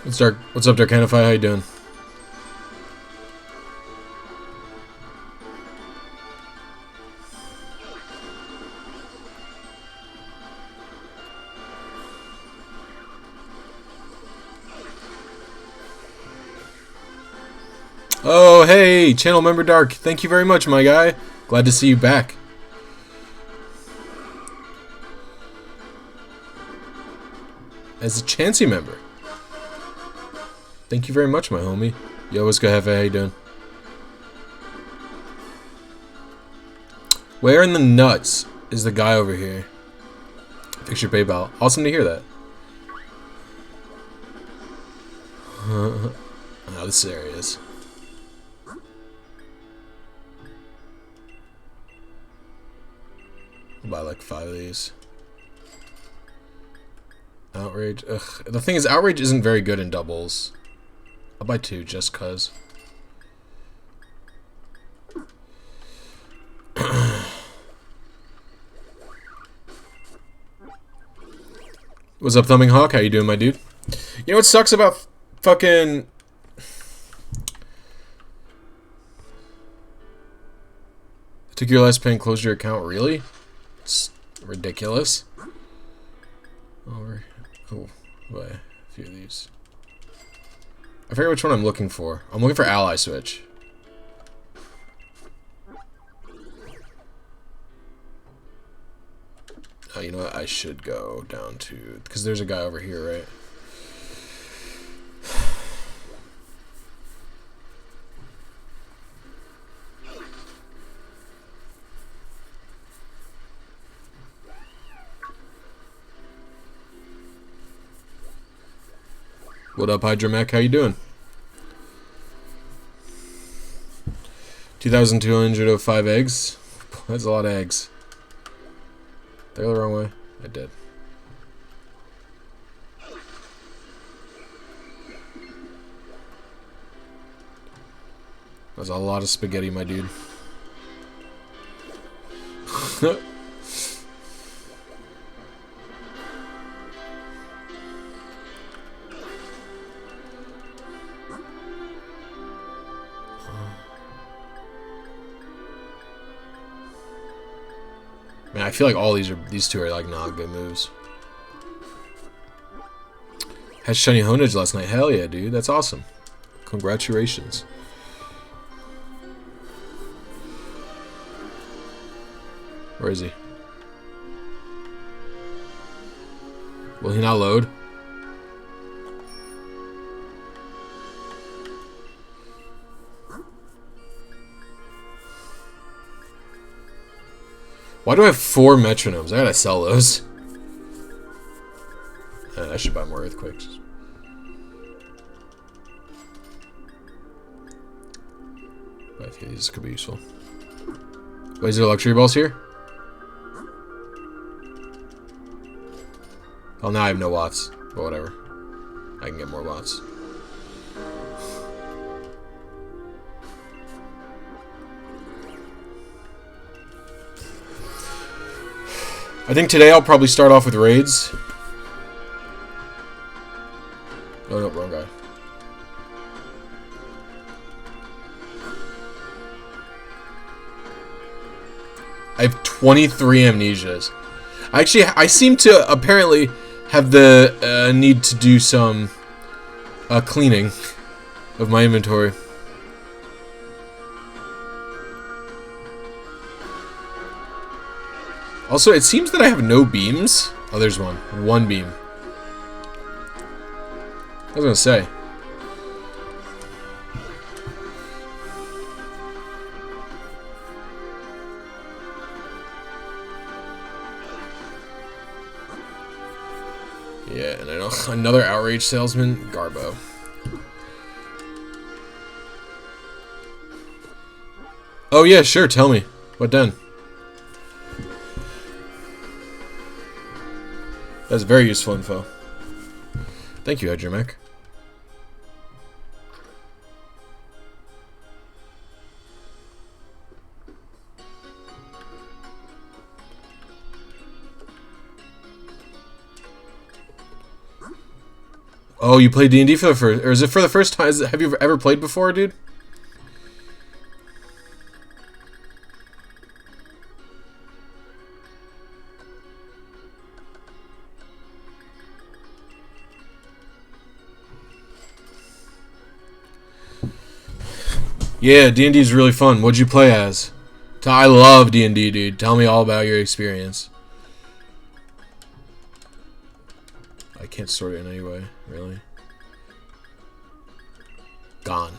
What's up, Darkanify? How you doing? Oh, hey, channel member Dark. Thank you very much, my guy. Glad to see you back. As a Chansey member. Thank you very much, my homie. Yo, what's good, Hefe? How you doing? Where in the nuts is the guy over here? Fix your PayPal. Awesome to hear that. Oh, this area is. I'll buy like 5 of these. Outrage. Ugh. The thing is, Outrage isn't very good in doubles. I'll buy 2 just cuz. What's up, Thumbing Hawk? How you doing, my dude? You know what sucks about fucking... Took your last pay and closed your account? Really? It's ridiculous. Oh, wait, a few of these. I forget which one I'm looking for. I'm looking for ally switch. Oh, you know what? I should go down to... Because there's a guy over here, right? What up, Hydramech? How you doing? 2,205 eggs? That's a lot of eggs. Did I go the wrong way? I did. That's a lot of spaghetti, my dude. Man, I feel like all these two are like not good moves. Had shiny honage last night. Hell yeah, dude. That's awesome. Congratulations. Where is he? Will he not load? Why do I have 4 metronomes? I gotta sell those. I should buy more earthquakes. But I think these could be useful. Wait, is there luxury balls here? Oh, now I have no watts. But whatever. I can get more watts. I think today I'll probably start off with raids. Oh no, wrong guy. I have 23 amnesias. I seem to apparently have the need to do some cleaning of my inventory. Also, it seems that I have no beams. Oh, there's one. 1 beam. I was gonna say. Yeah, and I know another outrage salesman, Garbo. Oh yeah, sure. Tell me. What then? That's very useful info. Thank you, Edgermech. Oh, you played D&D for the first, or is it for the first time? Have you ever played before, dude? Yeah, D&D is really fun. What'd you play as? I love D&D, dude. Tell me all about your experience. I can't sort it in any way, really. Gone.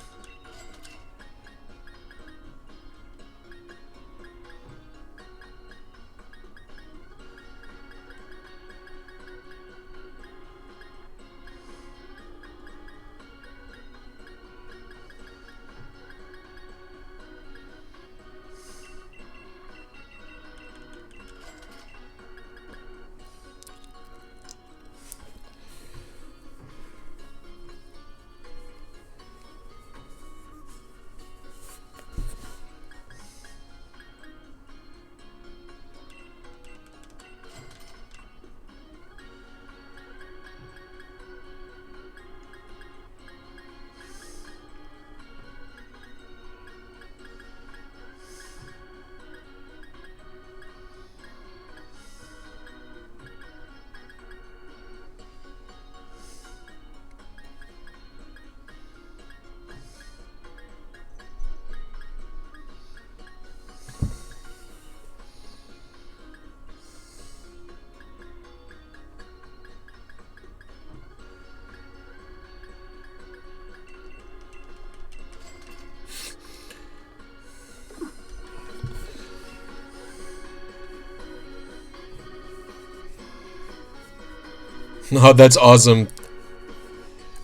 Oh, that's awesome.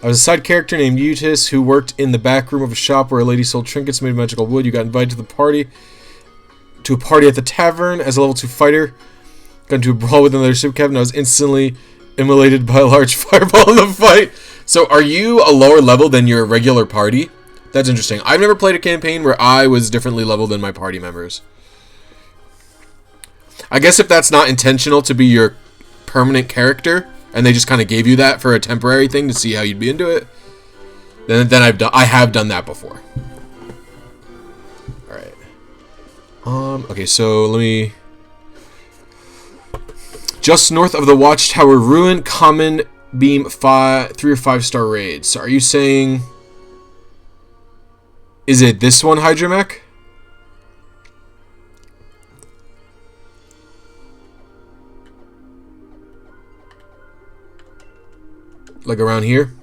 I was a side character named Eutis who worked in the back room of a shop where a lady sold trinkets made of magical wood. You got invited to a party at the tavern as a level 2 fighter. Got into a brawl with another ship captain. I was instantly immolated by a large fireball in the fight. So are you a lower level than your regular party? That's interesting. I've never played a campaign where I was differently leveled than my party members. I guess if that's not intentional to be your permanent character, and they just kind of gave you that for a temporary thing to see how you'd be into it, then I have done that before. All right. Okay, so let me. Just north of the Watchtower Ruin, common beam 3 or 5 star raids. So are you saying? Is it this one, Hydramech? Like around here?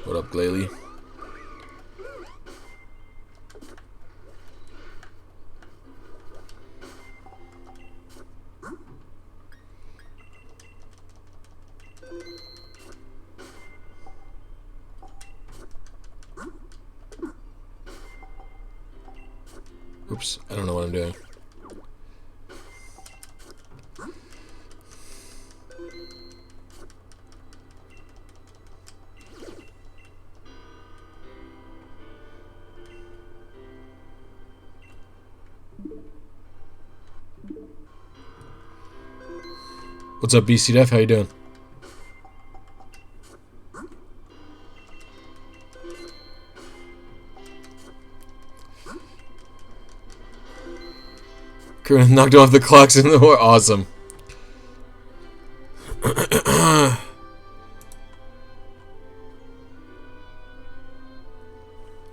What up, Glalie? Oops, I don't know what I'm doing. What's up, BCDF? How you doing? Knocked off the clocks in the war. Awesome.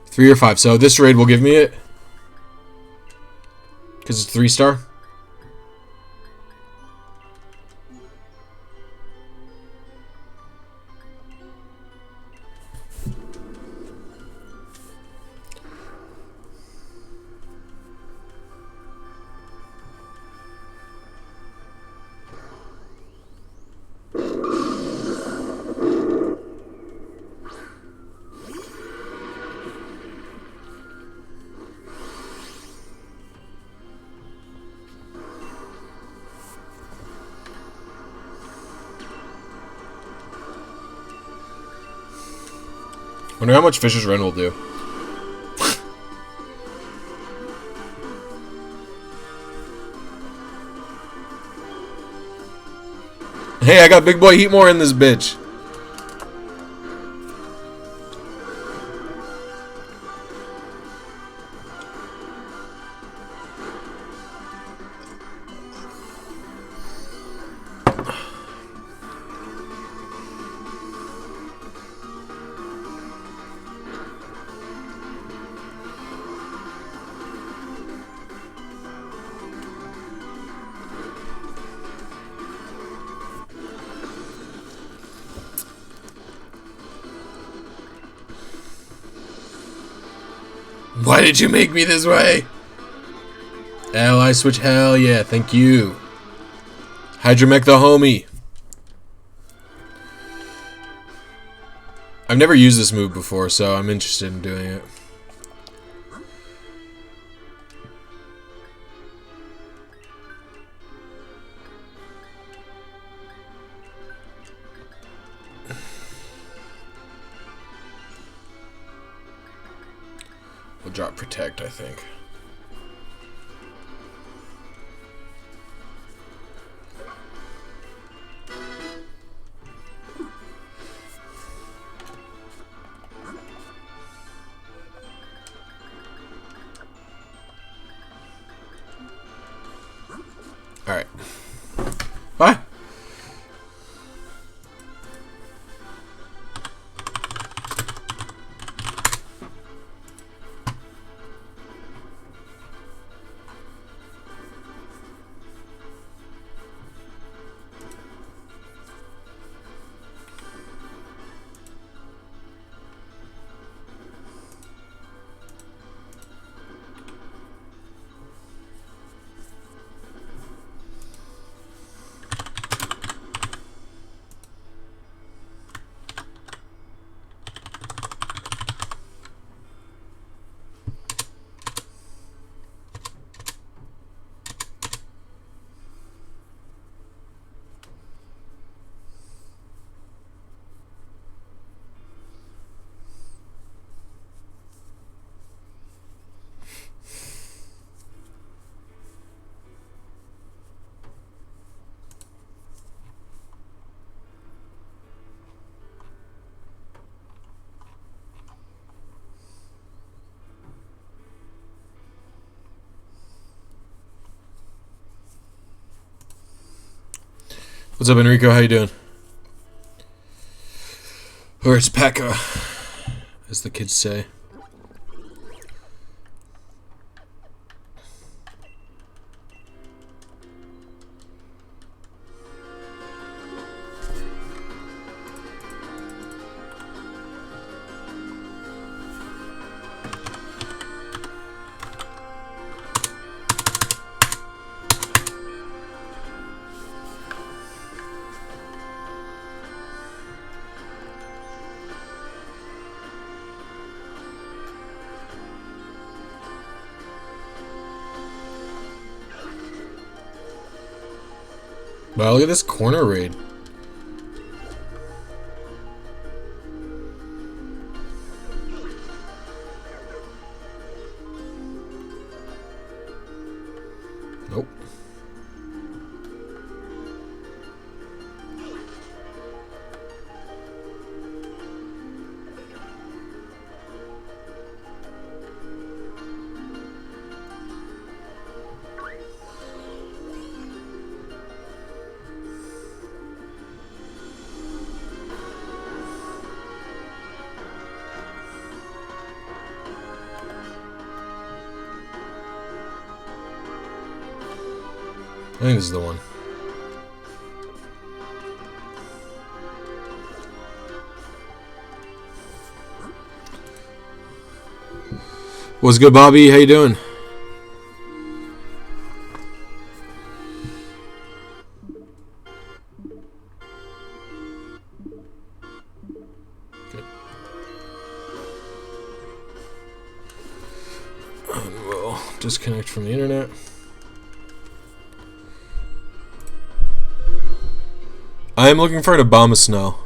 3 or 5. So this raid will give me it. Because it's 3-star. Wonder how much Fisher's Run will do. Hey, I got Big Boy Heatmore in this bitch. Why did you make me this way? Ally switch, hell yeah, thank you. Hydramech the homie. I've never used this move before, so I'm interested in doing it. We'll drop Protect, I think. Alright. Bye! What's up, Enrico? How you doing? Or it's Pekka, as the kids say. Wow, look at this corner raid. Nope. I think this is the one. What's good, Bobby? How you doing? Good. And we'll disconnect from the internet. I am looking for an Abomasnow.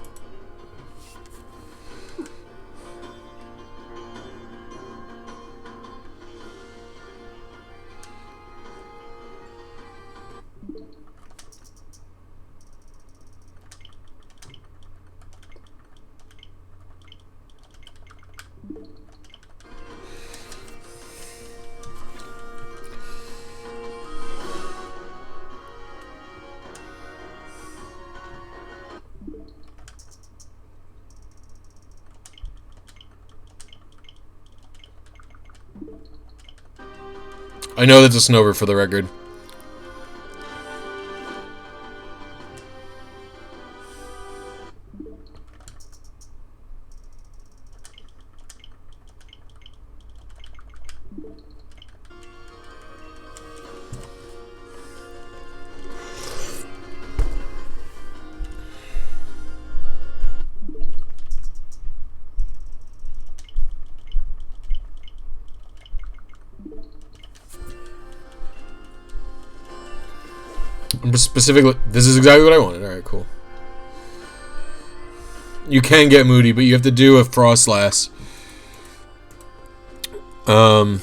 I know that's a snowbird for the record. Specifically, this is exactly what I wanted. Alright, cool. You can get moody, but you have to do a frost lass. I'm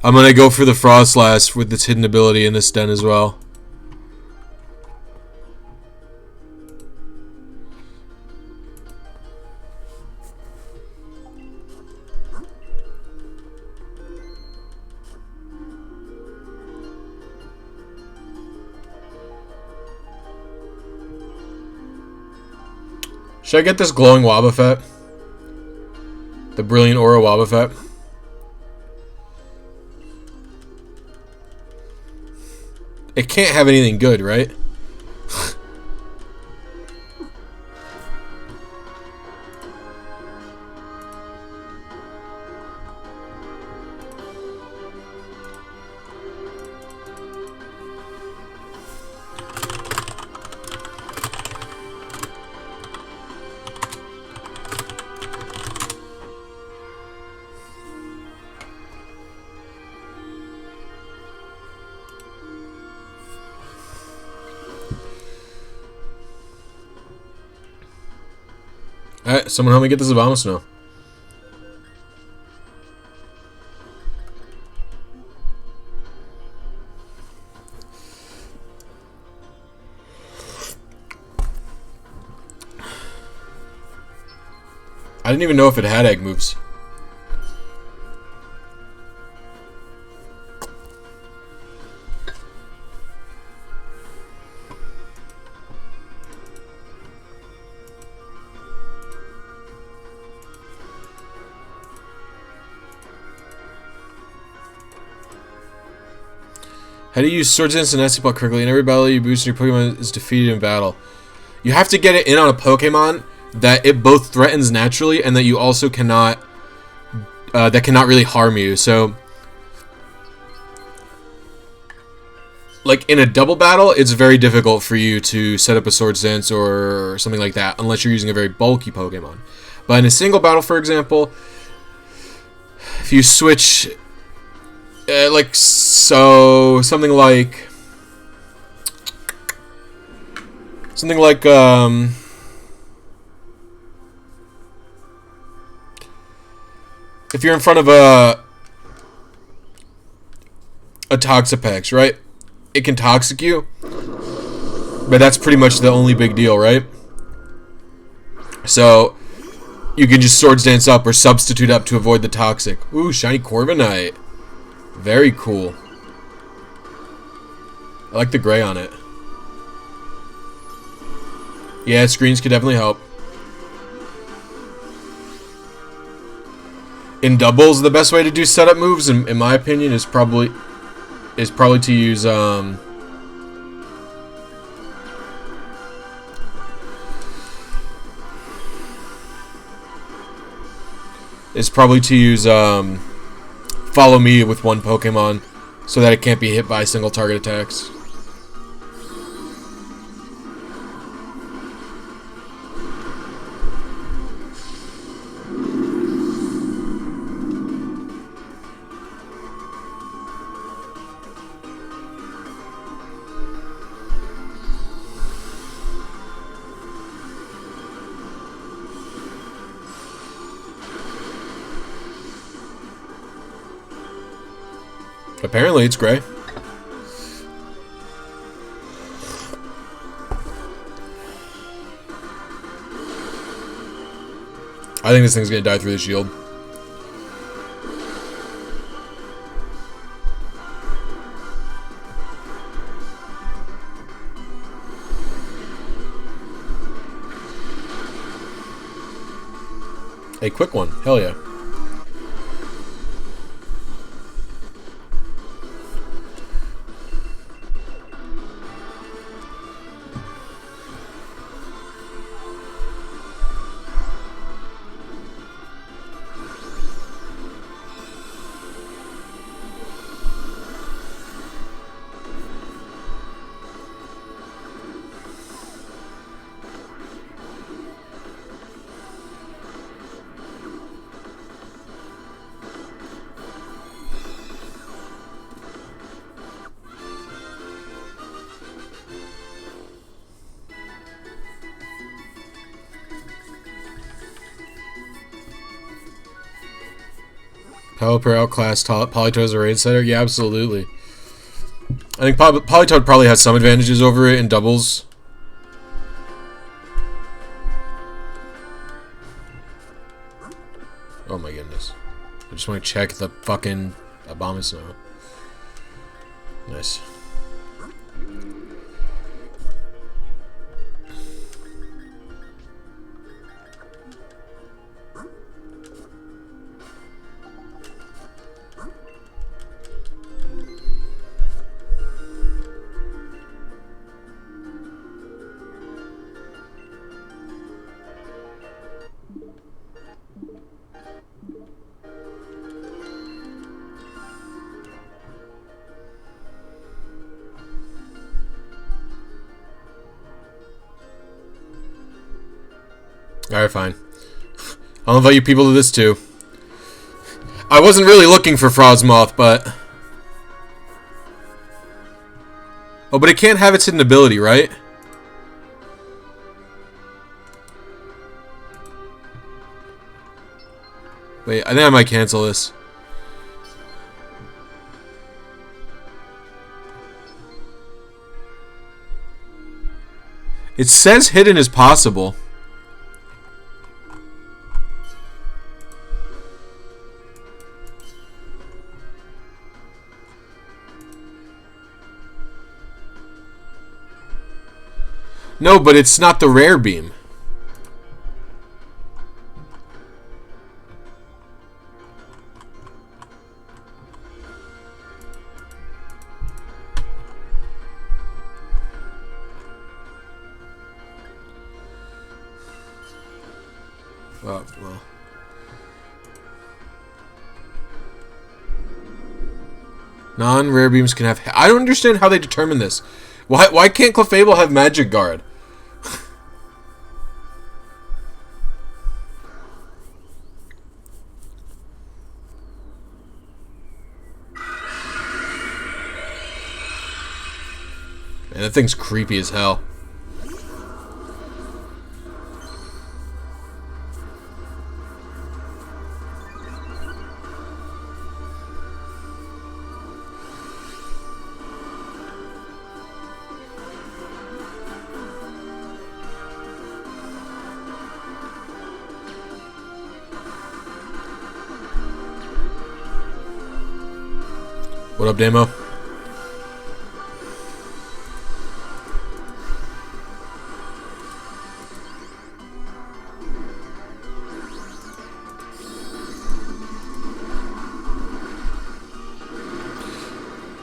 gonna go for the frost lass with its hidden ability in this den as well. Should I get this glowing Wobbuffet? The brilliant aura Wobbuffet? It can't have anything good, right? Alright, someone help me get this Obama Snow. I didn't even know if it had egg moves. How do you use Swords Dance and Nasty Ball correctly? In every battle you boost, your Pokemon is defeated in battle. You have to get it in on a Pokemon that it both threatens naturally and that you also cannot, that cannot really harm you. So, like in a double battle, it's very difficult for you to set up a Swords Dance or something like that unless you're using a very bulky Pokemon. But in a single battle, for example, if you switch, like so, something like if you're in front of a Toxapex, right? It can toxic you, but that's pretty much the only big deal, right? So you can just Swords Dance up or substitute up to avoid the toxic. Ooh, shiny Corviknight. Very cool. I like the gray on it. Yeah, screens could definitely help. In doubles, the best way to do setup moves, in my opinion, is probably to use Follow Me with one Pokemon so that it can't be hit by single target attacks. Apparently, it's gray. I think this thing's gonna die through the shield. A quick one. Hell yeah. Pelipper outclassed Politoed as a raid setter? Yeah, absolutely. I think Politoed probably has some advantages over it in doubles. Oh my goodness. I just want to check the fucking Abomasnow. Nice. Alright, fine. I'll invite you people to this too. I wasn't really looking for Frostmoth, but... Oh, but it can't have its hidden ability, right? Wait, I think I might cancel this. It says hidden is possible. No, but it's not the rare beam. Oh, well. Non-rare beams can have... I don't understand how they determine this. Why can't Clefable have Magic Guard? Man, that thing's creepy as hell. What up, Damo?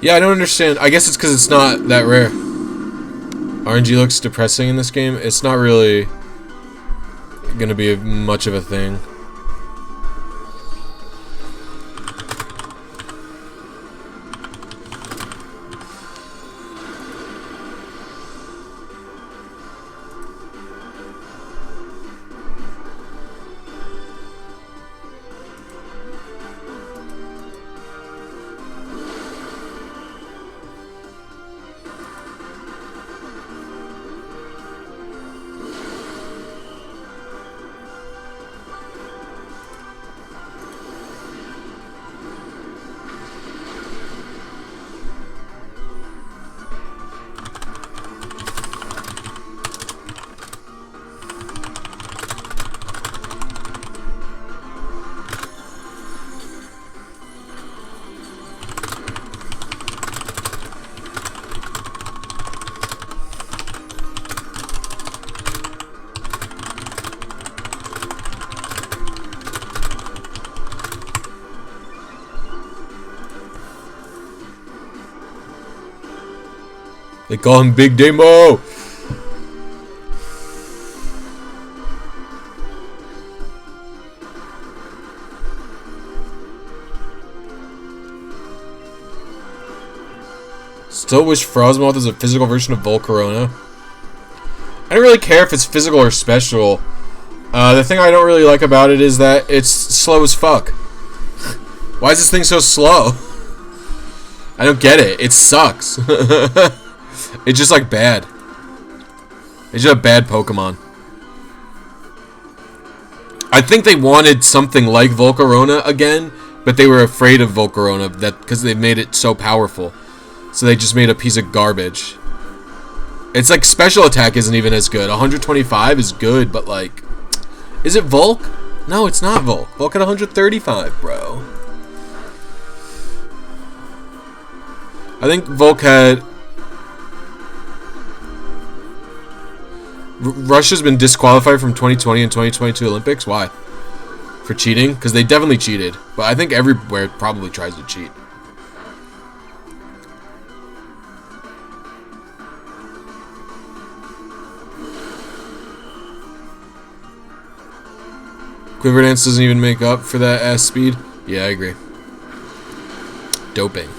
Yeah, I don't understand. I guess it's because it's not that rare. RNG looks depressing in this game. It's not really gonna be much of a thing. They call him Big Damo. Still wish Frostmoth was a physical version of Volcarona. I don't really care if it's physical or special. The thing I don't really like about it is that it's slow as fuck. Why is this thing so slow? I don't get it. It sucks. It's just like bad. It's just a bad Pokemon. I think they wanted something like Volcarona again, but they were afraid of Volcarona because they made it so powerful. So they just made a piece of garbage. It's like special attack isn't even as good. 125 is good, but like, is it Volk? No, it's not Volk. Volk at 135, bro. I think Volk had... Russia's been disqualified from 2020 and 2022 Olympics. Why? For cheating? Because they definitely cheated. But I think everywhere probably tries to cheat. Quiver Dance doesn't even make up for that ass speed. Yeah, I agree. Doping.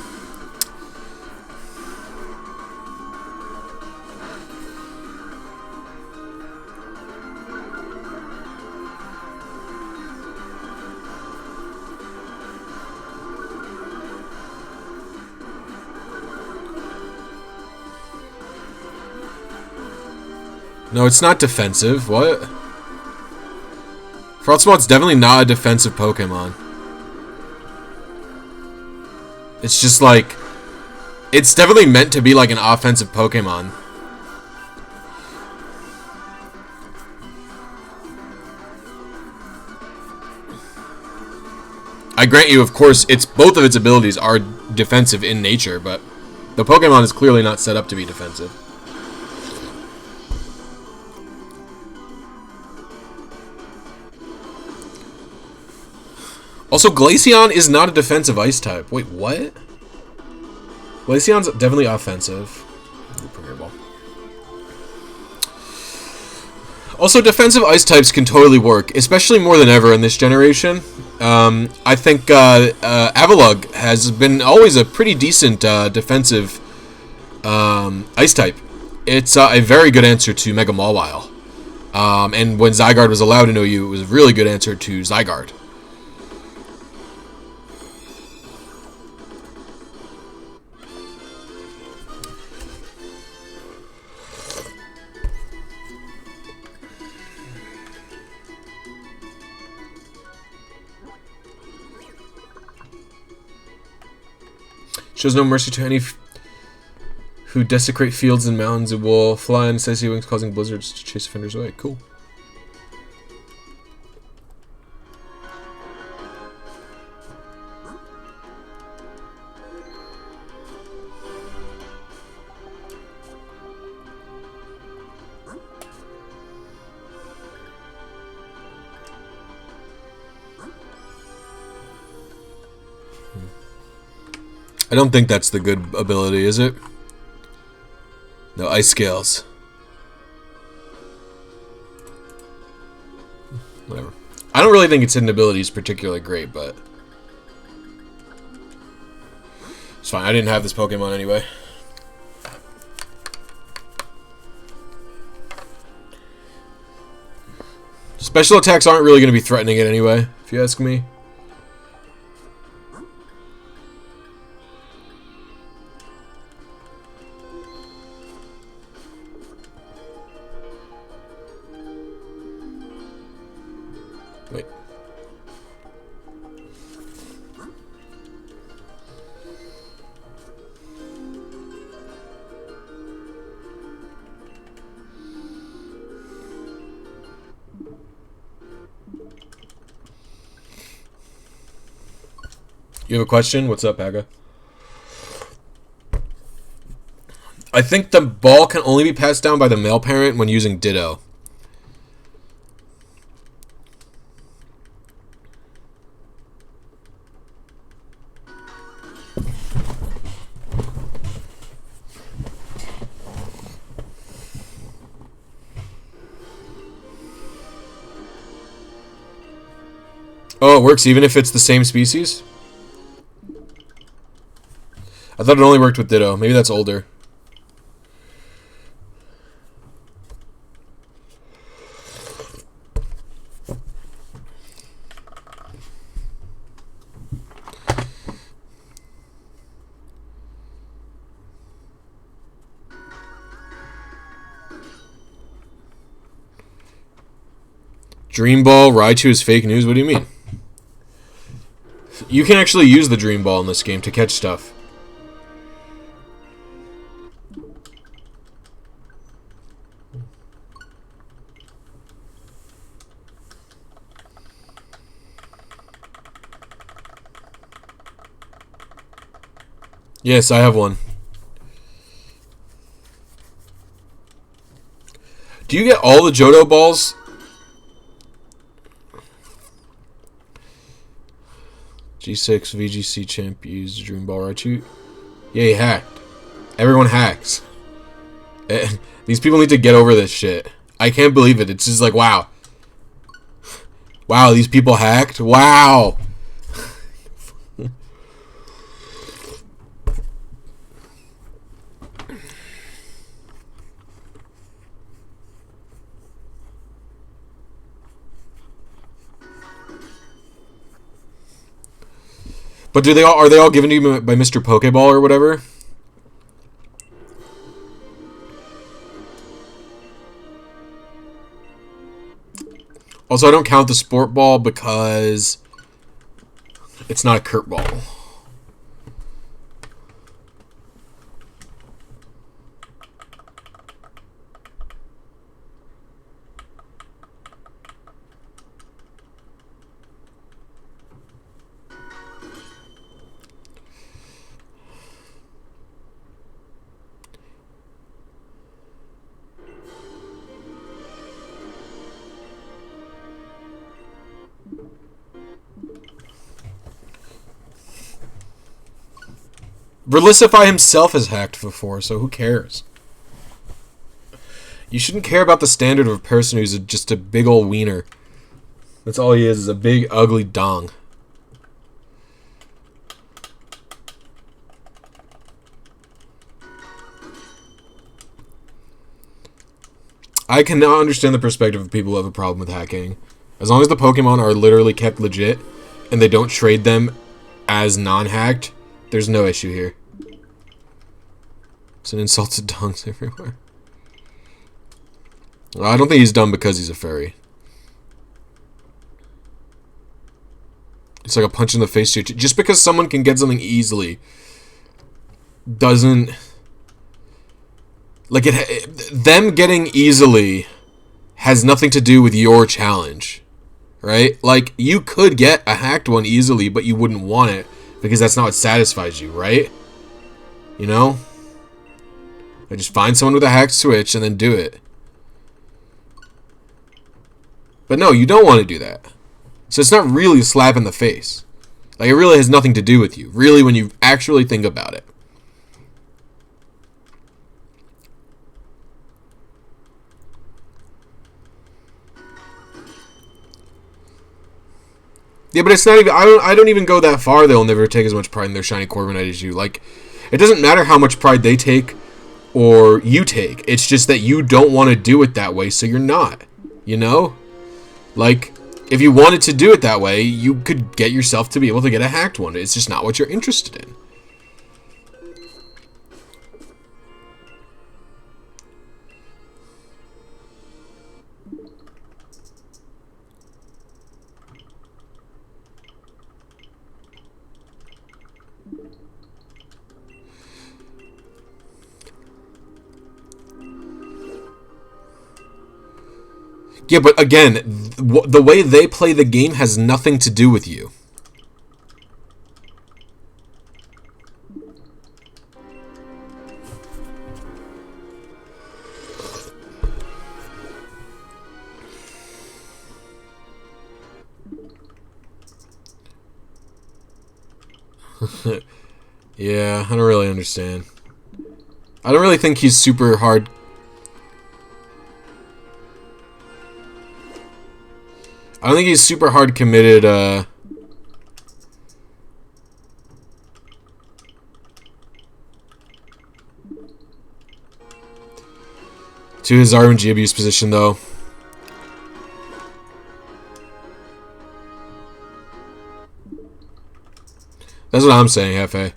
No, it's not defensive. What? Frosmoth's definitely not a defensive Pokemon. It's just like... It's definitely meant to be like an offensive Pokemon. I grant you, of course, both of its abilities are defensive in nature, but the Pokemon is clearly not set up to be defensive. Also, Glaceon is not a defensive ice type. Wait, what? Glaceon's definitely offensive. Also, defensive ice types can totally work, especially more than ever in this generation. I think Avalugg has been always a pretty decent defensive ice type. It's a very good answer to Mega Mawile. And when Zygarde was allowed in OU, it was a really good answer to Zygarde. Shows no mercy to any who desecrate fields and mountains. It will fly on its icy wings, causing blizzards to chase offenders away. Cool. I don't think that's the good ability, is it? No, Ice Scales. Whatever. I don't really think its hidden ability is particularly great, but it's fine. I didn't have this Pokemon anyway. Special attacks aren't really going to be threatening it anyway, if you ask me. Wait. You have a question? What's up, Aga? I think the ball can only be passed down by the male parent when using Ditto. Oh, it works even if it's the same species? I thought it only worked with Ditto. Maybe that's older. Dream Ball Raichu is fake news? What do you mean? You can actually use the Dream Ball in this game to catch stuff. Yes, I have one. Do you get all the Johto balls? G6 VGC champ used Dream Ball, right? Yeah, he hacked. Everyone hacks. These people need to get over this shit. I can't believe it. It's just like, wow. Wow, these people hacked? Wow. But are they all given to you by Mr. Pokeball or whatever? Also, I don't count the sport ball because it's not a Kurt ball. BlisyPaint himself has hacked before, so who cares? You shouldn't care about the standard of a person who's just a big old wiener. That's all he is a big, ugly dong. I cannot understand the perspective of people who have a problem with hacking. As long as the Pokemon are literally kept legit, and they don't trade them as non-hacked, there's no issue here. It's an insult to dongs everywhere. Well, I don't think he's dumb because he's a furry. It's like a punch in the face to you. Just because someone can get something easily doesn't... Like, them getting easily has nothing to do with your challenge. Right? Like, you could get a hacked one easily, but you wouldn't want it because that's not what satisfies you, right? You know? I just find someone with a hacked Switch and then do it. But no, you don't want to do that. So it's not really a slap in the face. Like, it really has nothing to do with you. Really, when you actually think about it. Yeah, but it's not even... I don't even go that far. They'll never take as much pride in their shiny Corviknight as you. Like, it doesn't matter how much pride they take or you take. It's just that you don't want to do it that way, so you're not. You know? Like, if you wanted to do it that way, you could get yourself to be able to get a hacked one. It's just not what you're interested in. Yeah, but again, the way they play the game has nothing to do with you. Yeah, I don't really understand. I don't really think he's super hard. I don't think he's super hard committed, to his RNG abuse position, though. That's what I'm saying, Hefe.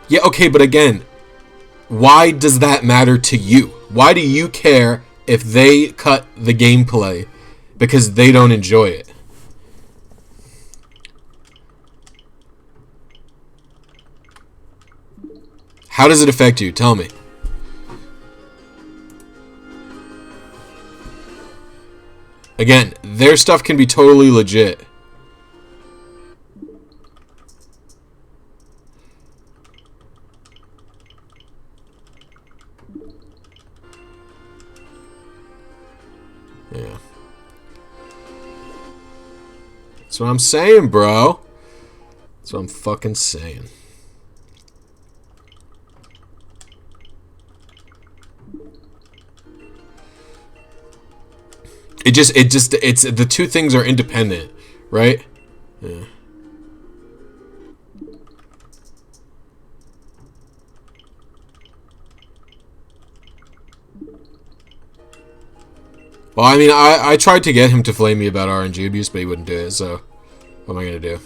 Yeah, okay, but again... Why does that matter to you? Why do you care if they cut the gameplay because they don't enjoy it. How does it affect you? Tell me. Again, their stuff can be totally legit. Yeah. That's what I'm saying, bro. That's what I'm fucking saying. It's the two things are independent, right? Yeah. Well, I mean, I tried to get him to flame me about RNG abuse, but he wouldn't do it, so what am I gonna do?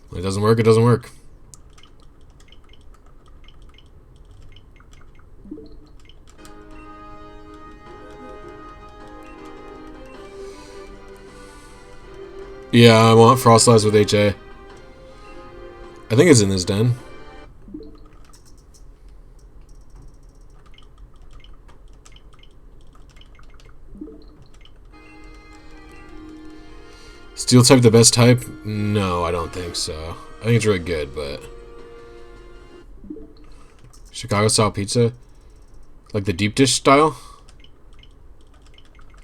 When it doesn't work, it doesn't work. Yeah, I want Frostlass with HA. I think it's in this den. Steel type the best type? No, I don't think so. I think it's really good, but... Chicago style pizza? Like the deep dish style?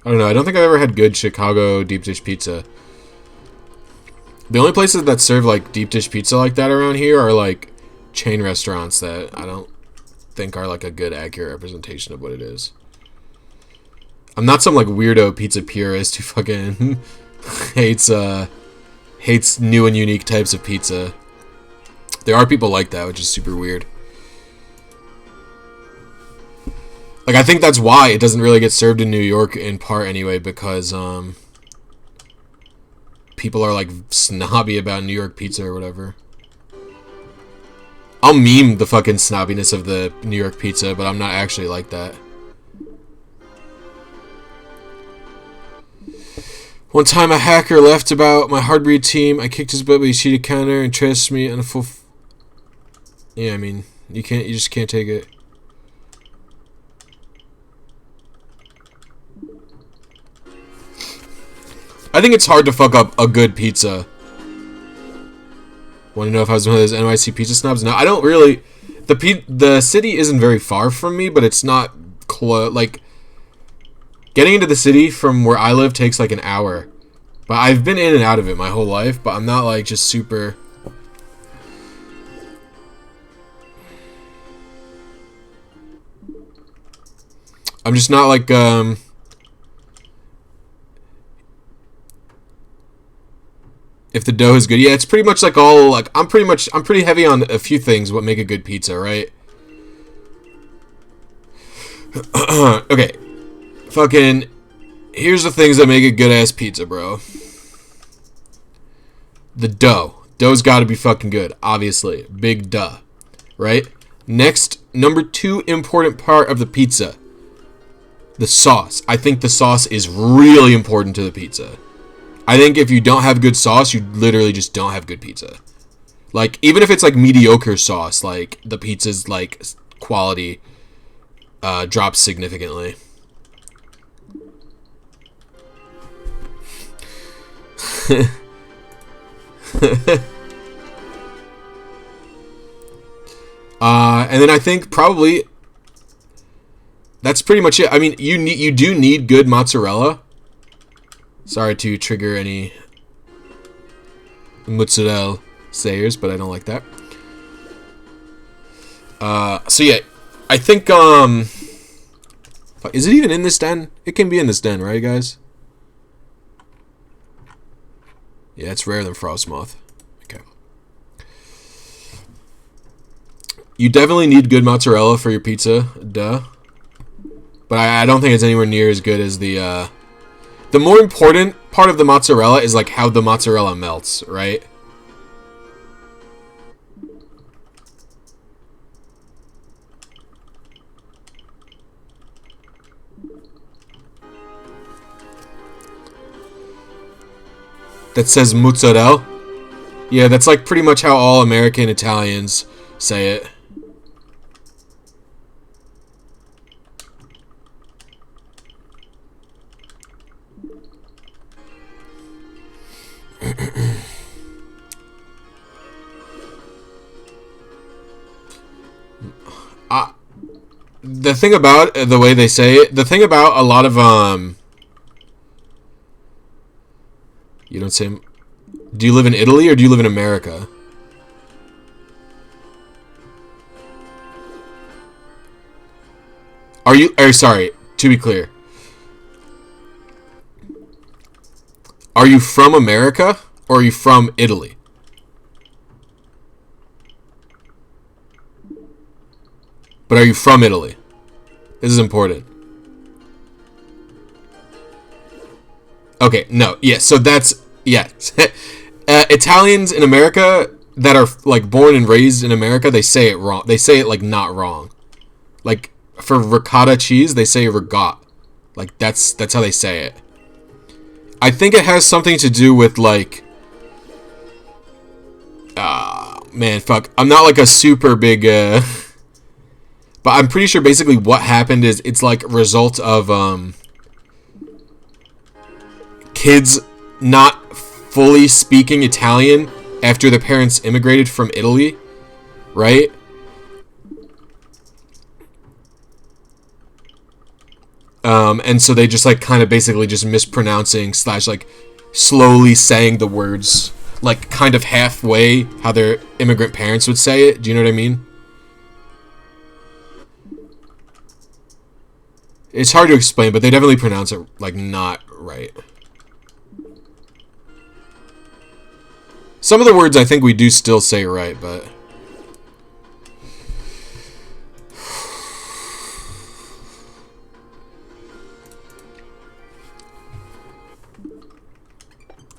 I don't know, I don't think I've ever had good Chicago deep dish pizza. The only places that serve like deep dish pizza like that around here are like chain restaurants that I don't think are like a good accurate representation of what it is. I'm not some like weirdo pizza purist who fucking hates new and unique types of pizza. There are people like that, which is super weird. Like I think that's why it doesn't really get served in New York in part anyway, because people are like snobby about New York pizza or whatever. I'll meme the fucking snobbiness of the New York pizza, but I'm not actually like that. One time a hacker left about my hardbreed team. I kicked his butt, but he cheated counter and trashed me on a full... Yeah, I mean, you just can't take it. I think it's hard to fuck up a good pizza. Want to know if I was one of those NYC pizza snobs? No, I don't really. The city isn't very far from me, but it's not close. Like, getting into the city from where I live takes like an hour. But I've been in and out of it my whole life, but I'm not like just super... I'm just not like, if the dough is good. Yeah, it's pretty much like all, like, I'm pretty heavy on a few things what make a good pizza, right? Okay. Fucking, here's the things that make a good-ass pizza, bro. The dough. Dough's gotta be fucking good, obviously. Big duh. Right? Next, number 2 important part of the pizza. The sauce. I think the sauce is really important to the pizza. I think if you don't have good sauce, you literally just don't have good pizza. Like, even if it's like mediocre sauce, like, the pizza's like quality drops significantly. And then I think probably that's pretty much it. I mean, you do need good mozzarella. Sorry to trigger any mozzarella sayers, but I don't like that. So yeah, I think is it even in this den? It can be in this den, right, guys? Yeah, it's rarer than Frostmoth. Okay. You definitely need good mozzarella for your pizza, duh. But I don't think it's anywhere near as good as the more important part of the mozzarella is like how the mozzarella melts, right? that says mozzarella. Yeah, that's like pretty much how all American Italians say it. The thing about the way they say it, the thing about a lot of you don't say. Do you live in Italy or do you live in America? Are you? Sorry, to be clear. Are you from America or are you from Italy? But are you from Italy? This is important. Okay, no, yeah, so that's, yeah. Italians in America that are, like, born and raised in America, they say it wrong. They say it, like, not wrong. Like, for ricotta cheese, they say rigat. Like, that's how they say it. I think it has something to do with, like, man, fuck. I'm not, like, a super big, but I'm pretty sure basically what happened is it's like a result of kids not fully speaking Italian after their parents immigrated from Italy, right? And so they just like kind of basically just mispronouncing / like slowly saying the words like kind of halfway how their immigrant parents would say it. Do you know what I mean? It's hard to explain, but they definitely pronounce it, like, not right. Some of the words I think we do still say right, but...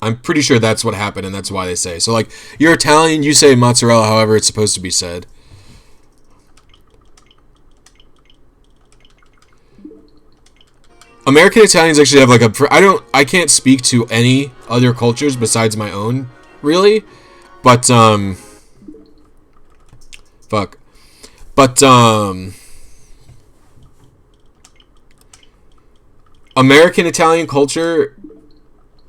I'm pretty sure that's what happened, and that's why they say. So, like, you're Italian, you say mozzarella however it's supposed to be said. American Italians actually have like a I can't speak to any other cultures besides my own, really, but American Italian culture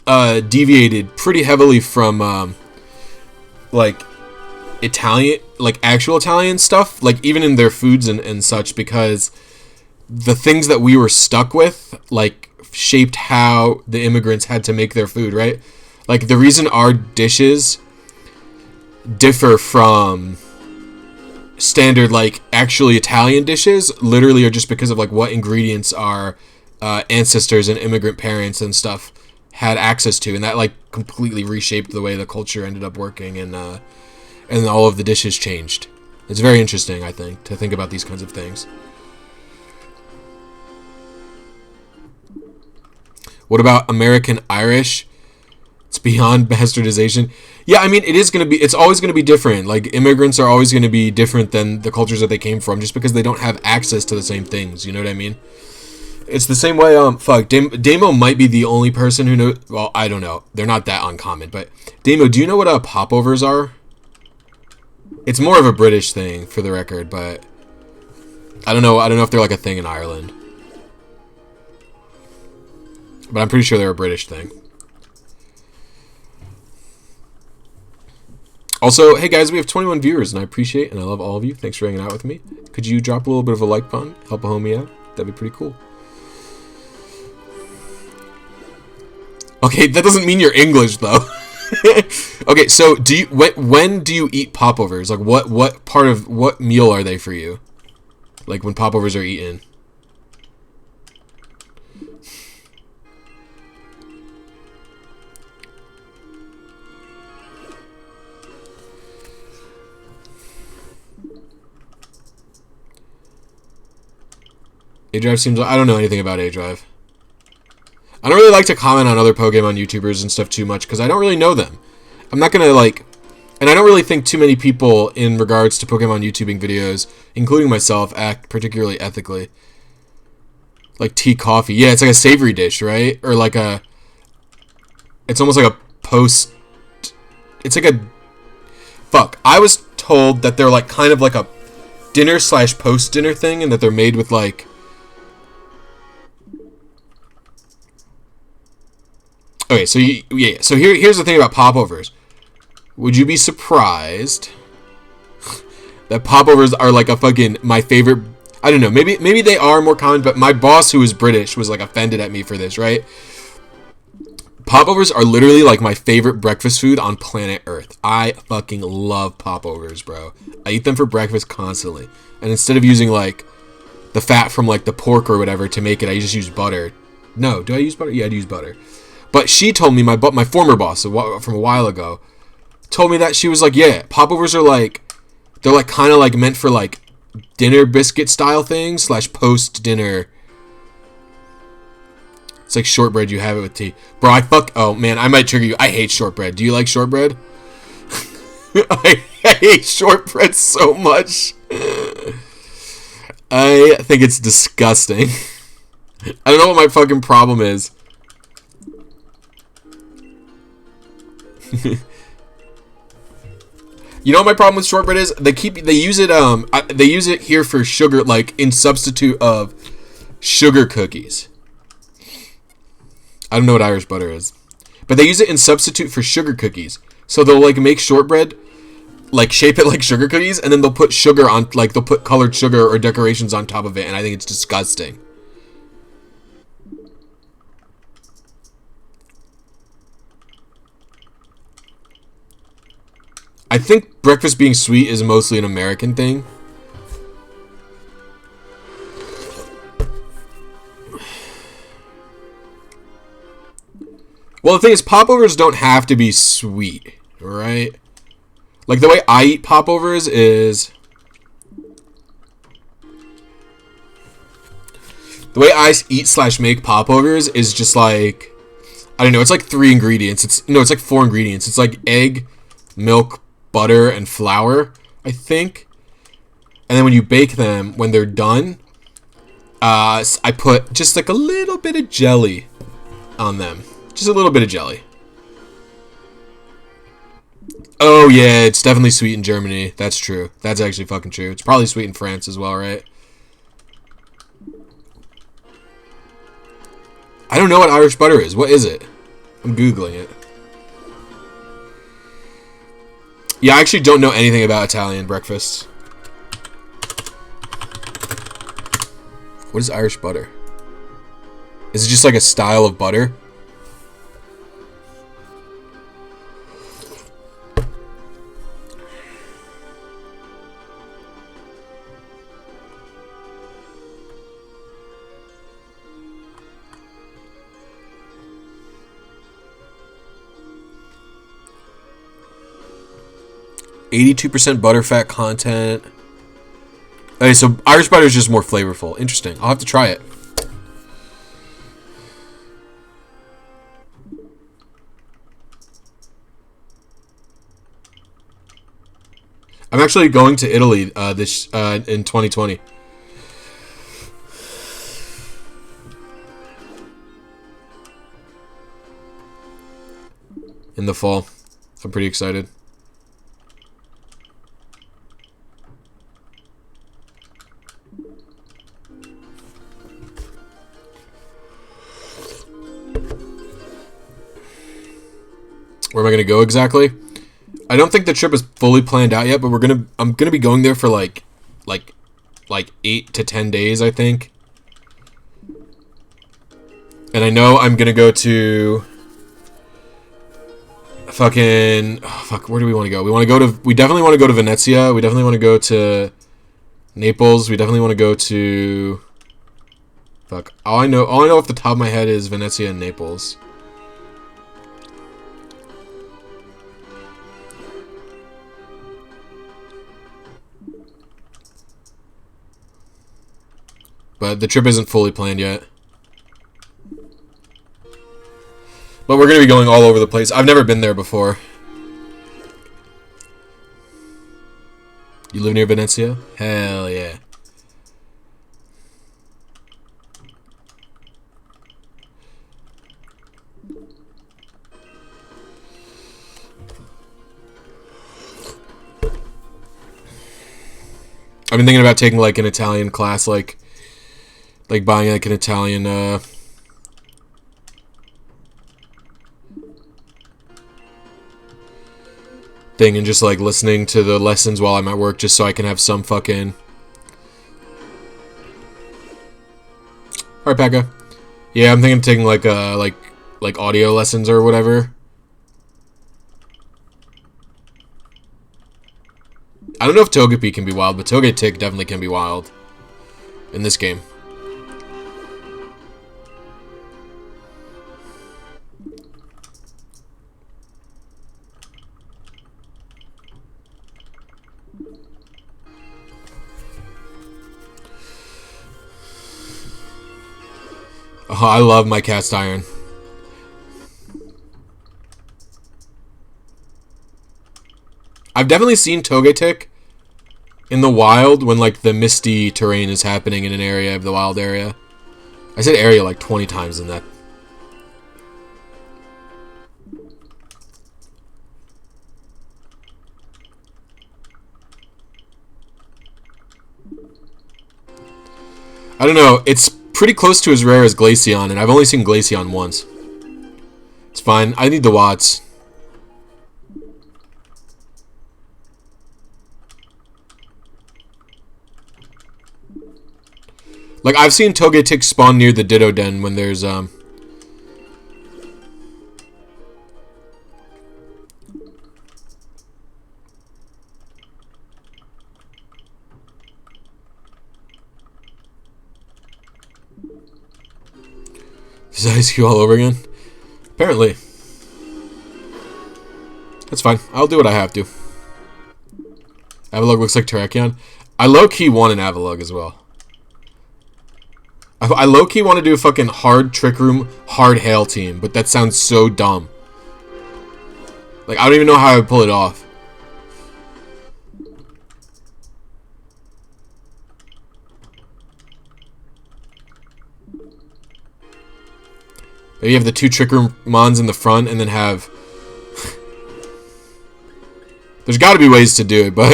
deviated pretty heavily from like Italian, like actual Italian stuff, like even in their foods and such, because the things that we were stuck with, like, shaped how the immigrants had to make their food, right? Like, the reason our dishes differ from standard, like, actually Italian dishes, literally are just because of, like, what ingredients our ancestors and immigrant parents and stuff had access to, and that, like, completely reshaped the way the culture ended up working, and all of the dishes changed. It's very interesting, I think, to think about these kinds of things. What about American Irish? It's beyond bastardization. Yeah, I mean, it's always going to be different. Like, immigrants are always going to be different than the cultures that they came from, just because they don't have access to the same things. You know what I mean? It's the same way, Damo might be the only person who knows, well, I don't know. They're not that uncommon, but Damo, do you know what popovers are? It's more of a British thing, for the record, but I don't know if they're like a thing in Ireland. But I'm pretty sure they're a British thing. Also, hey guys, we have 21 viewers, and I appreciate and I love all of you. Thanks for hanging out with me. Could you drop a little bit of a like button, help a homie out? That'd be pretty cool. Okay, that doesn't mean you're English though. Okay, so when do you eat popovers? Like, what meal are they for you? Like when popovers are eaten? A-Drive seems like... I don't know anything about A-Drive. I don't really like to comment on other Pokemon YouTubers and stuff too much, because I don't really know them. I'm not going to, like... And I don't really think too many people, in regards to Pokemon YouTubing videos, including myself, act particularly ethically. Like tea coffee. Yeah, it's like a savory dish, right? Or like a... It's almost like a post. It's like a. Fuck. I was told that they're like kind of like a dinner / post dinner thing, and that they're made with like. Okay, so so here's the thing about popovers. Would you be surprised that popovers are like a fucking my favorite? I don't know. Maybe they are more common, but my boss, who is British, was like offended at me for this, right? Popovers are literally like my favorite breakfast food on planet Earth. I fucking love popovers, bro. I eat them for breakfast constantly. And instead of using like the fat from like the pork or whatever to make it, I just use butter. No, do I use butter? Yeah, I use butter. But she told me, my former boss from a while ago, told me that she was like, yeah, popovers are like, they're like kind of like meant for like dinner biscuit style things / post dinner. It's like shortbread, you have it with tea. Bro, oh man, I might trigger you. I hate shortbread. Do you like shortbread? I hate shortbread so much. I think it's disgusting. I don't know what my fucking problem is. You know what my problem with shortbread is? They use it here for sugar, like in substitute of sugar cookies. I don't know what Irish butter is, but they use it in substitute for sugar cookies. So they'll like make shortbread, like shape it like sugar cookies, and then they'll put sugar on, like they'll put colored sugar or decorations on top of it, and I think it's disgusting. I think breakfast being sweet is mostly an American thing. Well, the thing is, popovers don't have to be sweet, right? Like, the way I eat popovers is... The way I eat / make popovers is just like... I don't know, it's like 3 ingredients. It's like 4 ingredients. It's like egg, milk, butter, and flour, I think. And then when you bake them, when they're done, I put just like a little bit of jelly on them. Just a little bit of jelly. Oh yeah, it's definitely sweet in Germany. That's true. That's actually fucking true. It's probably sweet in France as well, right? I don't know what Irish butter is. What is it? I'm Googling it. Yeah, I actually don't know anything about Italian breakfast. What is Irish butter? Is it just like a style of butter? %butterfat content. Okay, so Irish butter is just more flavorful. Interesting. I'll have to try it. I'm actually going to Italy in 2020. In the fall. I'm pretty excited. Where am I going to go exactly? I don't think the trip is fully planned out yet, but I'm gonna be going there for like 8 to 10 days, I think. And I know I'm gonna go to fucking where do we want to go? We definitely want to go to Venezia. We definitely want to go to Naples. We definitely want to go to all I know off the top of my head is Venezia and Naples. But the trip isn't fully planned yet. But we're going to be going all over the place. I've never been there before. You live near Venezia? Hell yeah. I've been thinking about taking like an Italian class, like buying like an Italian thing and just like listening to the lessons while I'm at work, just so I can have some fucking. Alright, Pekka. Yeah, I'm thinking of taking like audio lessons or whatever. I don't know if Togepi can be wild, but Togetic definitely can be wild in this game. Oh, I love my cast iron. I've definitely seen Togetic in the wild when like the misty terrain is happening in an area of the wild area. I said area like 20 times in that. I don't know, it's pretty close to as rare as Glaceon, and I've only seen Glaceon once. It's fine, I need the watts. Like, I've seen Togetic spawn near the Ditto Den when there's, Is Ice Cube all over again? Apparently. That's fine. I'll do what I have to. Avalugg looks like Terrakion. I low-key want an Avalugg as well. I low-key want to do a fucking hard Trick Room, hard Hail team, but that sounds so dumb. Like, I don't even know how I would pull it off. Maybe you have the 2 Trick Room Mons in the front, and then have... There's got to be ways to do it, but...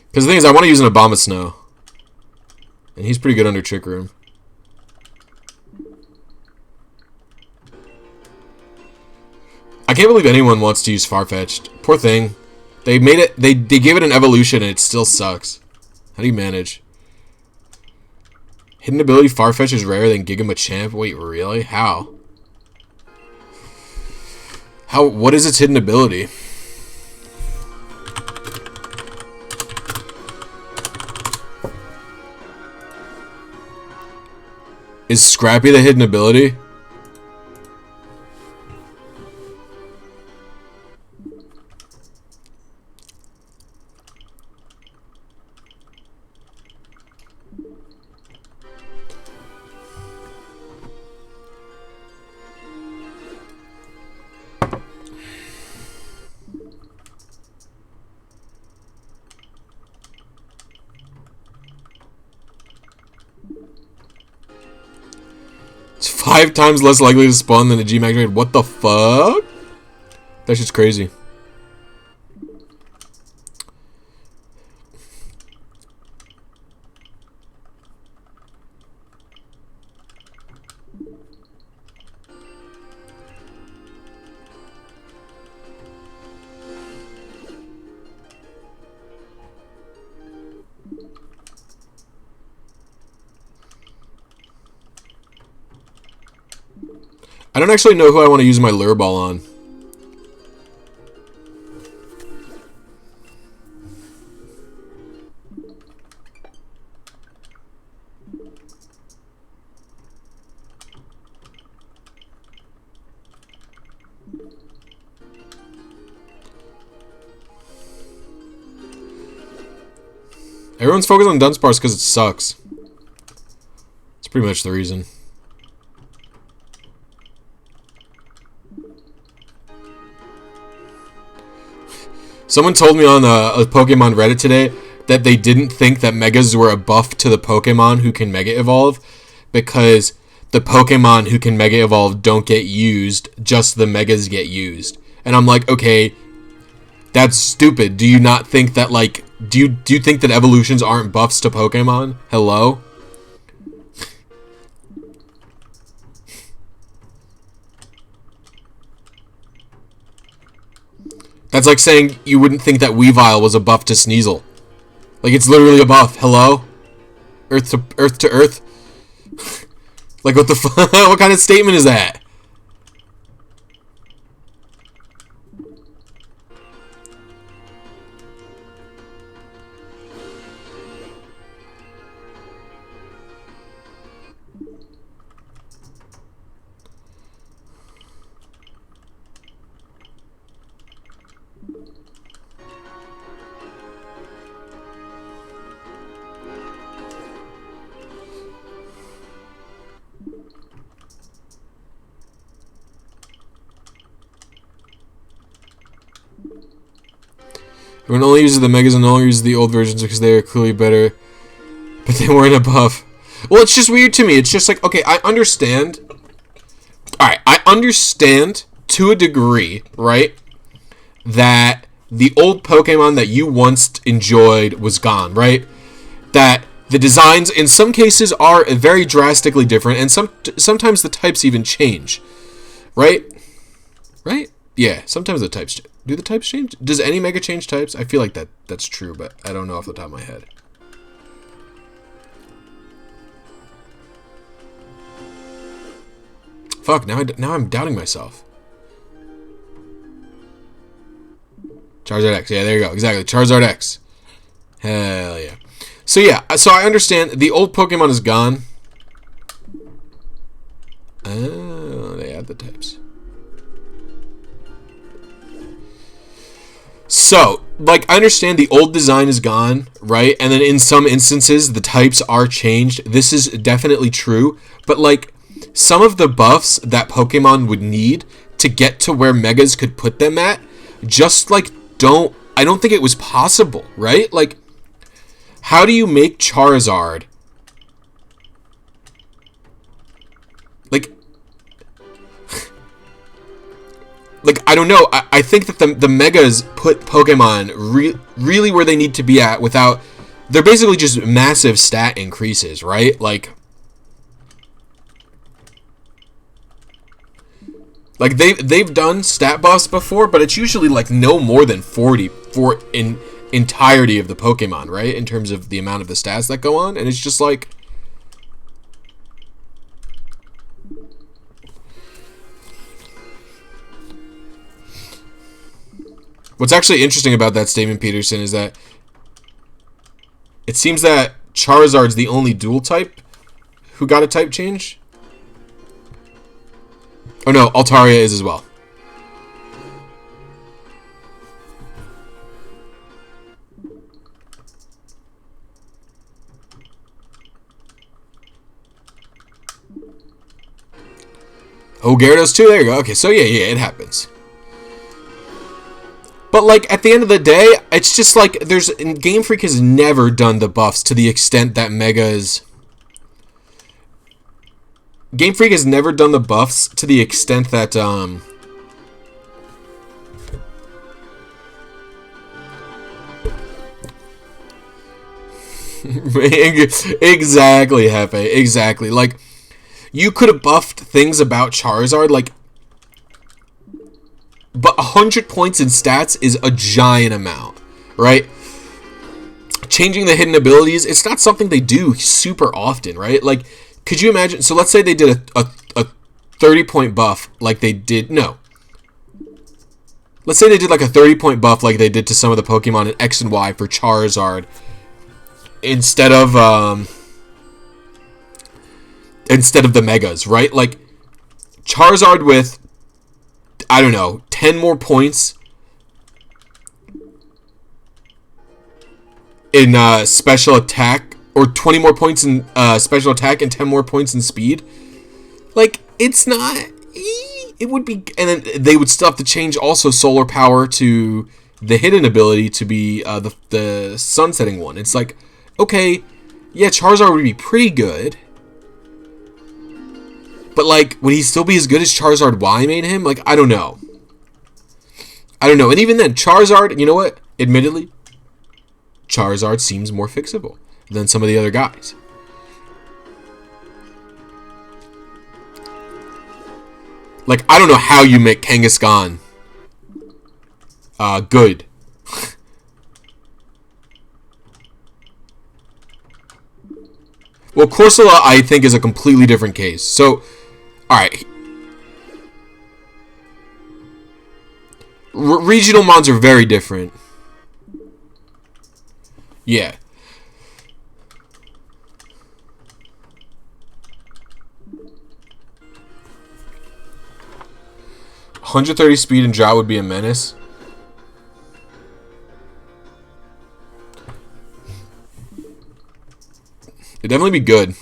Because the thing is, I want to use an Abomasnow. And he's pretty good under Trick Room. I can't believe anyone wants to use Farfetch'd. Poor thing. They made it... They gave it an evolution, and it still sucks. How do you manage? Hidden ability Farfetch is rarer than Giga Machamp? Wait, really? How? What is its hidden ability? Is Scrappy the hidden ability? It's 5 times less likely to spawn than a G-Max raid. What the fuck? That shit's crazy. I don't actually know who I want to use my lure ball on. Everyone's focused on Dunsparce because it sucks. That's pretty much the reason. Someone told me on a Pokemon Reddit today that they didn't think that Megas were a buff to the Pokemon who can Mega Evolve because the Pokemon who can Mega Evolve don't get used, just the Megas get used. And I'm like, okay, that's stupid. Do you not think that, like, Do you think that evolutions aren't buffs to Pokemon? Hello? That's like saying you wouldn't think that Weavile was a buff to Sneasel. Like, it's literally a buff. Hello? Earth to Earth? Like, what the fuck? What kind of statement is that? Everyone only uses the Megas and only uses the old versions because they are clearly better, but they weren't a buff. Well, it's just weird to me. It's just like, okay, I understand. Alright, I understand to a degree, right, that the old Pokemon that you once enjoyed was gone, right? That the designs in some cases are very drastically different, and sometimes the types even change, right? Right? Yeah, sometimes the types change. Do the types change? Does any Mega change types? I feel like that's true, but I don't know off the top of my head. Fuck, now I'm doubting myself. Charizard X. Yeah, there you go. Exactly. Charizard X. Hell yeah. So yeah, so I understand the old Pokemon is gone. Oh, they add the types. So, like, I understand the old design is gone, right? And then in some instances, the types are changed. This is definitely true. But, like, some of the buffs that Pokemon would need to get to where Megas could put them at, just, like, I don't think it was possible, right? Like, how do you make Charizard? Like, I don't know. I think that the Megas put Pokemon really where they need to be at without... They're basically just massive stat increases, right? Like they've done stat buffs before, but it's usually like no more than 40 for entirety of the Pokemon, right? In terms of the amount of the stats that go on. And it's just like... What's actually interesting about that statement, Peterson, is that it seems that Charizard's the only dual type who got a type change. Oh no, Altaria is as well. Oh, Gyarados too? There you go. Okay, so yeah, it happens. But, like, at the end of the day, it's just like, Game Freak has never done the buffs to the extent that Megas... Game Freak has never done the buffs to the extent that, Exactly, Hefe, exactly. Like, you could have buffed things about Charizard, like... But 100 points in stats is a giant amount, right? Changing the hidden abilities, it's not something they do super often, right? Like, could you imagine... So let's say they did a 30-point buff like they did... No. Let's say they did like a 30-point buff like they did to some of the Pokemon in X and Y for Charizard. Instead of the Megas, right? Like, Charizard with... I don't know, 10 more points in special attack, or 20 more points in special attack and 10 more points in speed. Like, it's not... It would be... And then they would still have to change also solar power to the hidden ability to be the sunsetting one. It's like, okay, yeah, Charizard would be pretty good. But, like, would he still be as good as Charizard Y made him? Like, I don't know. I don't know. And even then, Charizard, you know what? Admittedly, Charizard seems more fixable than some of the other guys. Like, I don't know how you make Kangaskhan good. Well, Corsola, I think, is a completely different case. So, alright. Regional mons are very different. Yeah. .130 speed and drought would be a menace. It'd definitely be good.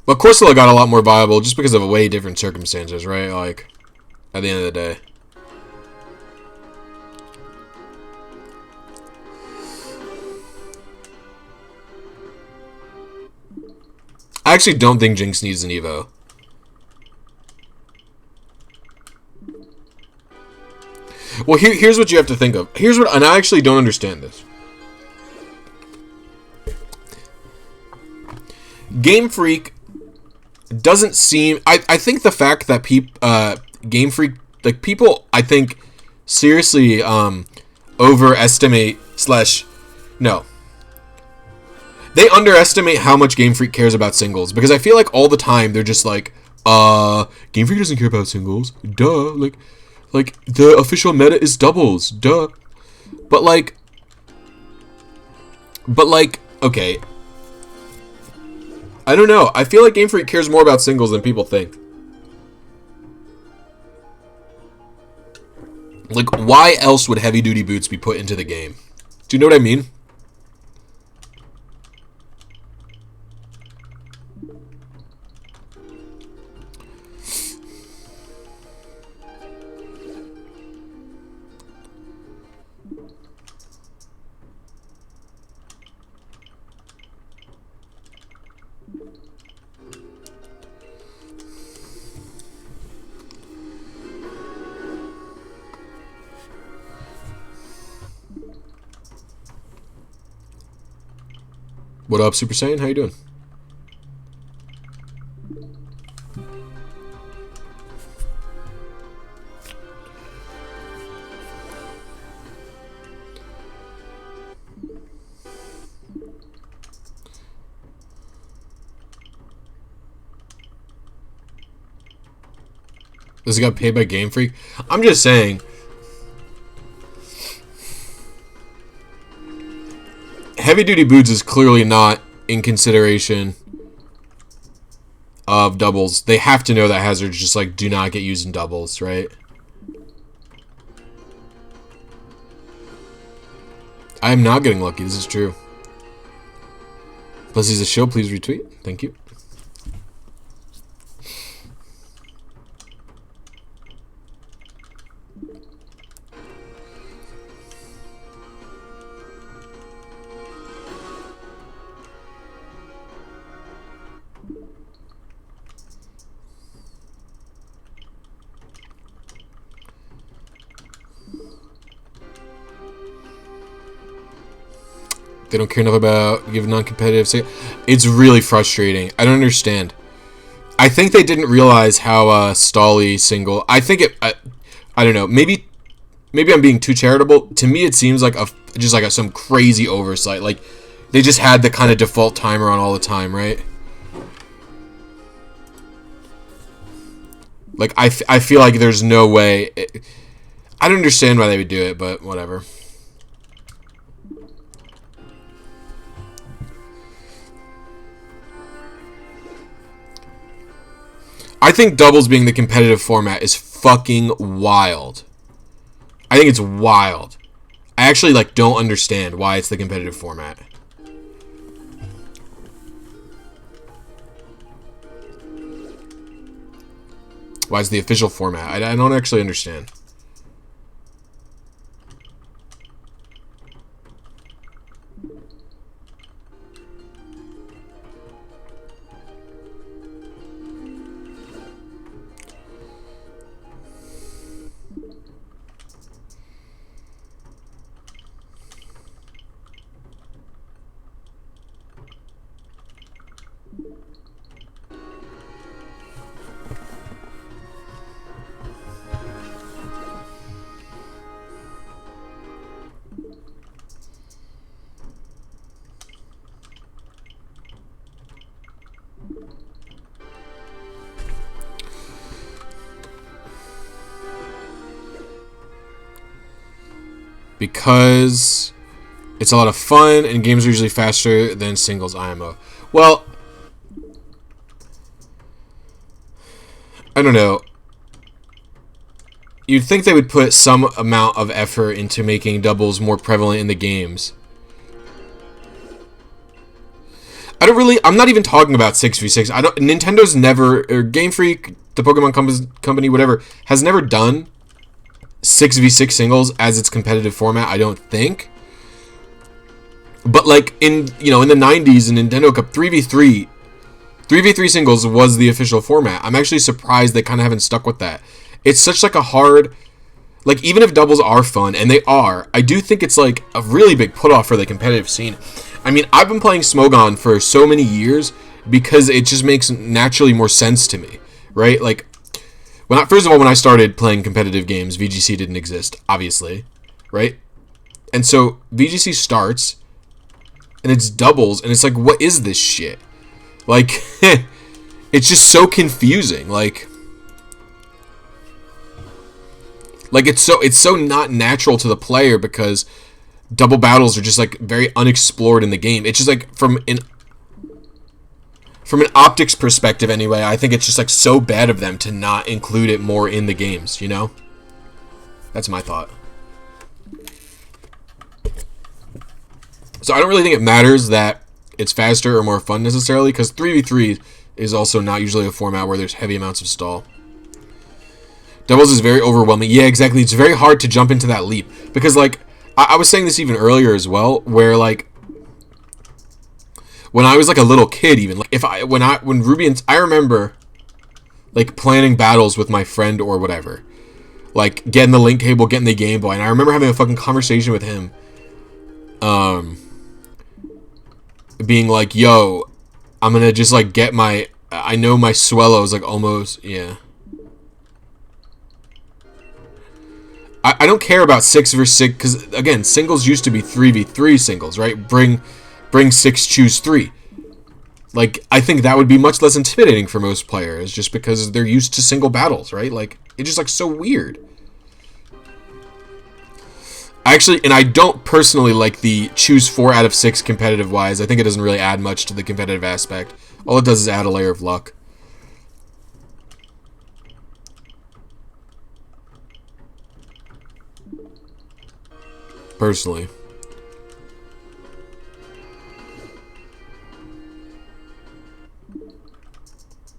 But Corsola got a lot more viable just because of way different circumstances, right? Like, at the end of the day. I actually don't think Jinx needs an Evo. Well, here's what you have to think of. Here's what, and I actually don't understand this. Game Freak doesn't seem... I think the fact that Game Freak... Like, people, I think, seriously overestimate / No. They underestimate how much Game Freak cares about singles. Because I feel like all the time they're just like, Game Freak doesn't care about singles. Duh. Like, the official meta is doubles. Duh. But like, okay. I don't know. I feel like Game Freak cares more about singles than people think. Like, why else would heavy duty boots be put into the game? Do you know what I mean? What up, Super Saiyan? How you doing? Does it got paid by Game Freak? I'm just saying. Heavy duty boots is clearly not in consideration of doubles. They have to know that hazards just like do not get used in doubles, right? I am not getting lucky. This is true. Plus, he's a show. Please retweet. Thank you. They don't care enough about giving non-competitive. It's really frustrating. I don't understand. I think they didn't realize how stally single. I think it. I don't know. Maybe I'm being too charitable. To me, it seems like some crazy oversight. Like they just had the kind of default timer on all the time, right? Like I feel like there's no way. I don't understand why they would do it, but whatever. I think doubles being the competitive format is fucking wild. I think it's wild. I actually like don't understand why it's the competitive format. Why is the official format? I don't actually understand. because it's a lot of fun and games are usually faster than singles IMO. Well, I don't know. You'd think they would put some amount of effort into making doubles more prevalent in the games. I'm not even talking about 6v6. Nintendo's never, or Game Freak, the Pokemon company, whatever, has never done 6v6 singles as its competitive format, I don't think. But like in the 90s in Nintendo Cup, 3v3 singles was the official format. I'm actually surprised they kind of haven't stuck with that. It's such like a hard, like, even if doubles are fun, and they are, I do think it's like a really big put off for the competitive scene. I mean, I've been playing Smogon for so many years because it just makes naturally more sense to me, right? Like, first of all, when I started playing competitive games, VGC didn't exist, obviously, right? And so VGC starts, and it's doubles, and it's like, what is this shit? Like, it's just so confusing. Like it's so not natural to the player because double battles are just like very unexplored in the game. It's just like from an optics perspective anyway, I think it's just like so bad of them to not include it more in the games, you know? That's my thought. So I don't really think it matters that it's faster or more fun necessarily, because 3v3 is also not usually a format where there's heavy amounts of stall. Doubles is very overwhelming. Yeah, exactly. It's very hard to jump into that leap. Because, like, I was saying this even earlier as well, where, like, when I was, like, a little kid even, like, when Ruby and... I remember, like, planning battles with my friend or whatever. Like, getting the link cable, getting the Game Boy, and I remember having a fucking conversation with him. Being like, yo, I'm gonna just, like, get my... I know my Swellow is, like, almost... Yeah. I don't care about 6v6, because, again, singles used to be 3v3 singles, right? Bring 6, choose 3. Like, I think that would be much less intimidating for most players, just because they're used to single battles, right? Like, it's just, like, so weird. Actually, and I don't personally like the choose 4 out of 6 competitive-wise. I think it doesn't really add much to the competitive aspect. All it does is add a layer of luck. Personally.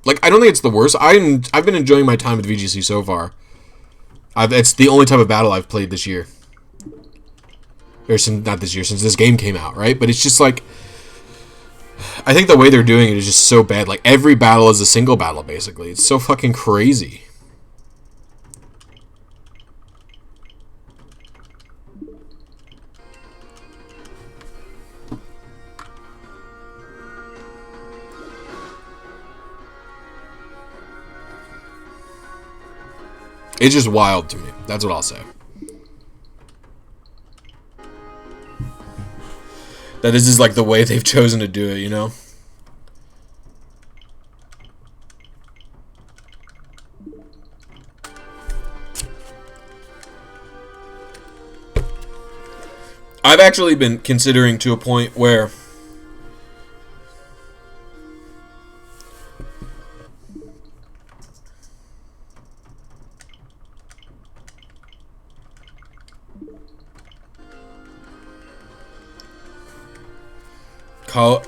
Like, I don't think it's the worst. I've been enjoying my time with VGC so far. It's the only type of battle I've played this year. Or not this year, since this game came out, right? But it's just like, I think the way they're doing it is just so bad. Like, every battle is a single battle, basically. It's so fucking crazy. It's just wild to me. That's what I'll say. That this is like the way they've chosen to do it, you know? I've actually been considering to a point where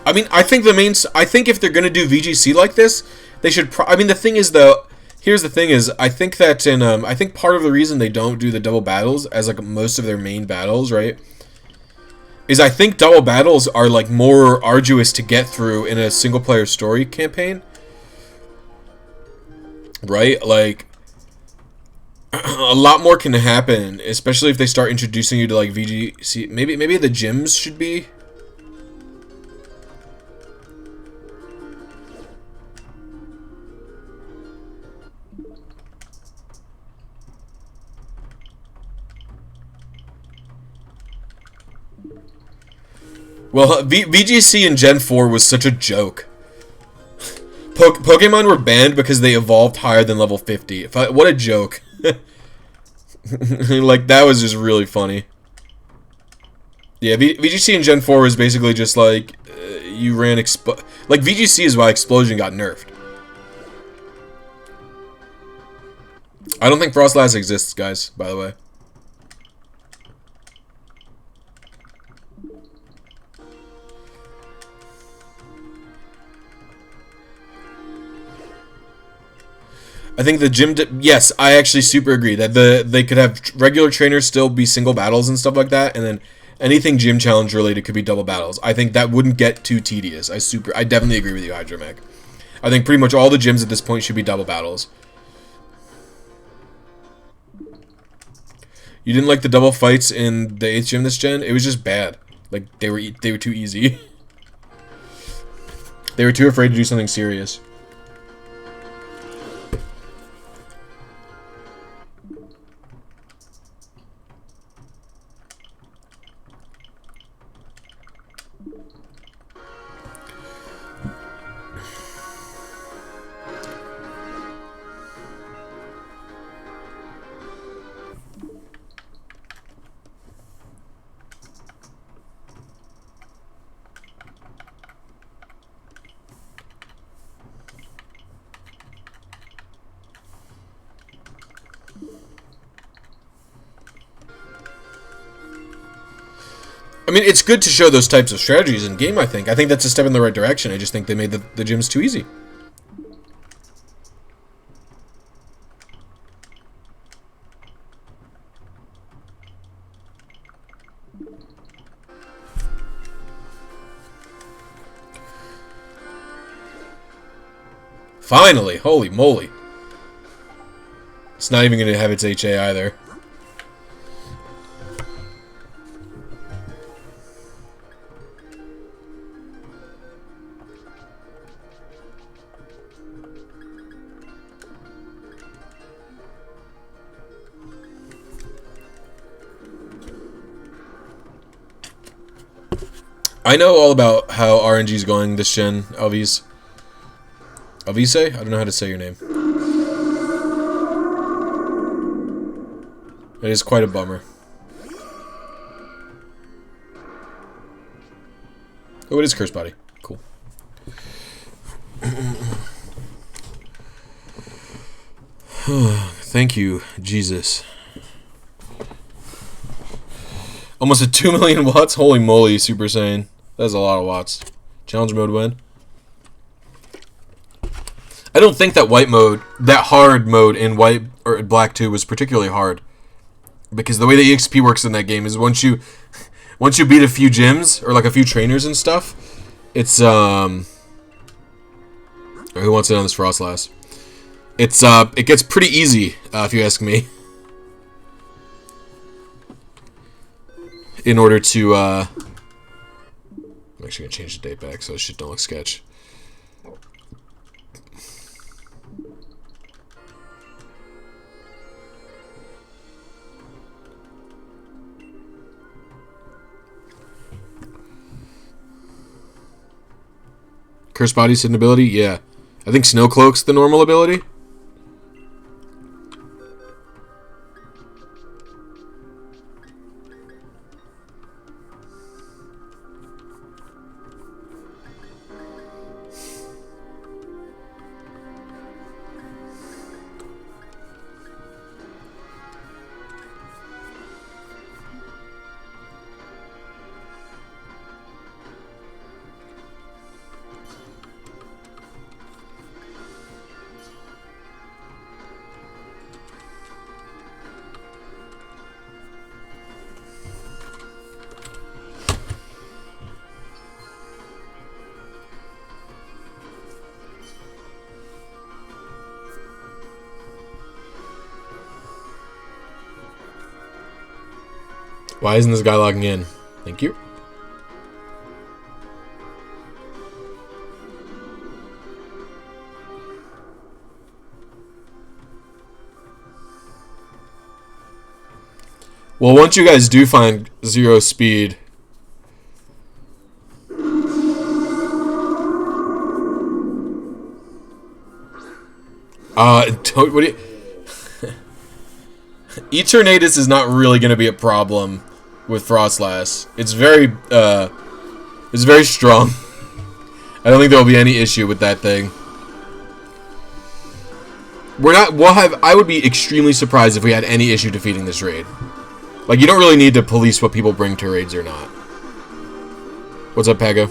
I mean, I think if they're gonna do VGC like this, they should. I mean, the thing is, though, here's the thing: is I think that I think part of the reason they don't do the double battles as like most of their main battles, right, is I think double battles are like more arduous to get through in a single player story campaign, right? Like, a lot more can happen, especially if they start introducing you to like VGC. Maybe the gyms should be. Well, VGC in Gen 4 was such a joke. Pokemon were banned because they evolved higher than level 50. What a joke. Like, that was just really funny. Yeah, VGC in Gen 4 was basically just like you ran like VGC is why Explosion got nerfed. I don't think Frostlass exists, guys, by the way. I think the gym... yes, I actually super agree that they could have regular trainers still be single battles and stuff like that, and then anything gym challenge related could be double battles. I think that wouldn't get too tedious. I definitely agree with you, Hydromech. I think pretty much all the gyms at this point should be double battles. You didn't like the double fights in the 8th gym this gen? It was just bad. Like, they were too easy. They were too afraid to do something serious. I mean, it's good to show those types of strategies in game, I think. I think that's a step in the right direction. I just think they made the gyms too easy. Finally! Holy moly. It's not even going to have its HA either. I know all about how RNG is going this gen, Alvis. Alvise? I don't know how to say your name. It is quite a bummer. Oh, it is Curse Body. Cool. Thank you, Jesus. Almost at 2 million watts? Holy moly, Super Saiyan. That's a lot of watts. Challenge mode win. I don't think that white mode, that hard mode in white or black 2 was particularly hard. Because the way the EXP works in that game is once you beat a few gyms or like a few trainers and stuff, it's who wants it on this Frostlass? It gets pretty easy, if you ask me. In order to I'm actually gonna change the date back so this shit don't look sketch. Curse Body's hidden ability? Yeah. I think Snow Cloak's the normal ability. Why isn't this guy logging in? Thank you. Well, once you guys do find 0 speed, what do you... Eternatus is not really going to be a problem with Frostlass. It's very strong. I don't think there will be any issue with that thing. I would be extremely surprised if we had any issue defeating this raid. Like, you don't really need to police what people bring to raids or not. What's up, Pago?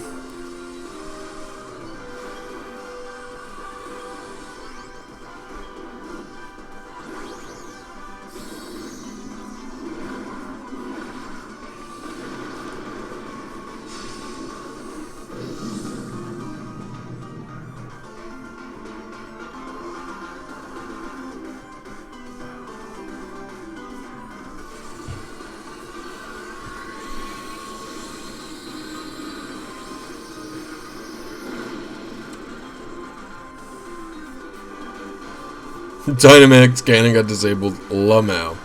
Dynamax cannon got disabled. Lamau.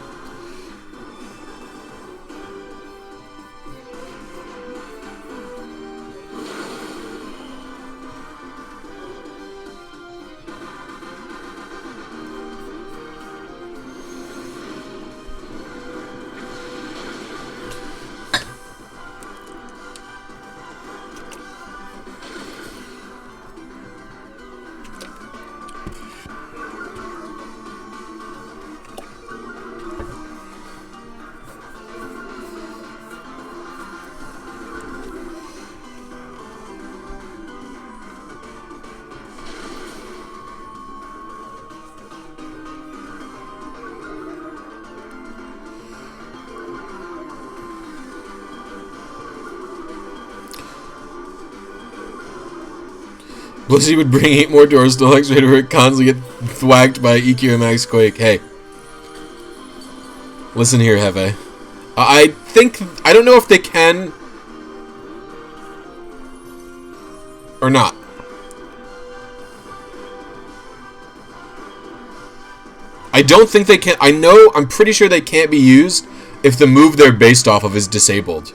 Blizzy would bring 8 more doors to Lex Raider where it constantly get thwacked by EQ and Max Quake. Hey. Listen here, Hefe. I don't know if they can or not. I don't think they can. I'm pretty sure they can't be used if the move they're based off of is disabled.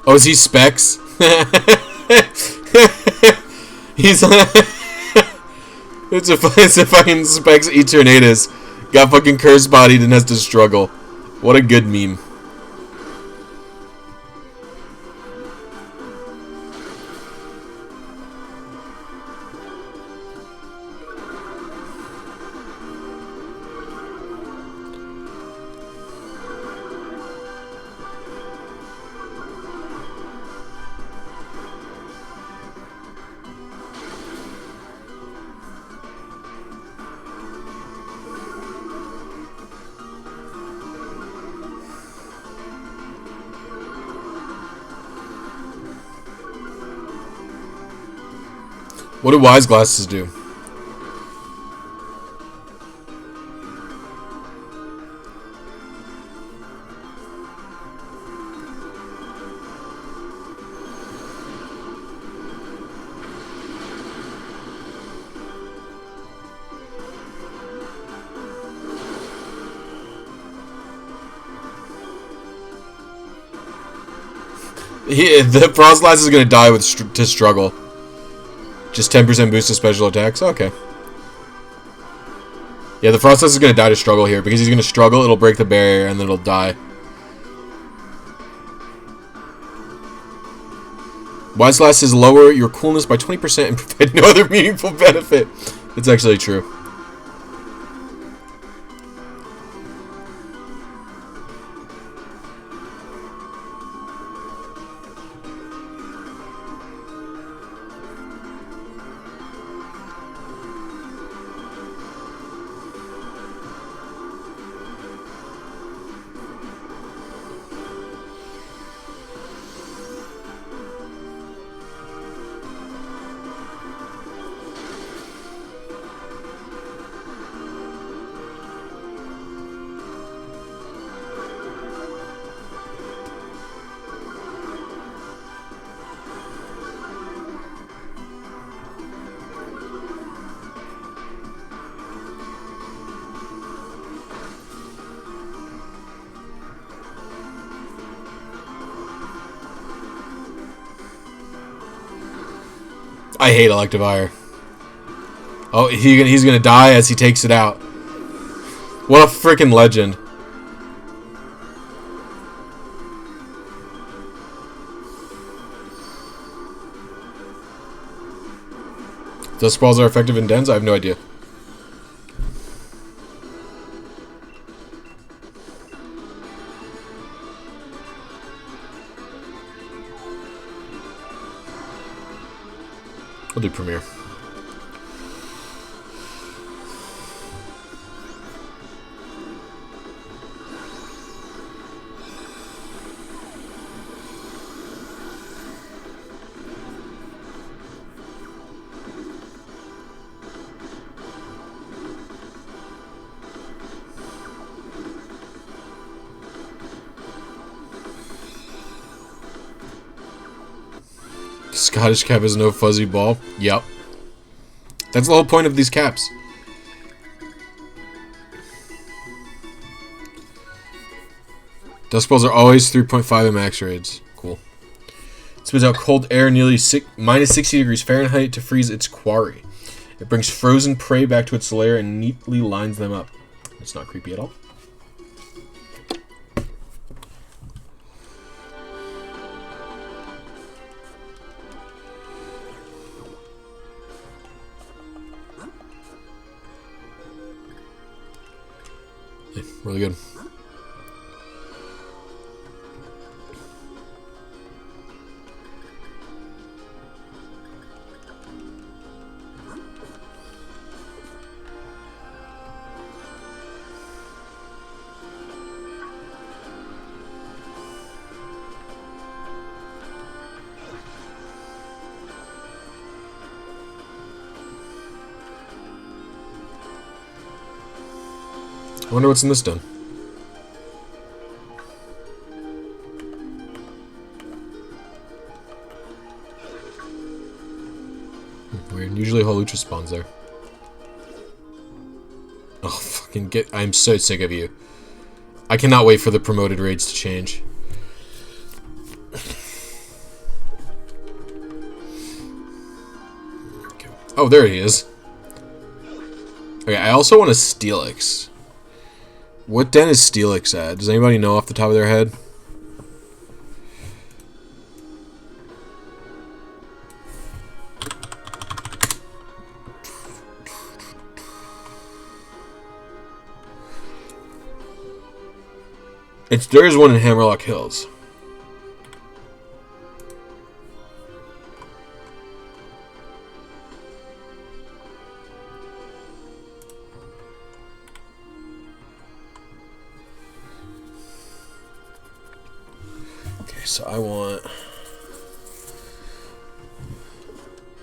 Oh, is he Specs? He's it's a fucking Specs Eternatus. Got fucking curse bodied and has to struggle. What a good meme. What do Wise Glasses do? The Frostlass is gonna die to struggle. Just 10% boost to special attacks? Okay. Yeah, the Frostlass is going to die to struggle here. Because he's going to struggle, it'll break the barrier, and then it'll die. Wise Glasses lower your coolness by 20% and provide no other meaningful benefit. It's actually true. I hate Electivire. Oh, he's gonna die as he takes it out. What a freaking legend. Dust balls are effective in dens? I have no idea. We'll do Premiere. Scottish cap has no fuzzy ball. Yep. That's the whole point of these caps. Dust balls are always 3.5 at max raids. Cool. It spits out cold air nearly minus 60 degrees Fahrenheit to freeze its quarry. It brings frozen prey back to its lair and neatly lines them up. It's not creepy at all. Really good. I wonder what's in this den. Weird. Usually Holucha spawns there. Oh, fucking get... I'm so sick of you. I cannot wait for the promoted raids to change. Okay. Oh, there he is. Okay, I also want a Steelix. What den is Steelix at? Does anybody know off the top of their head? There's one in Hammerlock Hills. So I want...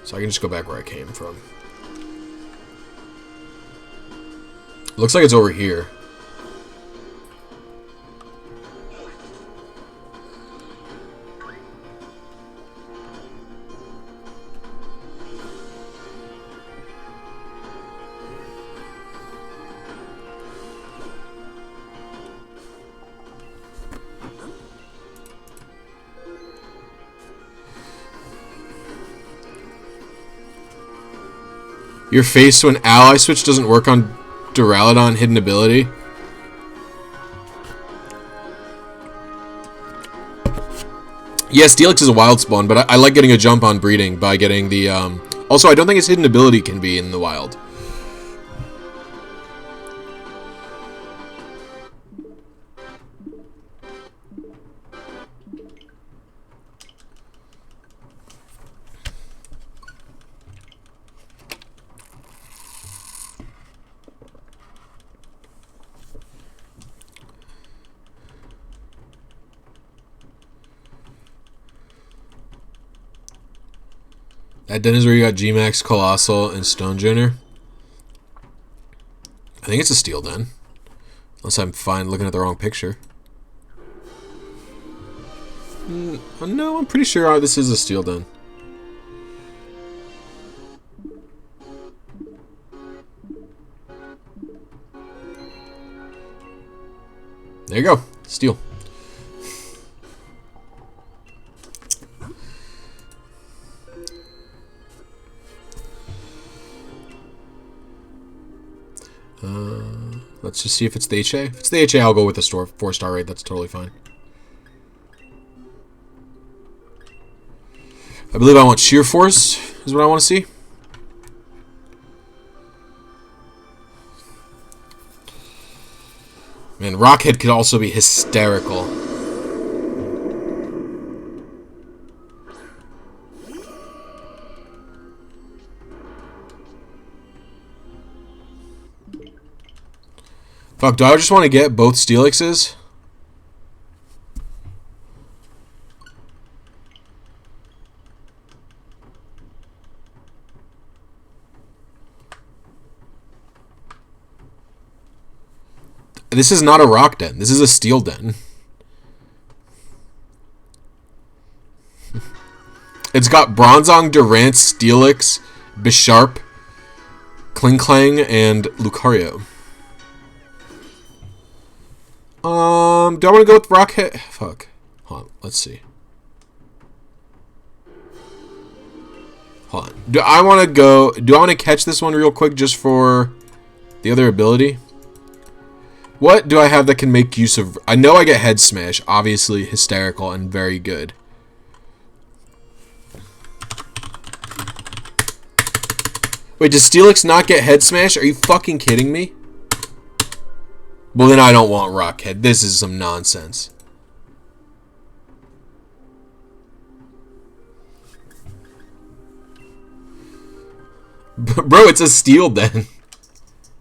So I can just go back where I came from. Looks like it's over here. Your face when ally switch doesn't work on Duraludon hidden ability. Yeah, Steelix is a wild spawn, but I like getting a jump on breeding by getting the... Also, I don't think its hidden ability can be in the wild. That den is where you got G-Max, Colossal, and Stone Joiner. I think it's a steel den. Unless I'm fine looking at the wrong picture. No, I'm pretty sure this is a steel den. There you go. Steel. Let's just see if it's the HA. If it's the HA, I'll go with the 4-star rate. That's totally fine. I believe I want sheer force is what I want to see. Man, Rockhead could also be hysterical. Fuck, do I just want to get both Steelixes? This is not a rock den. This is a steel den. It's got Bronzong, Durant, Steelix, Bisharp, Klinklang, and Lucario. Do I want to go with Rockhead? Fuck. Hold on. Let's see. Hold on. Do I want to catch this one real quick just for the other ability? What do I have that can make use of... I know I get Head Smash. Obviously hysterical and very good. Wait, does Steelix not get Head Smash? Are you fucking kidding me? Well, then I don't want Rockhead. This is some nonsense. Bro, it's a steel den.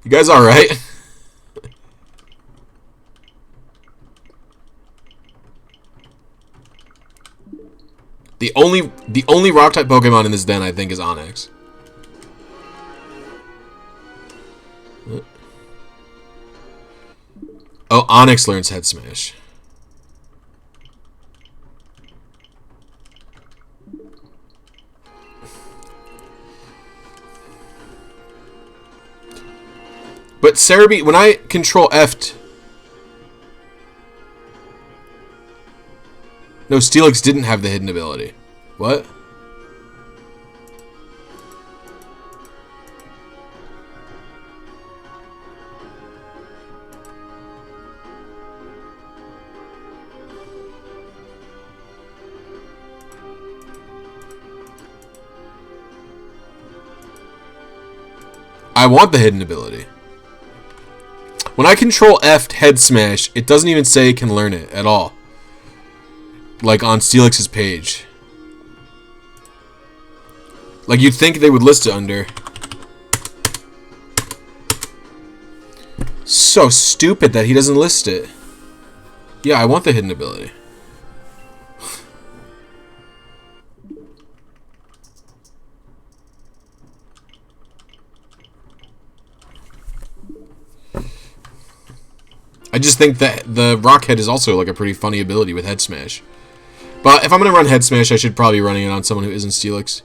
You guys alright? The only rock-type Pokemon in this den, I think, is Onix. Oh, Onix learns Head Smash. But Cerebi, when I control F'd... No, Steelix didn't have the hidden ability. What? I want the hidden ability. When I control F Head Smash, it doesn't even say it can learn it at all. Like on Steelix's page. Like you'd think they would list it under. So stupid that he doesn't list it. Yeah, I want the hidden ability. I just think that the Rockhead is also like a pretty funny ability with Head Smash. But if I'm going to run Head Smash, I should probably be running it on someone who isn't Steelix.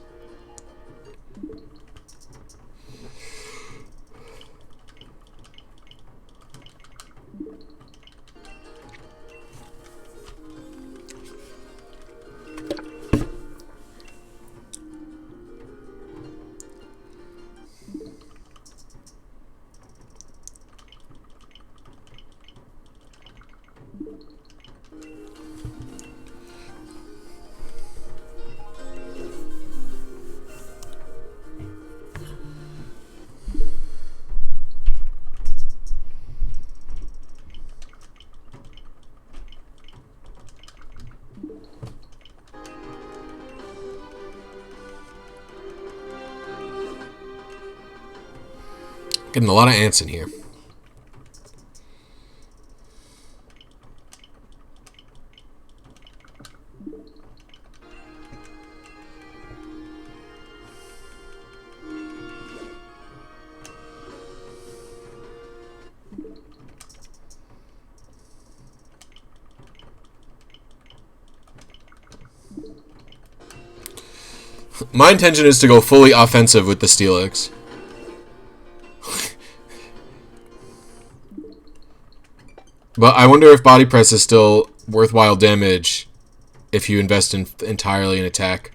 Getting a lot of ants in here. My intention is to go fully offensive with the Steelix. But I wonder if Body Press is still worthwhile damage if you invest entirely in attack.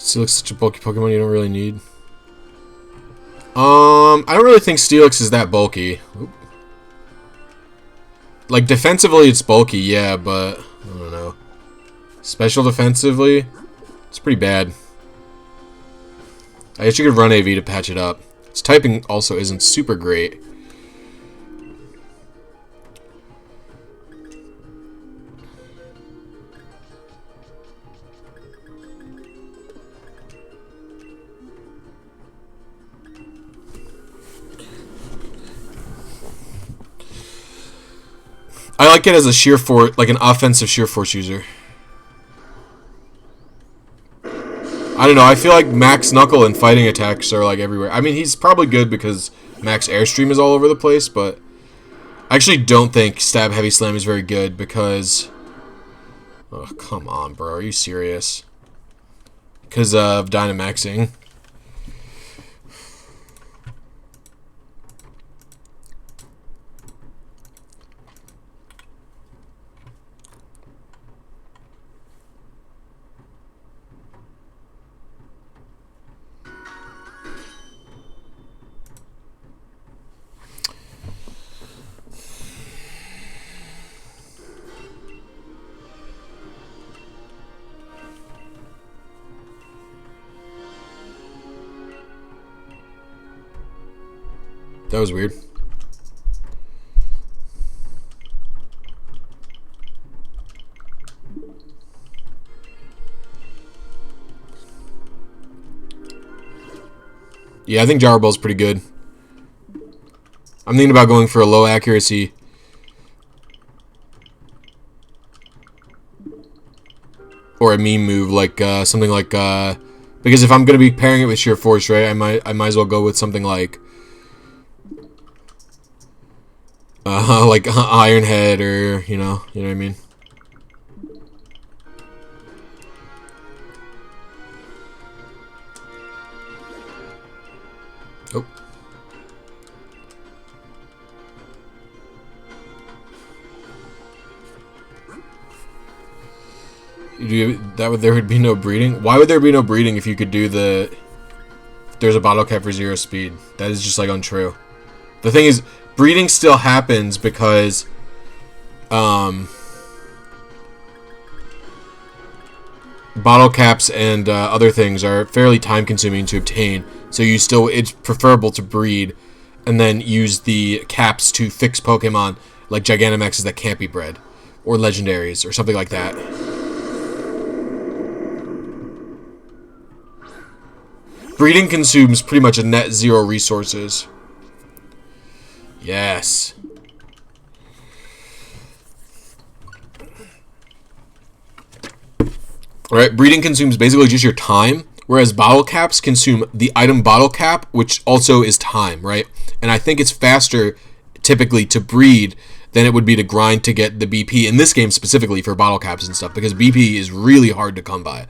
Steelix is such a bulky Pokemon you don't really need. I don't really think Steelix is that bulky. Oop. Like, defensively it's bulky, yeah, but I don't know. Special defensively, it's pretty bad. I guess you could run AV to patch it up. Its typing also isn't super great. I like it as a sheer force, like an offensive sheer force user. I don't know, I feel like Max Knuckle and fighting attacks are like everywhere. I mean, he's probably good because Max Airstream is all over the place, but I actually don't think Stab Heavy Slam is very good because... Oh, come on, bro. Are you serious? Because of Dynamaxing. That was weird. Yeah, I think Gyro Ball's pretty good. I'm thinking about going for a low accuracy. Or a meme move, like something like because if I'm gonna be pairing it with Sheer Force, right, I might as well go with something like like Iron Head, or you know what I mean. Oh. There would be no breeding? Why would there be no breeding if you could do the... There's a bottle cap for 0 speed. That is just like untrue. The thing is, breeding still happens because bottle caps and other things are fairly time consuming to obtain, so it's preferable to breed and then use the caps to fix Pokemon like Gigantamaxes that can't be bred, or legendaries or something like that. Breeding consumes pretty much a net 0 resources. Yes. Alright, breeding consumes basically just your time, whereas bottle caps consume the item bottle cap, which also is time, right? And I think it's faster, typically, to breed than it would be to grind to get the BP, in this game specifically for bottle caps and stuff, because BP is really hard to come by.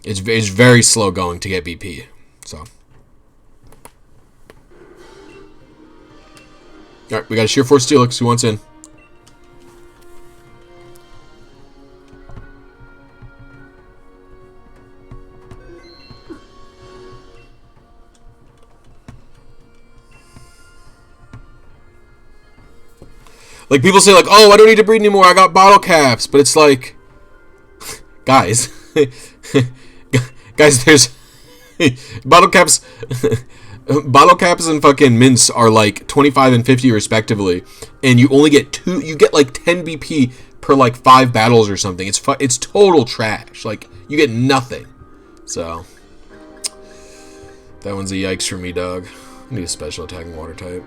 It's very slow going to get BP, so... Alright, we got a Sheer Force Steelix. Who wants in? Like, people say, like, oh, I don't need to breed anymore, I got bottle caps. But it's like... Guys. Guys, there's... bottle caps... Bottle caps and fucking mints are like 25 and 50 respectively, and you only get you get like 10 BP per like 5 battles or something. It's total trash. Like, you get nothing. So that one's a yikes for me, dog. I need a special attacking water type.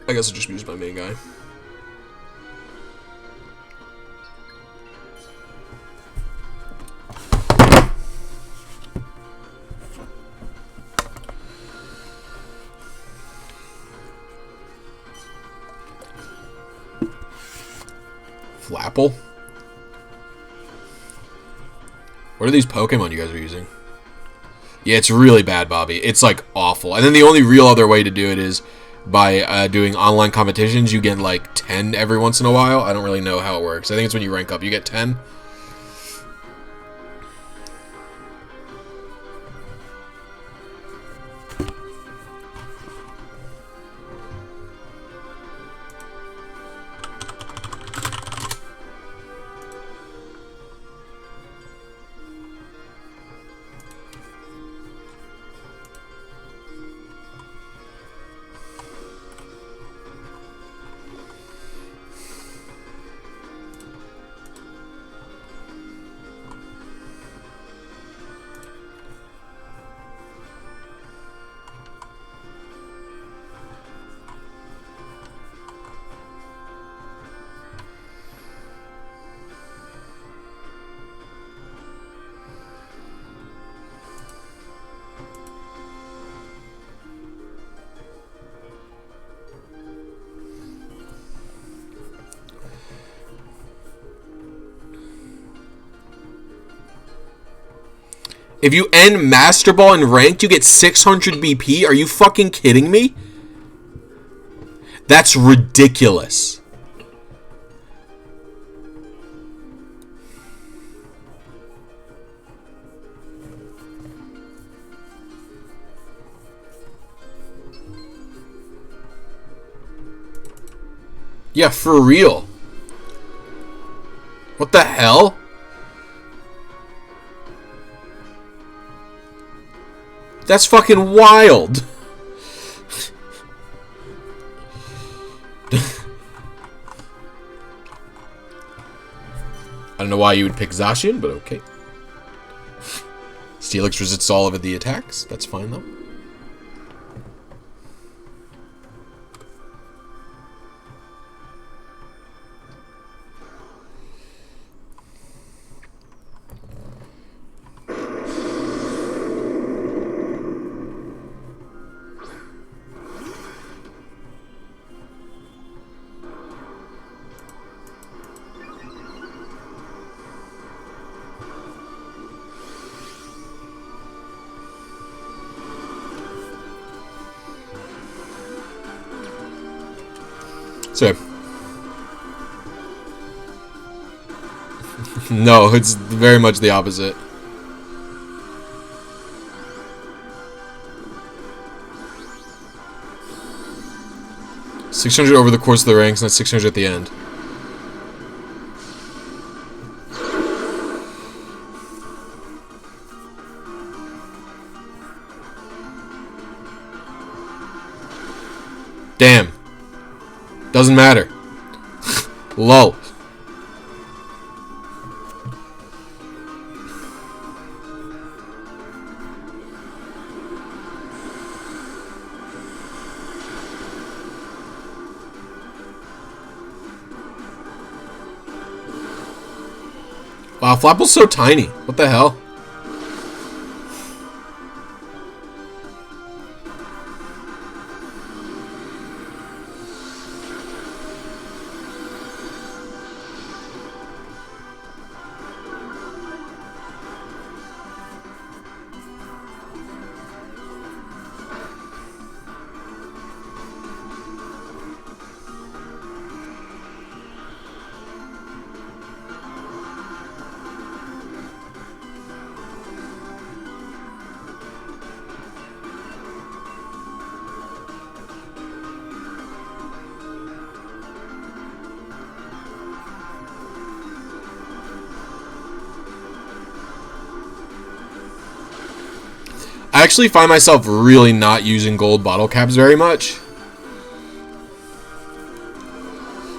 I guess I'll just use my main guy. Flapple? What are these Pokemon you guys are using? Yeah, it's really bad, Bobby. It's like awful. And then the only real other way to do it is by doing online competitions. You get like 10 every once in a while. I don't really know how it works. I think it's when you rank up. You get 10. If you end Master Ball in ranked, you get 600 BP? Are you fucking kidding me? That's ridiculous. Yeah, for real. What the hell? That's fucking wild. I don't know why you would pick Zacian, but okay. Steelix resists all of the attacks. That's fine, though. So, no, it's very much the opposite. $600 over the course of the ranks, not $600 at the end. Damn. Doesn't matter. Lol. Wow, Flapple's so tiny. What the hell? I actually find myself really not using gold bottle caps very much.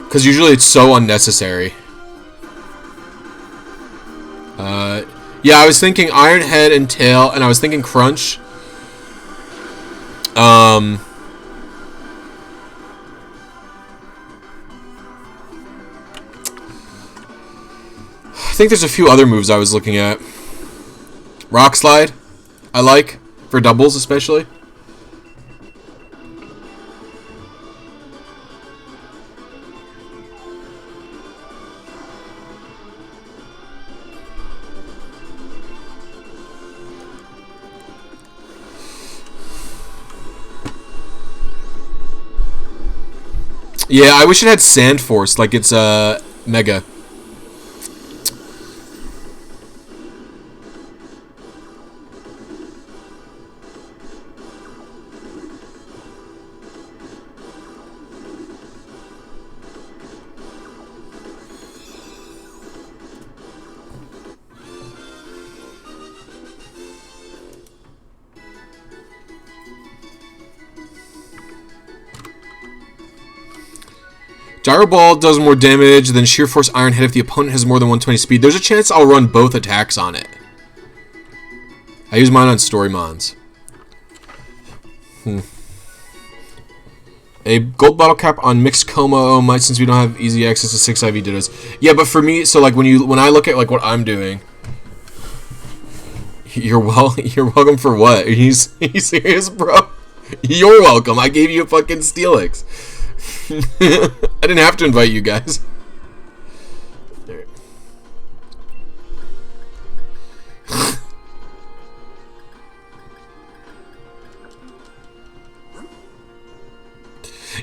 Because usually it's so unnecessary. Yeah, I was thinking Iron Head and Tail, and I was thinking Crunch. I think there's a few other moves I was looking at. Rock Slide, I like. For doubles, especially. Yeah, I wish it had Sand Force, like it's Mega. Gyro Ball does more damage than Sheer Force Iron Head if the opponent has more than 120 speed. There's a chance I'll run both attacks on it. I use mine on Story Mons. A gold bottle cap on Mixed Como might, since we don't have easy access to 6 IV Dittos. Yeah, but for me, so like when I look at like what I'm doing, you're welcome for what? Are you serious, bro? You're welcome. I gave you a fucking Steelix. I didn't have to invite you guys.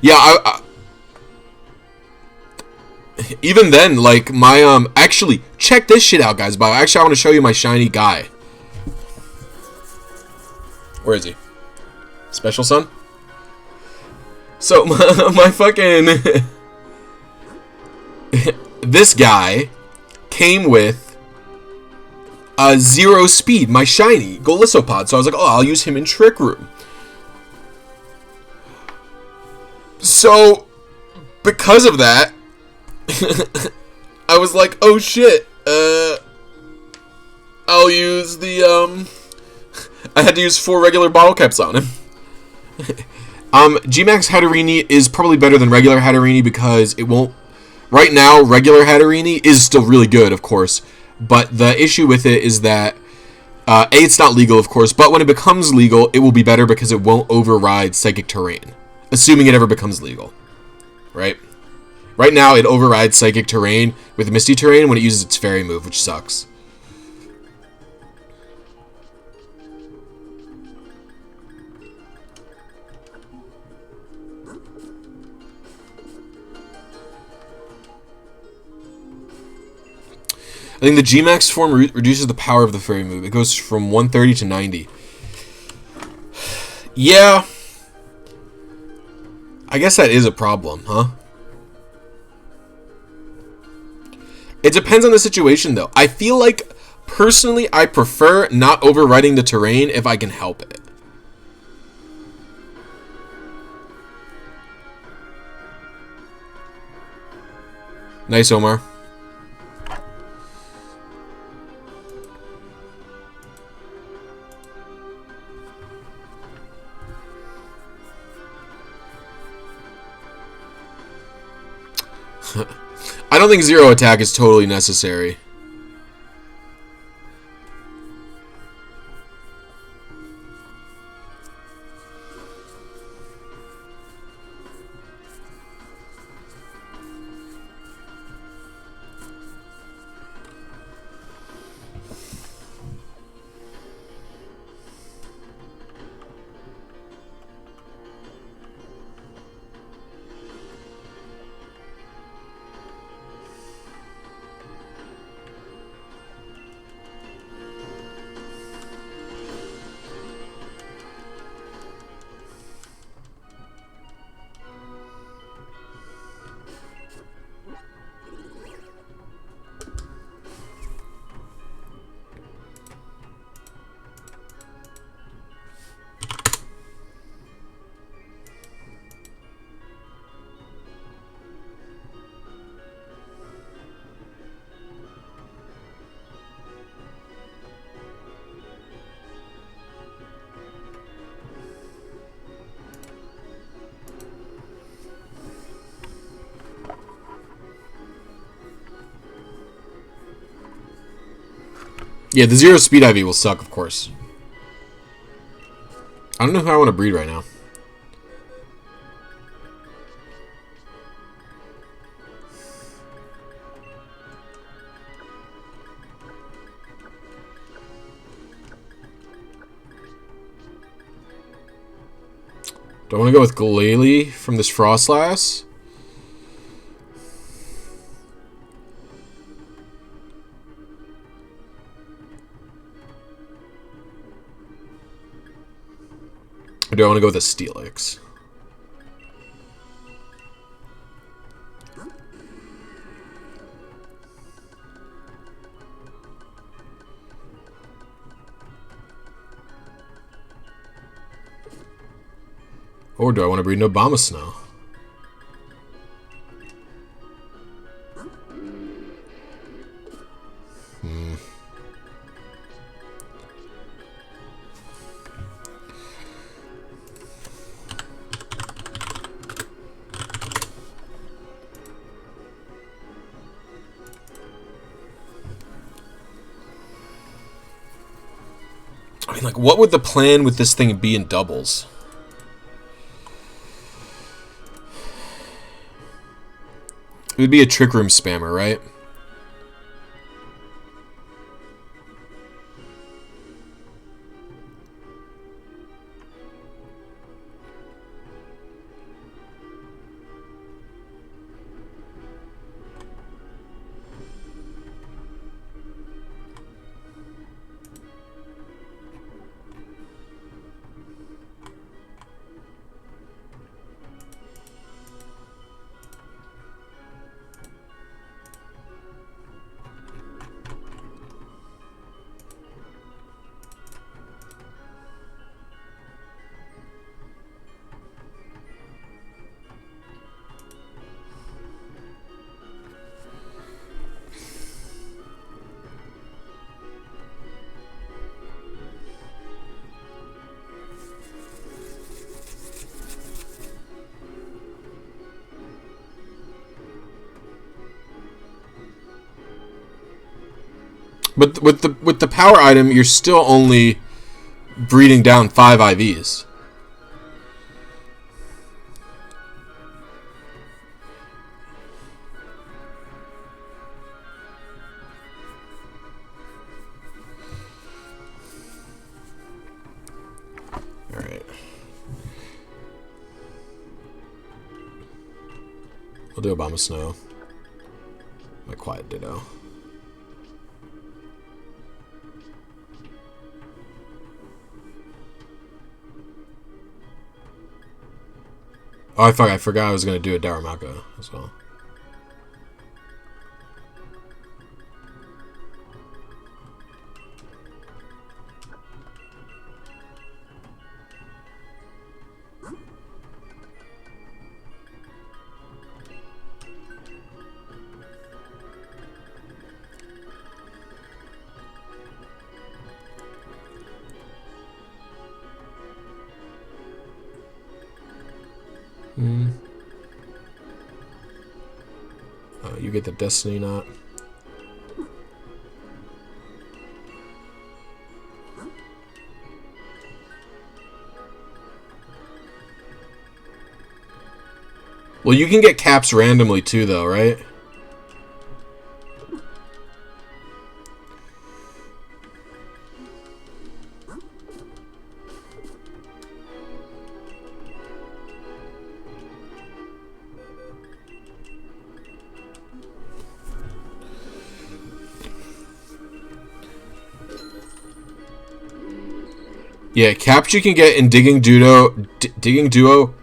Yeah, even then, like, my, actually, check this shit out, guys. Actually, I want to show you my shiny guy. Where is he? Special Son? So, my fucking... this guy came with a 0 speed, my shiny Golisopod. So I was like, oh, I'll use him in Trick Room. So, because of that, I was like, oh shit, I'll use the, I had to use 4 regular bottle caps on him. Gmax Hatterini is probably better than regular Hatterini because it won't... Right now, regular Hatterini is still really good, of course. But the issue with it is that, A, it's not legal, of course, but when it becomes legal, it will be better because it won't override Psychic Terrain. Assuming it ever becomes legal. Right? Right now, it overrides Psychic Terrain with Misty Terrain when it uses its Fairy move, which sucks. I think the Gmax form reduces the power of the Fairy move. It goes from 130 to 90. Yeah. I guess that is a problem, huh? It depends on the situation, though. I feel like, personally, I prefer not overriding the terrain if I can help it. Nice, Omar. I don't think 0 attack is totally necessary. Yeah, the 0 speed IV will suck, of course. I don't know who I want to breed right now. Do I want to go with Glalie from this Frostlass? Or do I want to go with a Steelix? Or do I want to breed an Abomasnow? I mean, like, what would the plan with this thing be in doubles? It would be a Trick Room spammer, right? But with the power item, you're still only breeding down 5 IVs. All right. We'll do Obama Snow. My Quiet Ditto. Oh, I forgot I was going to do a Daramaka as well. You get the Destiny Knot. Well, you can get caps randomly too, though, right? Yeah, caps you can get in Digging Duo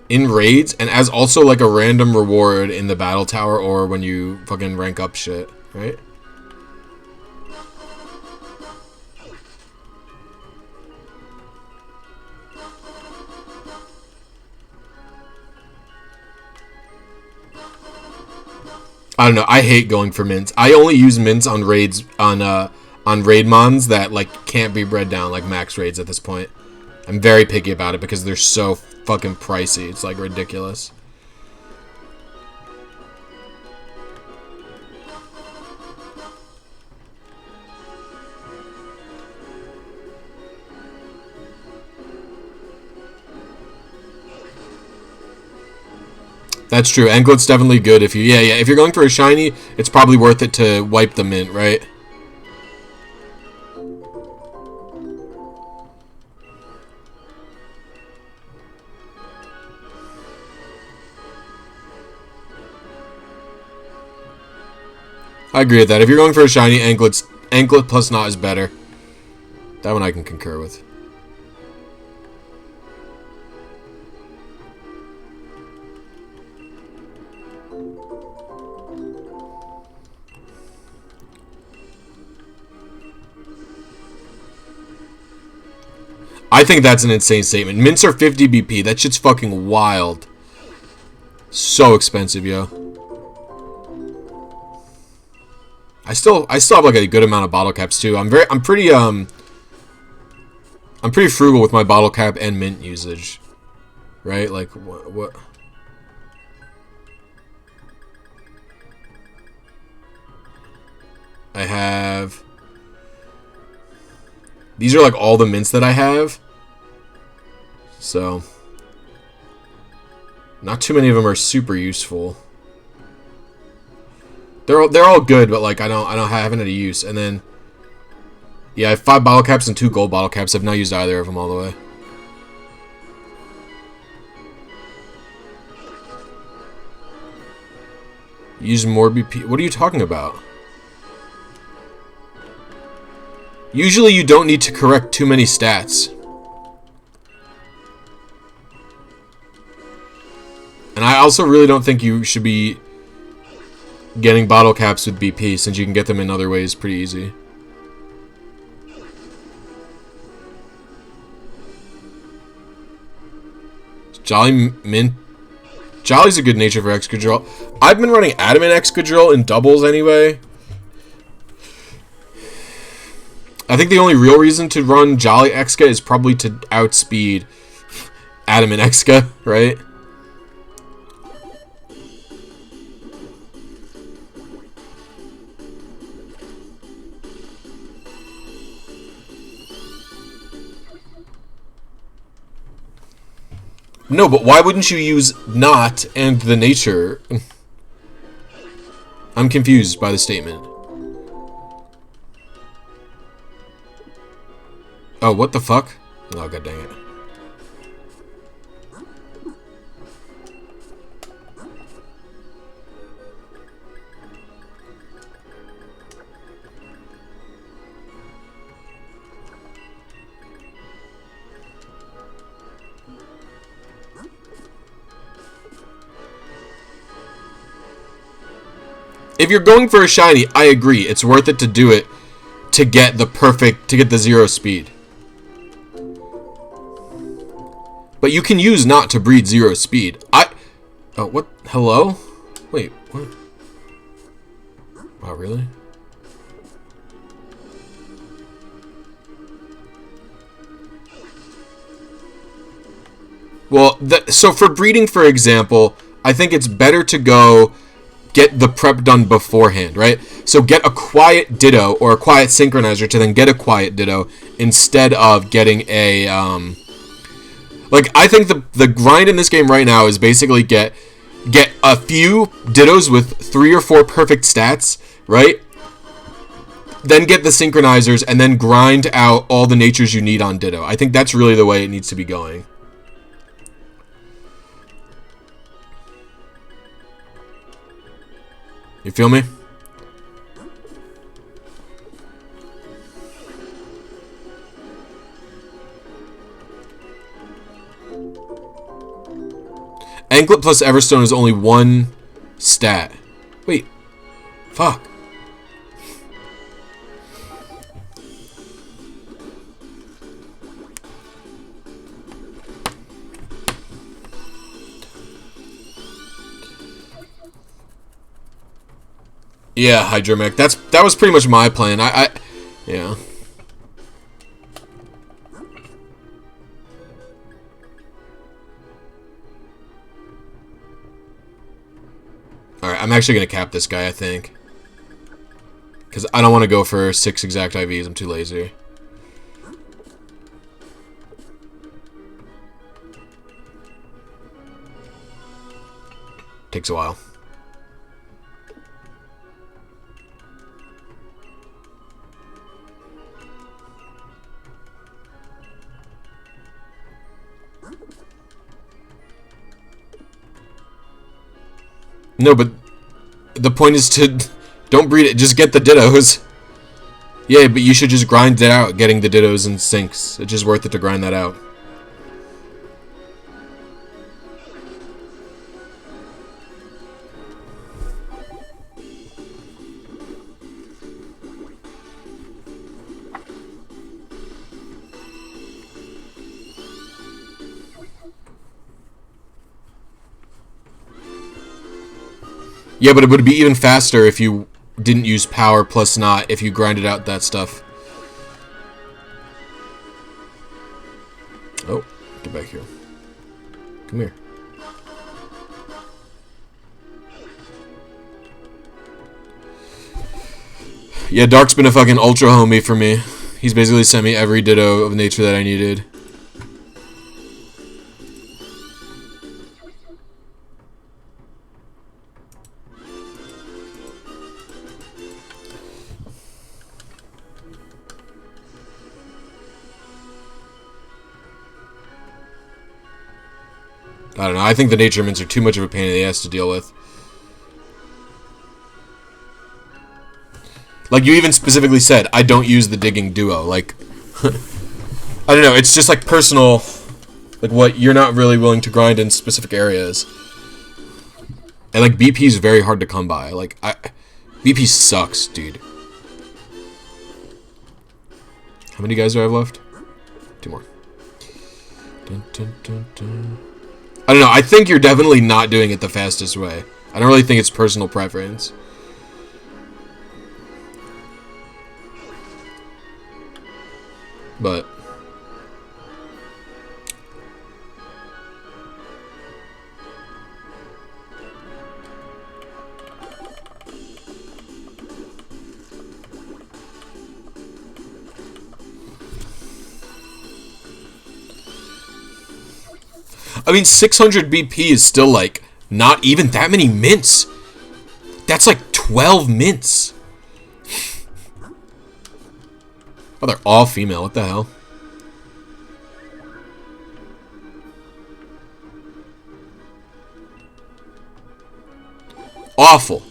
in raids, and as also like a random reward in the battle tower or when you fucking rank up shit, right? I don't know. I hate going for mints. I only use mints on raids on raid mons that like can't be bred down, like max raids at this point. I'm very picky about it because they're so fucking pricey. It's like ridiculous. That's true. Anglet's definitely good if you yeah, if you're going for a shiny, it's probably worth it to wipe the mint, right? I agree with that. If you're going for a shiny, Anklet plus Knot is better. That one I can concur with. I think that's an insane statement. Mints are 50 BP. That shit's fucking wild. So expensive, yo. I still have like a good amount of bottle caps too. I'm pretty frugal with my bottle cap and mint usage. Right? Like what I have. These are like all the mints that I have. So not too many of them are super useful. They're all good, but like I don't have any use. And then yeah, I have 5 bottle caps and 2 gold bottle caps. I've not used either of them all the way. Use more BP. What are you talking about? Usually you don't need to correct too many stats. And I also really don't think you should be getting bottle caps with BP, since you can get them in other ways pretty easy. Jolly Mint. Jolly's a good nature for Excadrill. I've been running Adamant Excadrill in doubles anyway. I think the only real reason to run Jolly Exca is probably to outspeed Adamant Exca, right? No, but why wouldn't you use not and the nature? I'm confused by the statement. Oh, what the fuck? Oh, god dang it. If you're going for a shiny, I agree. It's worth it to do it to get the 0 speed. But you can use not to breed 0 speed. Oh, what? Hello? Wait, what? Wow, really? Well, so for breeding, for example, I think it's better to go get the prep done beforehand, right? So get a quiet Ditto or a quiet Synchronizer to then get a quiet Ditto instead of getting a, like, I think the grind in this game right now is basically get a few Dittos with 3 or 4 perfect stats, right? Then get the Synchronizers and then grind out all the natures you need on Ditto. I think that's really the way it needs to be going. You feel me? Anklet plus Everstone is only 1 stat. Wait. Fuck. Yeah, Hydromech. That was pretty much my plan. Yeah. Alright, I'm actually going to cap this guy, I think. Because I don't want to go for 6 exact IVs. I'm too lazy. Takes a while. No, but the point is to don't breed it. Just get the Dittos. Yeah, but you should just grind it out, getting the Dittos and Syncs. It's just worth it to grind that out. Yeah, but it would be even faster if you didn't use power plus not, if you grinded out that stuff. Oh, get back here. Come here. Yeah, Dark's been a fucking ultra homie for me. He's basically sent me every Ditto of nature that I needed. I don't know. I think the nature mints are too much of a pain in the ass to deal with. Like, you even specifically said, I don't use the digging duo. Like, I don't know. It's just, like, personal. Like, what you're not really willing to grind in specific areas. And, like, BP is very hard to come by. Like, BP sucks, dude. How many guys do I have left? 2 more. Dun, dun, dun, dun. I don't know. I think you're definitely not doing it the fastest way. I don't really think it's personal preference. But I mean, 600 BP is still, like, not even that many mints. That's like 12 mints. Oh, they're all female. What the hell? Awful.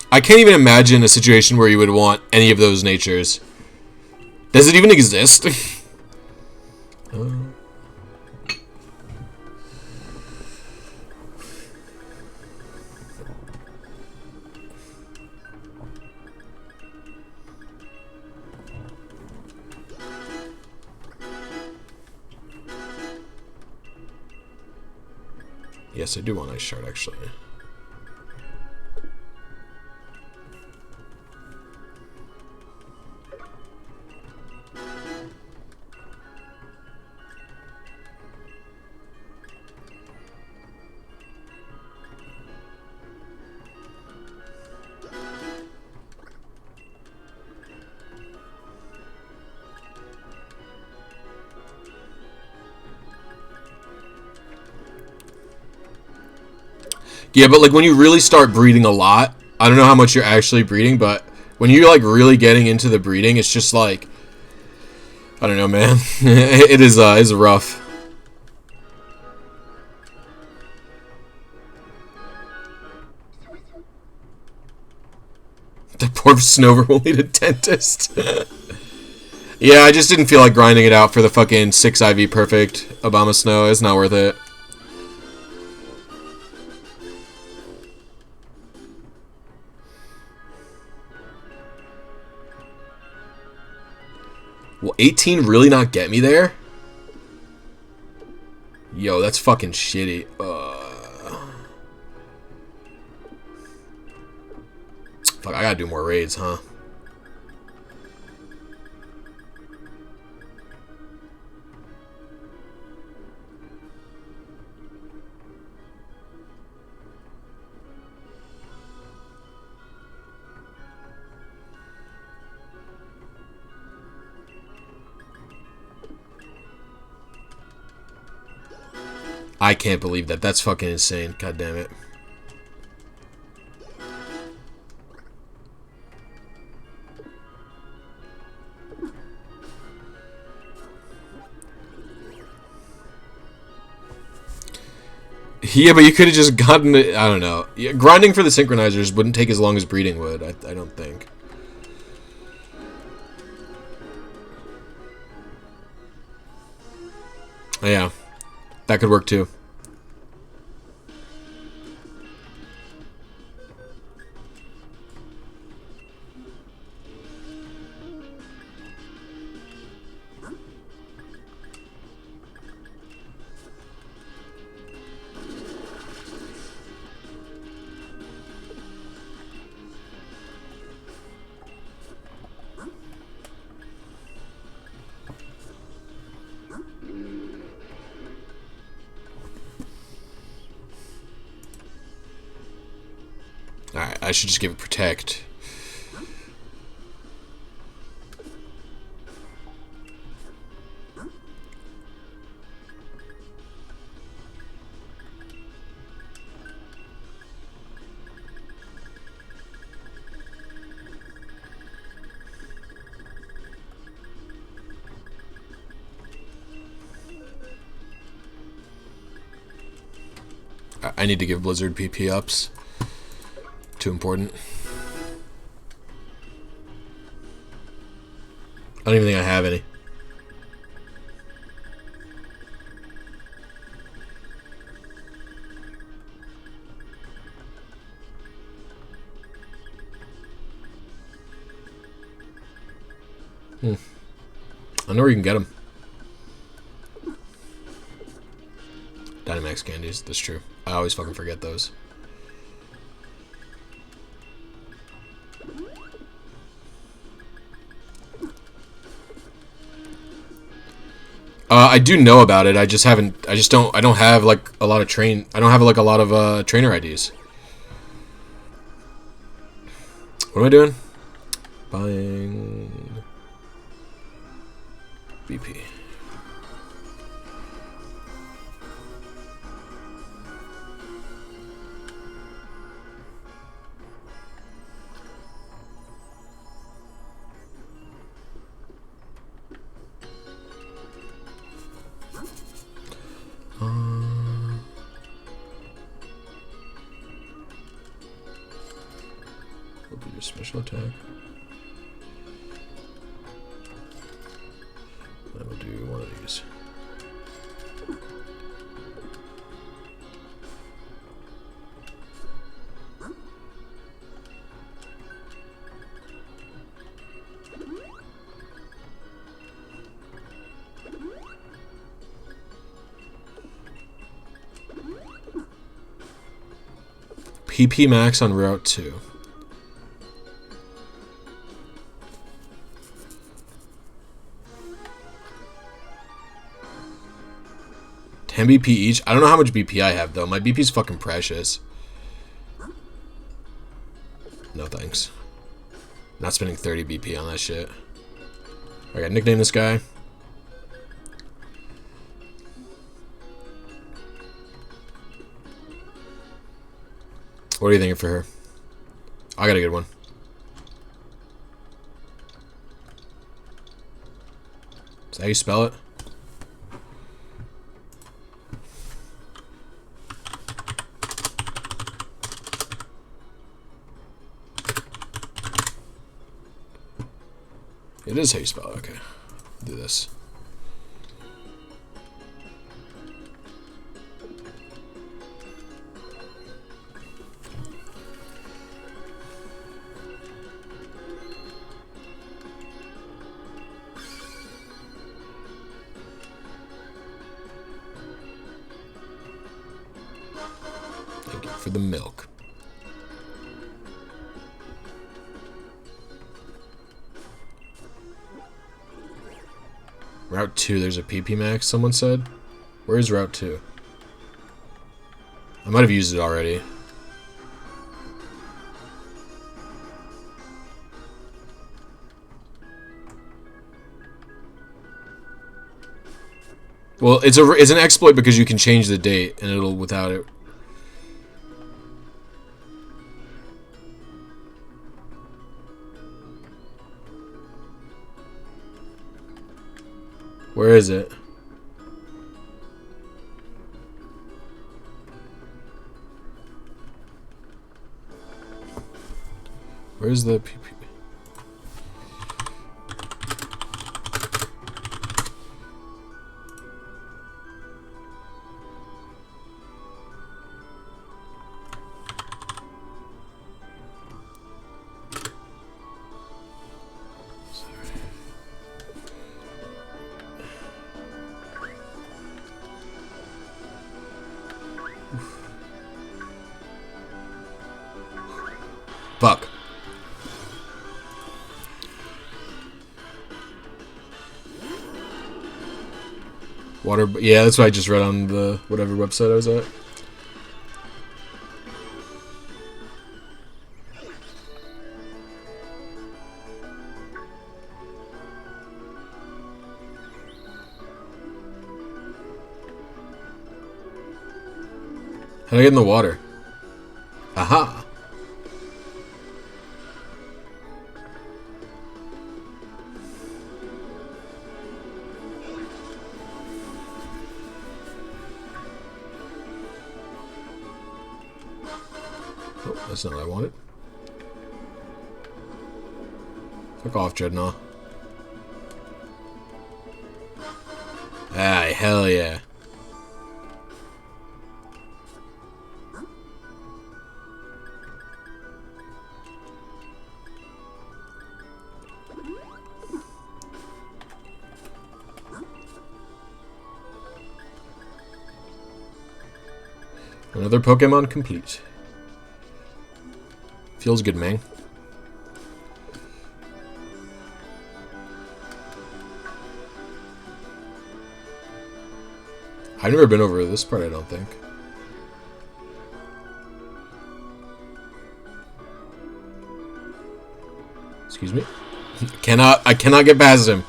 I can't even imagine a situation where you would want any of those natures. Does it even exist? Yes, I do want Ice Shard, actually. Yeah, but like when you really start breeding a lot, I don't know how much you're actually breeding, but when you're like really getting into the breeding, it's just like, I don't know, man. It is rough. The poor Snover will need a dentist. Yeah, I just didn't feel like grinding it out for the fucking 6 IV perfect Obama Snow. It's not worth it. Will 18 really not get me there? Yo, that's fucking shitty. Fuck, I gotta do more raids, huh? I can't believe that. That's fucking insane. God damn it. Yeah, but you could have just gotten it. I don't know. Yeah, grinding for the synchronizers wouldn't take as long as breeding would. I don't think. Yeah. That could work too. Alright, I should just give it protect. I need to give Blizzard PP ups. Too important. don't even think I have any. I know where you can get them. Dynamax candies, that's true. I always fucking forget those. I do know about it. I don't have like a lot of trainer IDs. What am I doing? Buying BP. We'll do your special attack. I will do one of these. PP max on Route 2. BP each. I don't know how much BP I have though. My BP's fucking precious. No thanks. Not spending 30 BP on that shit. I gotta nickname this guy. What are you thinking for her? I got a good one. Is that how you spell it? It is how you spell it. Okay. Do this. Thank you for the milk. Route 2, there's a PP max, someone said. Where's Route 2? I might have used it already. Well, it's an exploit because you can change the date and it'll without it. Where is it? Where's the PP? Fuck. Water. Yeah, that's what I just read on the whatever website I was at. How do I get in the water? Aha! Oh, that's not what I wanted. Fuck off, Dreadnought. Ah, hell yeah. Another Pokemon complete. Feels good, man. I've never been over this part, I don't think. Excuse me? I cannot get past him.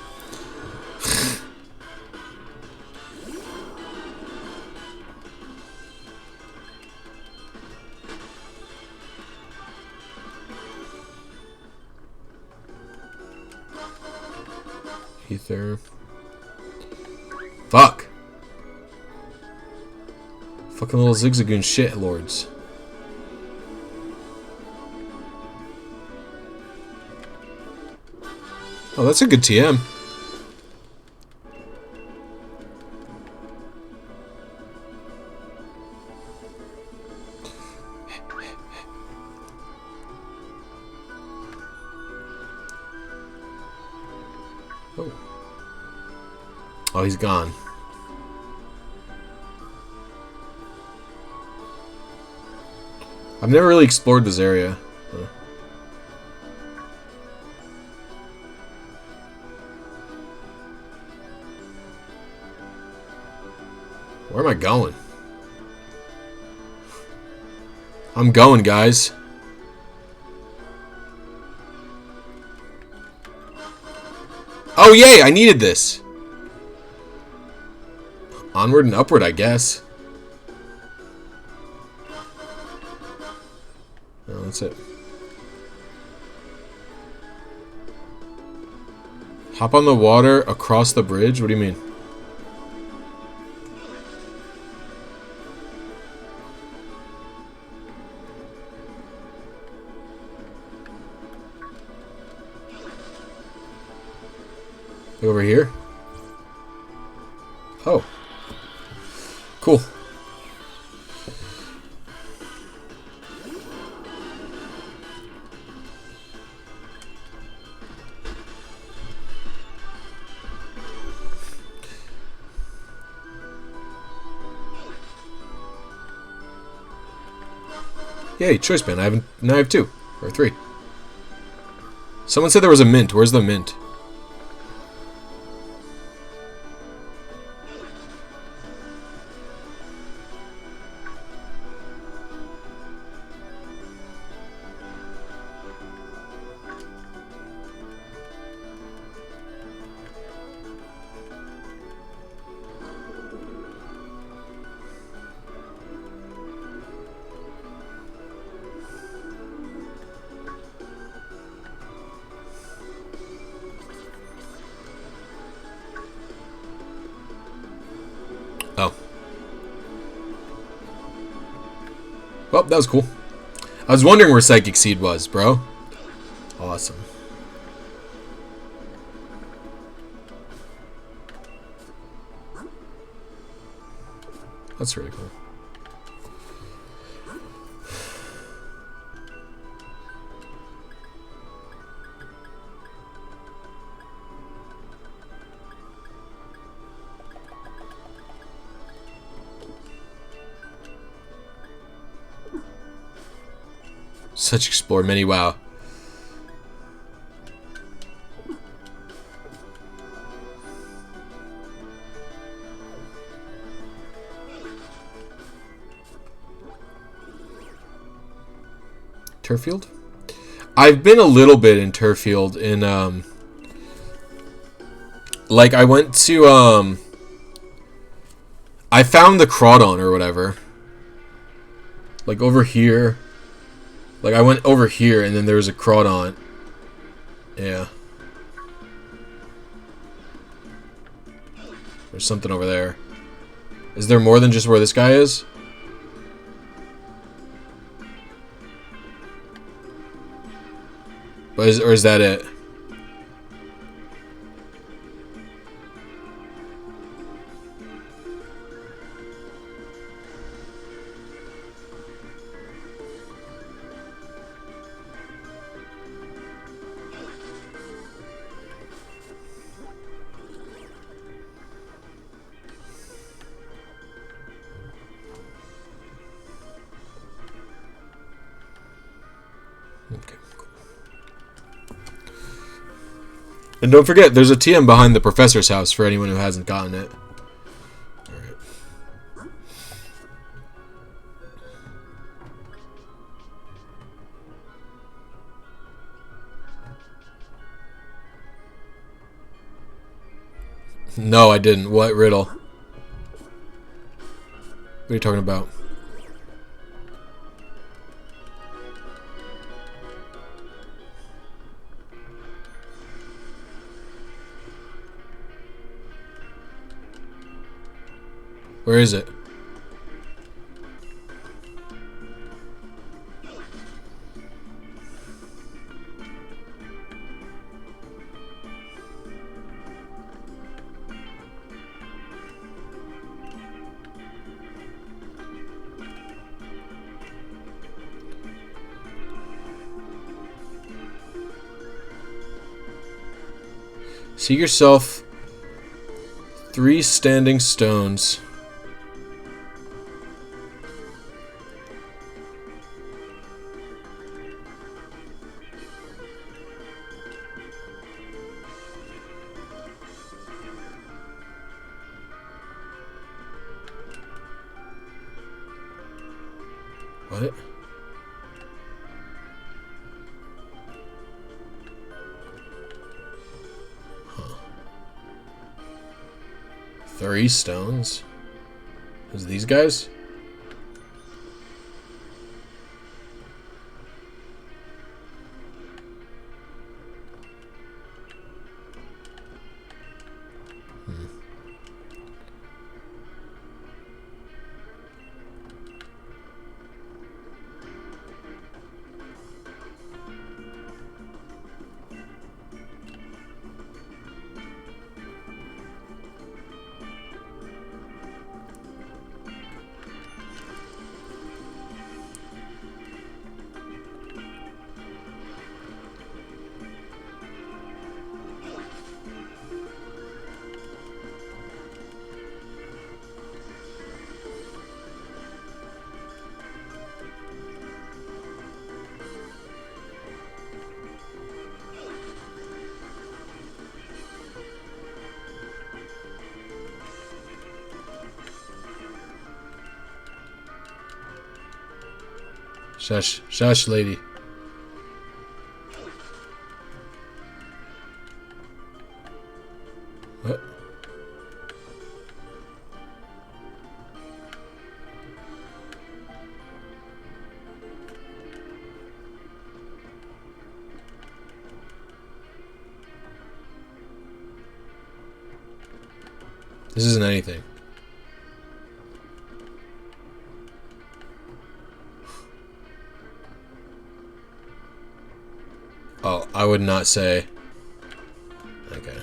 Ether. Fuck. Fucking little zigzagoon shit lords. Oh, that's a good TM. Oh. Oh, he's gone. I've never really explored this area. Where am I going? I'm going, guys. Oh, yay! I needed this. Onward and upward, I guess. Oh, that's it. Hop on the water across the bridge? What do you mean? Over here? Oh. Cool. Yay, choice band. Now I have 2 or 3. Someone said there was a mint. Where's the mint? Oh. Well, that was cool. I was wondering where Psychic Seed was, bro. Awesome. That's really cool. Such explore mini, wow. Turffield? I've been a little bit in Turffield in like I went to I found the Crawdon or whatever. Like over here. Like, I went over here, and then there was a Crawdon. Yeah. There's something over there. Is there more than just where this guy is? Or is that it? Okay, cool. And don't forget, there's a TM behind the professor's house for anyone who hasn't gotten it. Alright. No, I didn't. What riddle? What are you talking about? Where is it? See yourself 3 standing stones. What? Huh. 3 stones? Is these guys? Shush. Shush, lady. What? This isn't anything. Oh, I would not say. Okay.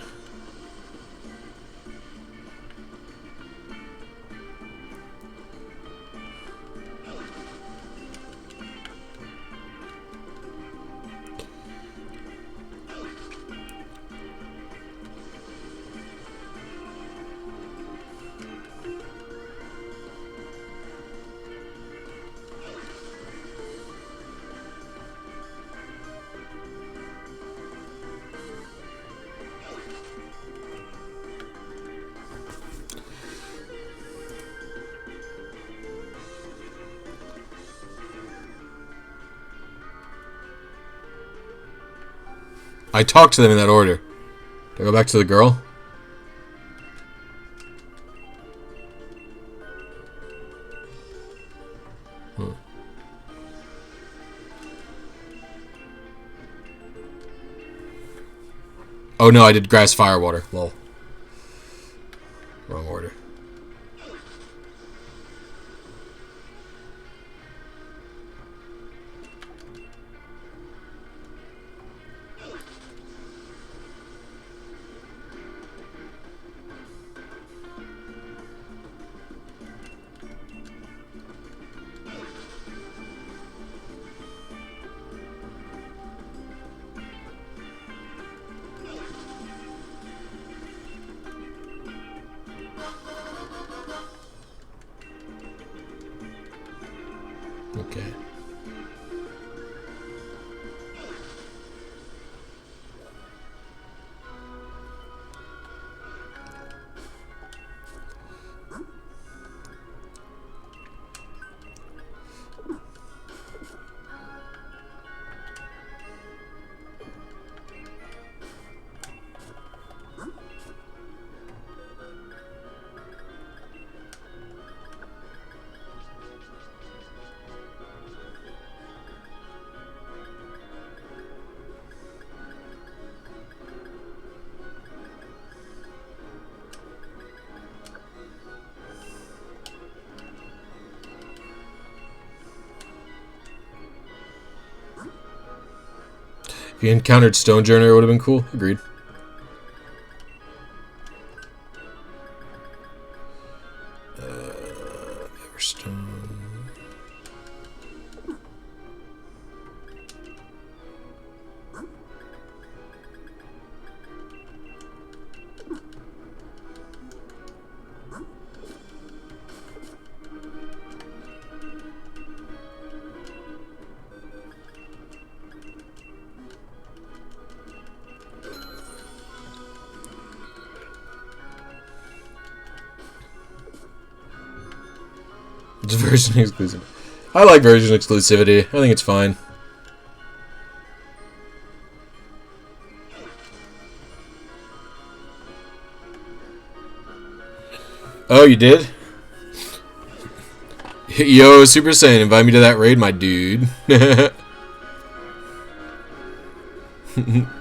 I talked to them in that order. Do I go back to the girl? Oh no, I did grass, fire, water. Lol. Wrong order. If you encountered Stonejourner, it would have been cool. Agreed. Everstone. It's version exclusive. I like version exclusivity. I think it's fine. Oh, you did? Yo, Super Saiyan, invite me to that raid, my dude.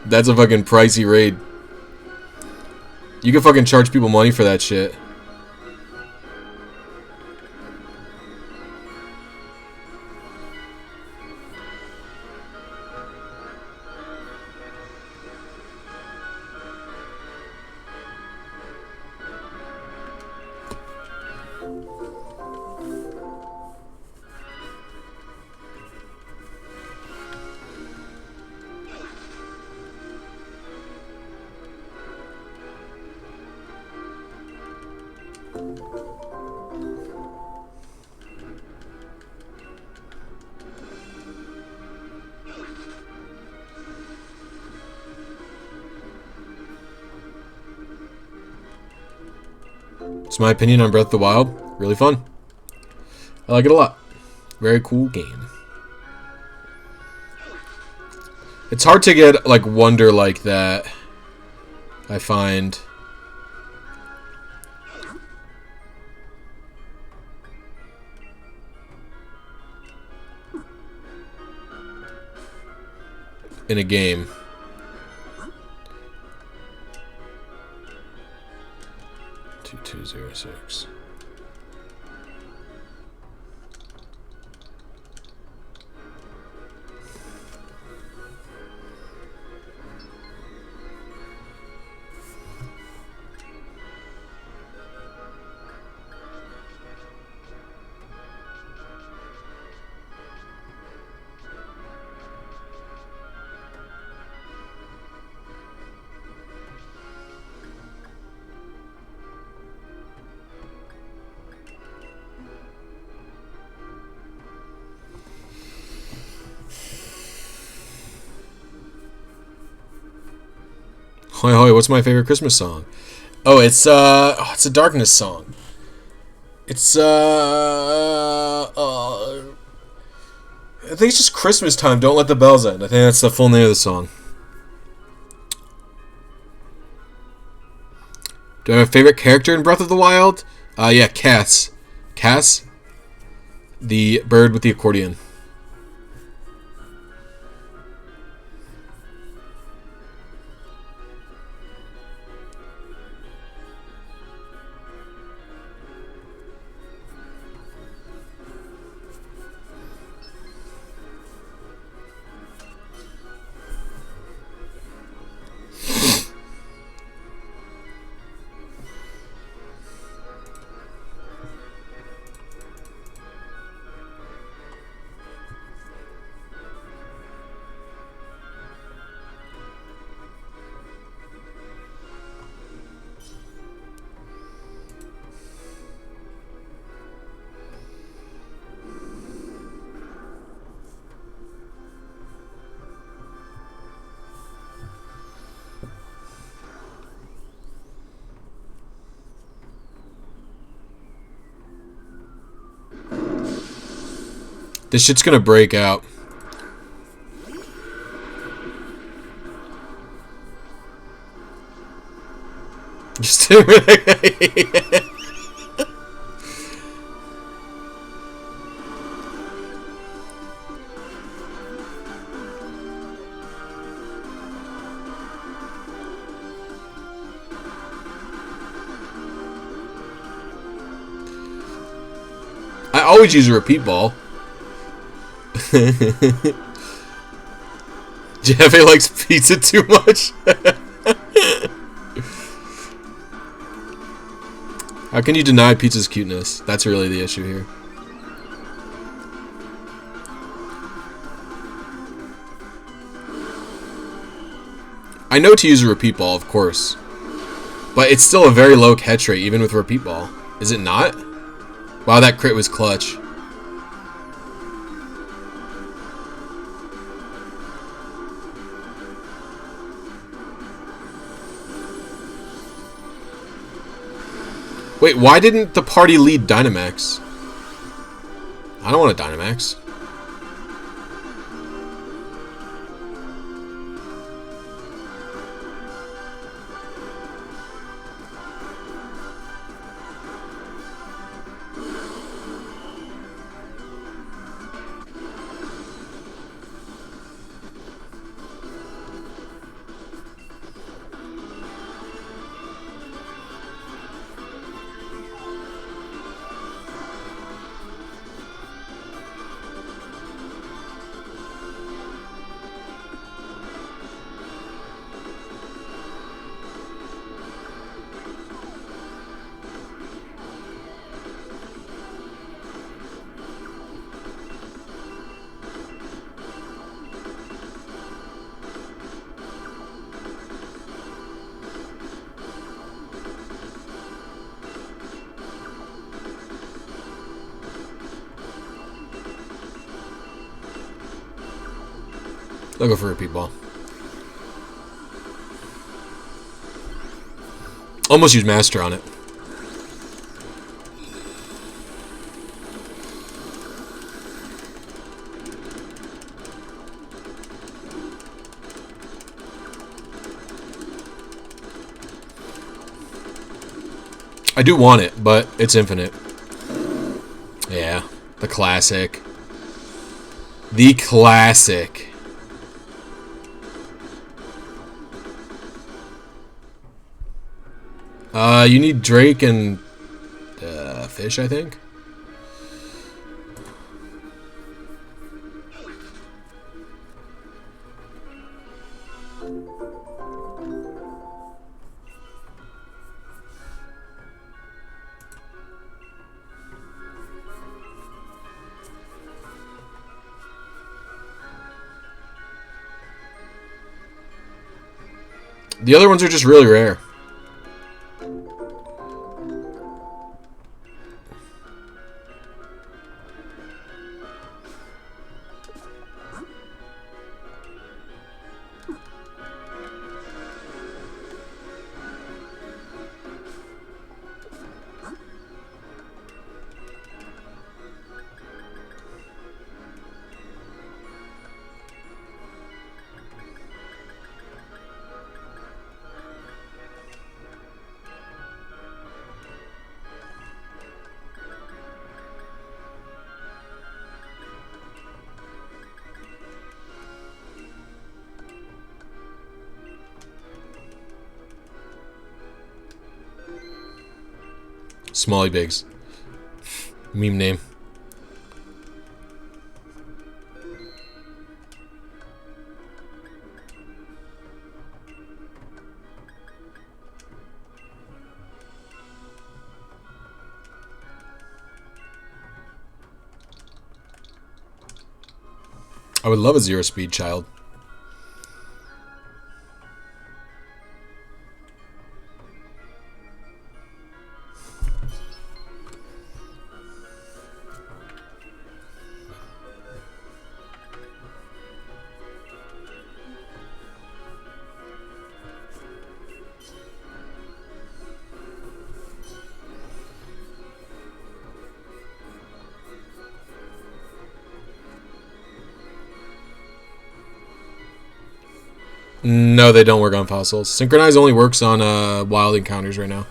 That's a fucking pricey raid. You can fucking charge people money for that shit. It's my opinion on Breath of the Wild. Really fun. I like it a lot. Very cool game. It's hard to get like wonder like that, I find. In a game. 2206. Hoi hoi, what's my favorite Christmas song? Oh, it's a Darkness song. It's I think it's just Christmas time. Don't let the bells end. I think that's the full name of the song. Do I have a favorite character in Breath of the Wild? Yeah, Cass. Cass, the bird with the accordion. This shit's gonna break out. Just I always use a repeat ball. Jeffy likes pizza too much. How can you deny pizza's cuteness? That's really the issue here. I know to use a repeat ball, of course. But it's still a very low catch rate, even with repeat ball. Is it not? Wow, that crit was clutch. Wait, why didn't the party lead Dynamax? I don't want a Dynamax. I'll go for a repeat ball. Almost use Master on it. I do want it, but it's infinite. Yeah, the classic. The classic. You need Drake and fish, I think. The other ones are just really rare. Smalley Biggs. Meme name. I would love a zero speed child. No, they don't work on fossils. Synchronize only works on wild encounters right now.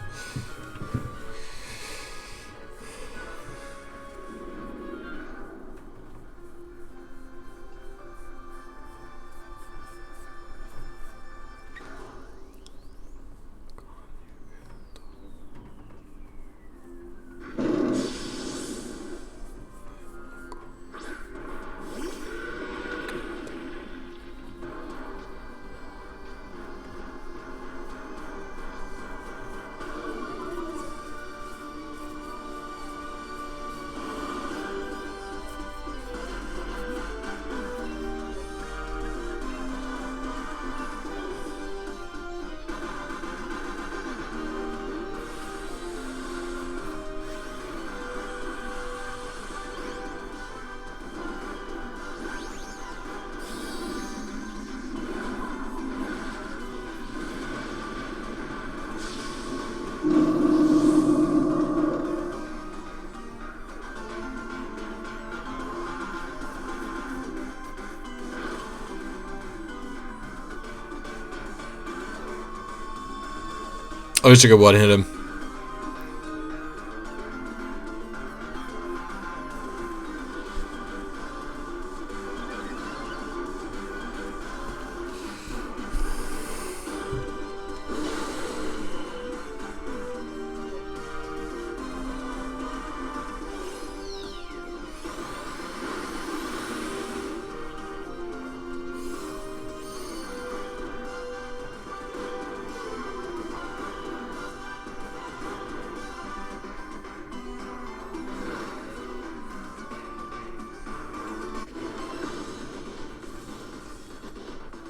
I wish I could one hit him.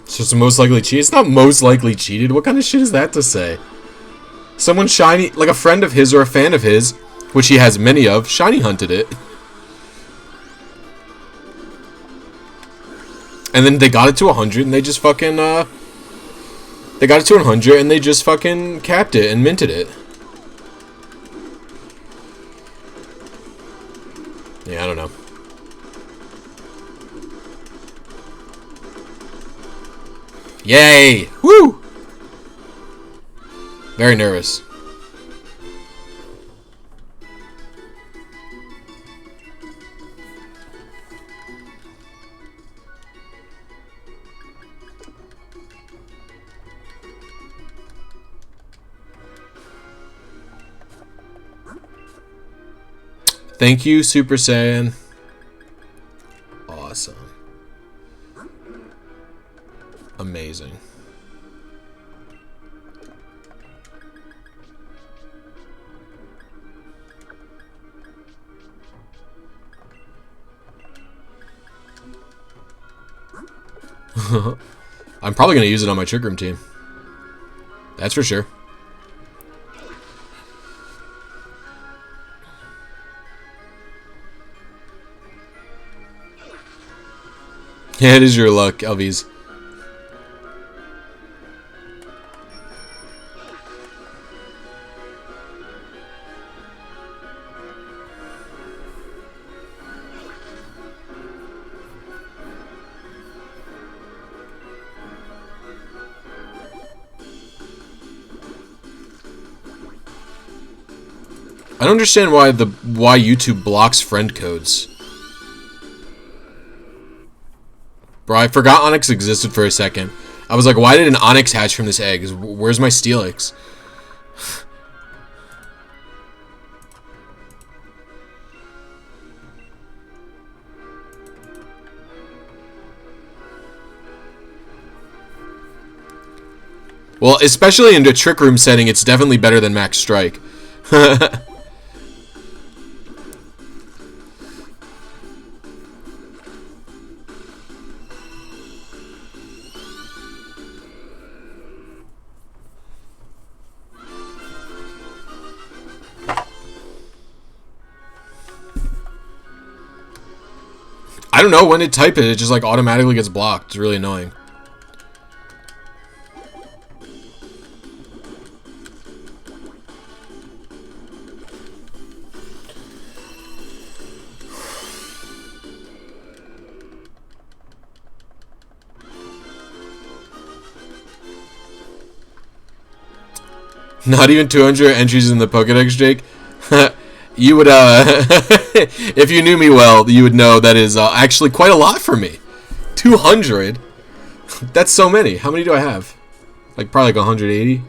It's just most likely cheated. It's not most likely cheated. What kind of shit is that to say? Someone shiny, like a friend of his or a fan of his, which he has many of, shiny hunted it. And then they got it to 100 and they just fucking, they got it to 100 and they just fucking capped it and minted it. Yeah, I don't know. Yay! Woo! Very nervous. Thank you, Super Saiyan. Awesome. Amazing. I'm probably going to use it on my Trick Room team. That's for sure. Yeah, it is your luck, Elvies. I don't understand why YouTube blocks friend codes. Bro, I forgot Onyx existed for a second. I was like, why did an Onyx hatch from this egg? Where's my Steelix? Well, especially in the Trick Room setting, it's definitely better than Max Strike. I don't know, when it type it just like automatically gets blocked. It's really annoying. Not even 200 entries in the Pokédex, Jake. You would, if you knew me well, you would know that is actually quite a lot for me. 200? That's so many. How many do I have? Like, probably like 180?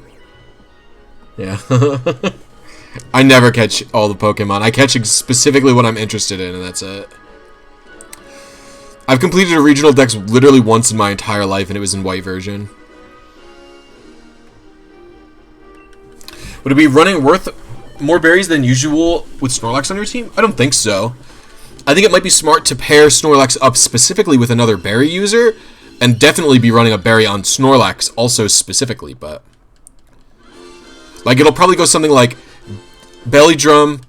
Yeah. I never catch all the Pokemon. I catch specifically what I'm interested in, and that's it. I've completed a regional dex literally once in my entire life, and it was in white version. Would it be running worth more berries than usual with Snorlax on your team? I don't think so. I think it might be smart to pair Snorlax up specifically with another berry user, and definitely be running a berry on Snorlax also specifically, but... like, it'll probably go something like Belly Drum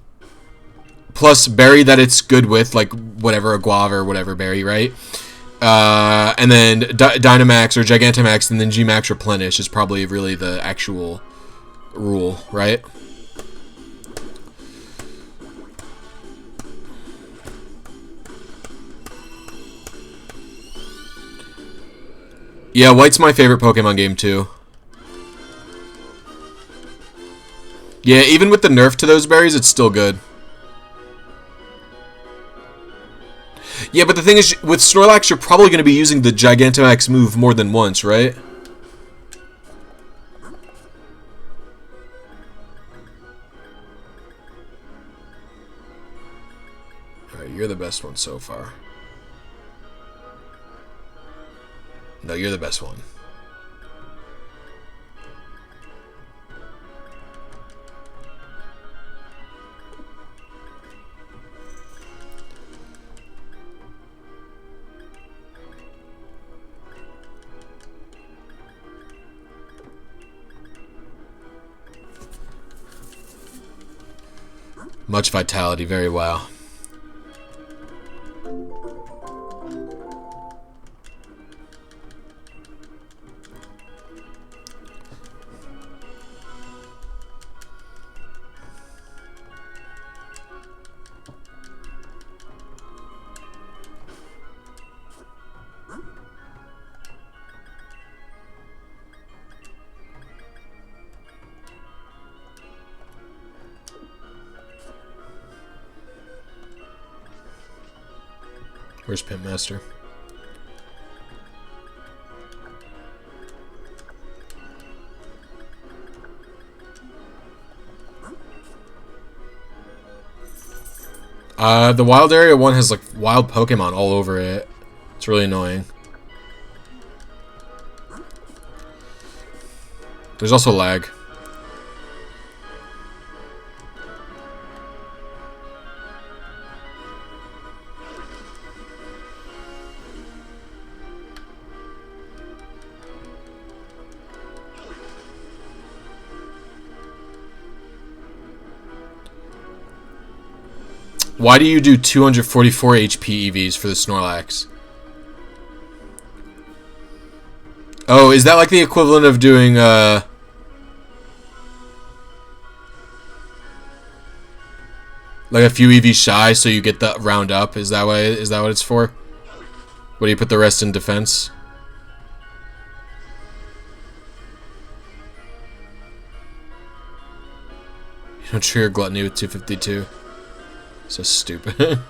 plus berry that it's good with, like whatever, a Guava or whatever berry, right? And then Dynamax or Gigantamax, and then Gmax Replenish is probably really the actual rule, right? Yeah, White's my favorite Pokemon game too. Yeah, even with the nerf to those berries, it's still good. Yeah, but the thing is, with Snorlax, you're probably going to be using the Gigantamax move more than once, right? Alright, you're the best one so far. No, you're the best one. Much vitality, very well. Where's Pimpmaster? The wild area one has like wild Pokemon all over it. It's really annoying. There's also lag. Why do you do 244 HP EVs for the Snorlax? Oh, is that like the equivalent of doing, like a few EVs shy so you get the round up? Is that what it's for? What do you put the rest in defense? You don't trigger Gluttony with 252. So stupid.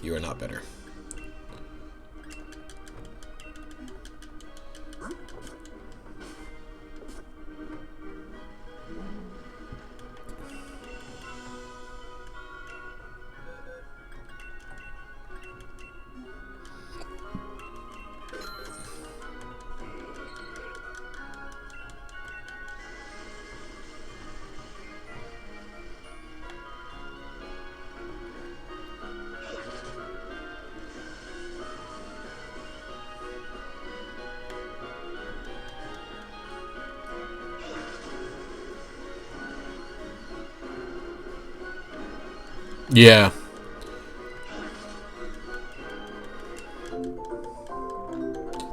You are not better. Yeah.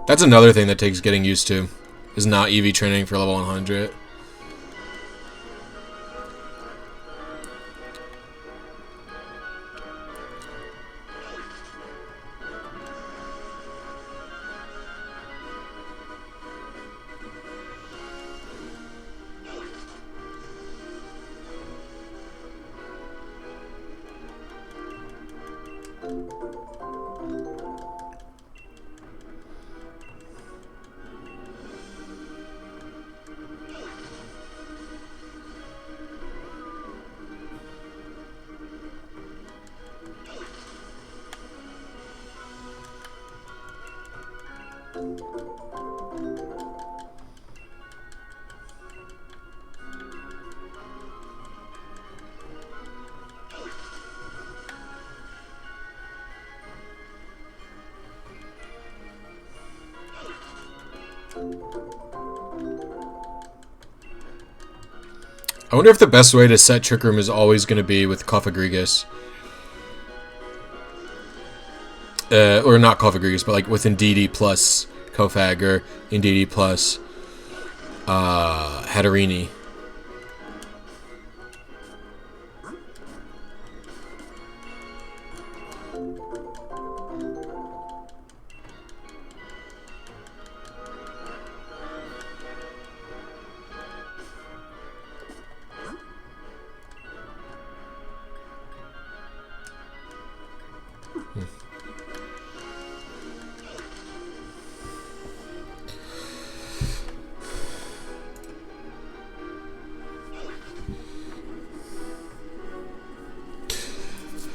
That's another thing that takes getting used to, is not EV training for level 100. I wonder if the best way to set Trick Room is always going to be with Cofagrigus. Or not Cofagrigus, but like with Indeedee plus Cofag or Indeedee plus Hatterini.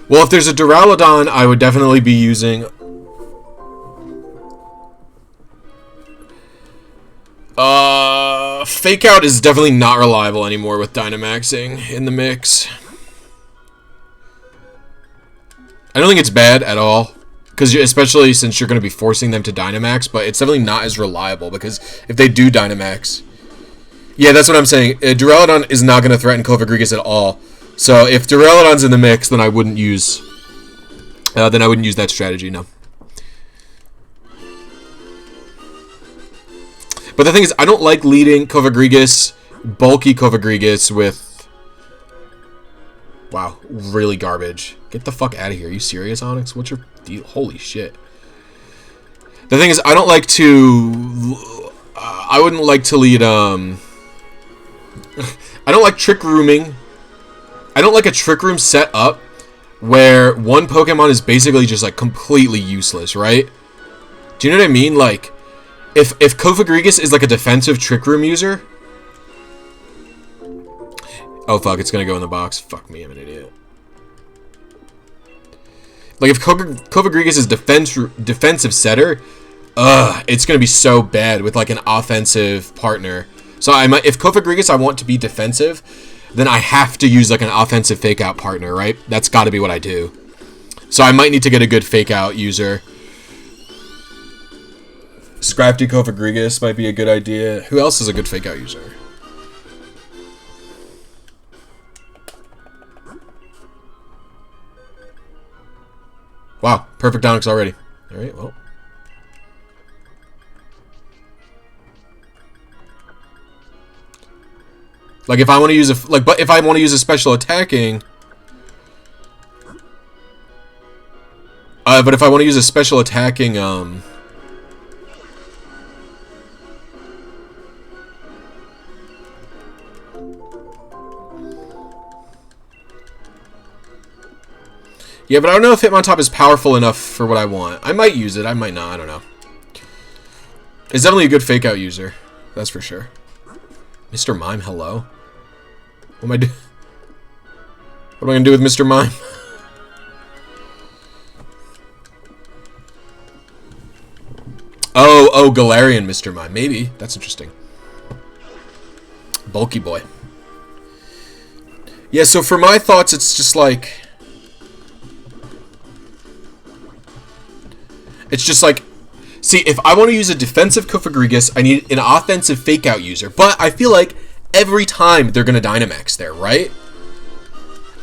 Well, if there's a Duraludon, I would definitely be using... Fake Out is definitely not reliable anymore with Dynamaxing in the mix. I don't think it's bad at all. Because especially since you're going to be forcing them to Dynamax, but it's definitely not as reliable, because if they do Dynamax... Yeah, that's what I'm saying. Duraludon is not going to threaten Cofagrigus at all. So if Duraludon's in the mix, then I wouldn't use that strategy, no. But the thing is, I don't like leading Cofagrigus, bulky Cofagrigus with... Wow, really garbage. Get the fuck out of here. Are you serious, Onyx? What's your deal? Holy shit. The thing is, I don't like to... I wouldn't like to lead, I don't like Trick Rooming. I don't like a Trick Room set up where one Pokemon is basically just like completely useless, right? Do you know what I mean? Like, if Cofagrigus is like a defensive Trick Room user... Oh fuck, it's gonna go in the box. Fuck me, I'm an idiot. Like, if Cofagrigus is defensive setter, it's gonna be so bad with like an offensive partner. So if Cofagrigus I want to be defensive, then I have to use like an offensive fake out partner, right? That's got to be what I do. So I might need to get a good fake out user. Scrafty Cofagrigus might be a good idea. Who else is a good fake out user? Wow, perfect Onyx already. All right, well. Like if I want to use but if I want to use a special attacking, but if I want to use a special attacking, yeah, but I don't know if Hitmontop is powerful enough for what I want. I might use it, I might not, I don't know. It's definitely a good fake out user, that's for sure. Mr. Mime, hello. What am I doing? What am I gonna do with Mr. Mime? Oh, Galarian Mr. Mime. Maybe. That's interesting. Bulky boy. Yeah, so for my thoughts, it's just like... It's just like... See, if I want to use a defensive Cofagrigus, I need an offensive fake out user. But I feel like every time they're going to Dynamax there, right?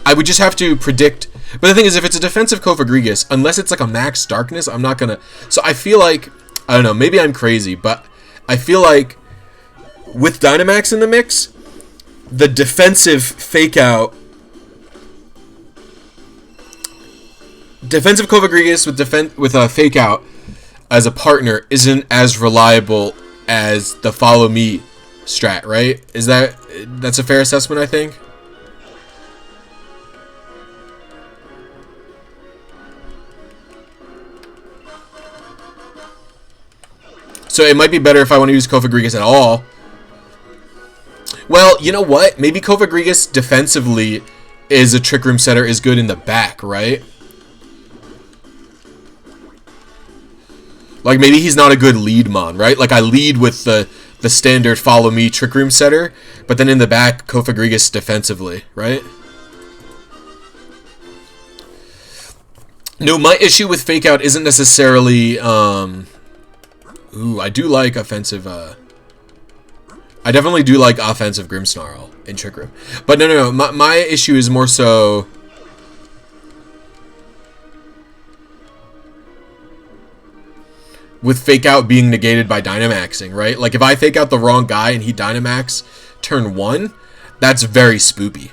I would just have to predict. But the thing is, if it's a defensive Cofagrigus, unless it's like a max darkness, I'm not going to... So I feel like... I don't know, maybe I'm crazy, but I feel like with Dynamax in the mix, the defensive fake out... Defensive Cofagrigus with a fake out as a partner isn't as reliable as the follow me strat, right? That's a fair assessment, I think? So it might be better if I want to use Cofagrigus at all. Well, you know what? Maybe Cofagrigus defensively is a Trick Room setter, is good in the back, right? Like, maybe he's not a good lead mon, right? Like, I lead with the standard follow me Trick Room setter, but then in the back, Cofagrigus defensively, right? No, my issue with fake out isn't necessarily, ooh, I do like offensive, I I definitely do like offensive Grimmsnarl in Trick Room. But no. My issue is more so... with Fake Out being negated by Dynamaxing, right? Like, if I Fake Out the wrong guy and he Dynamax turn 1, that's very spoopy.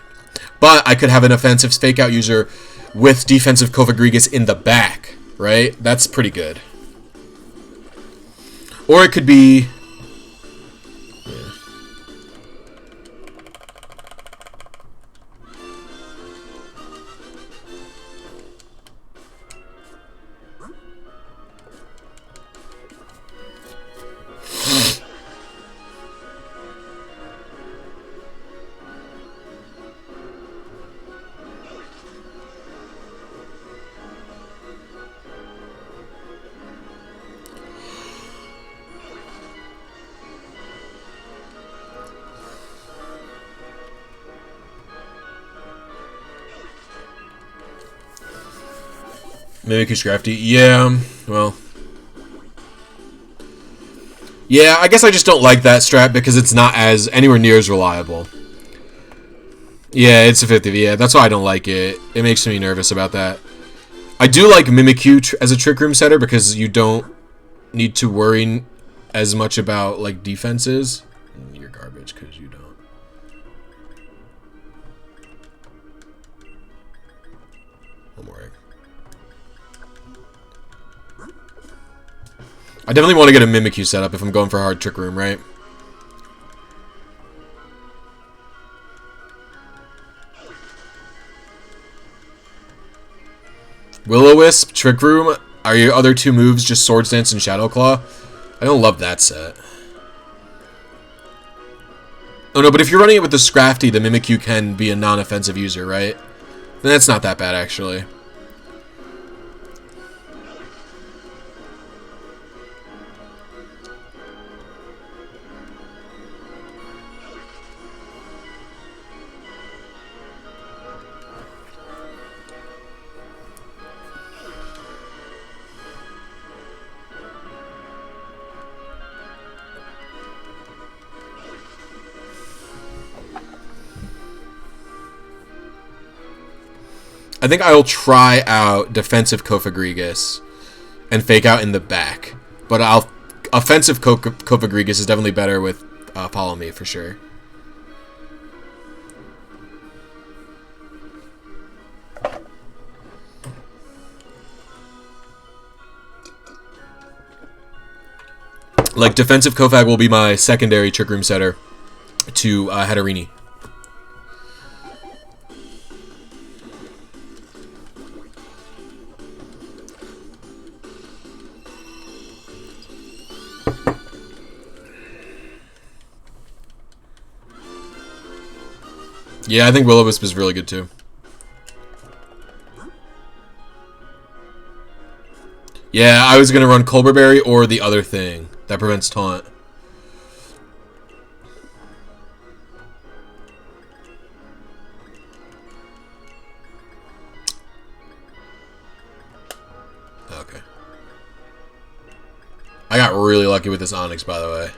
But I could have an offensive Fake Out user with defensive Cofagrigus in the back, right? That's pretty good. Or it could be... Mimikyu Scrafty. Yeah, well. Yeah, I guess I just don't like that strat because it's not as anywhere near as reliable. Yeah, it's a 50. Yeah, that's why I don't like it. It makes me nervous about that. I do like Mimikyu as a Trick Room setter because you don't need to worry as much about like defenses. You're garbage because you don't. One more egg. I definitely want to get a Mimikyu set up if I'm going for a hard Trick Room, right? Will-O-Wisp, Trick Room. Are your other two moves just Swords Dance and Shadow Claw? I don't love that set. Oh no, but if you're running it with the Scrafty, the Mimikyu can be a non-offensive user, right? Then that's not that bad, actually. I think I'll try out defensive Cofagrigus and Fake Out in the back. But offensive Cofagrigus is definitely better with Follow Me for sure. Like, defensive Kofag will be my secondary Trick Room setter to Hatterini. Yeah, I think Will-O-Wisp is really good too. Yeah, I was going to run Colberberry or the other thing that prevents taunt. Okay. I got really lucky with this Onyx, by the way.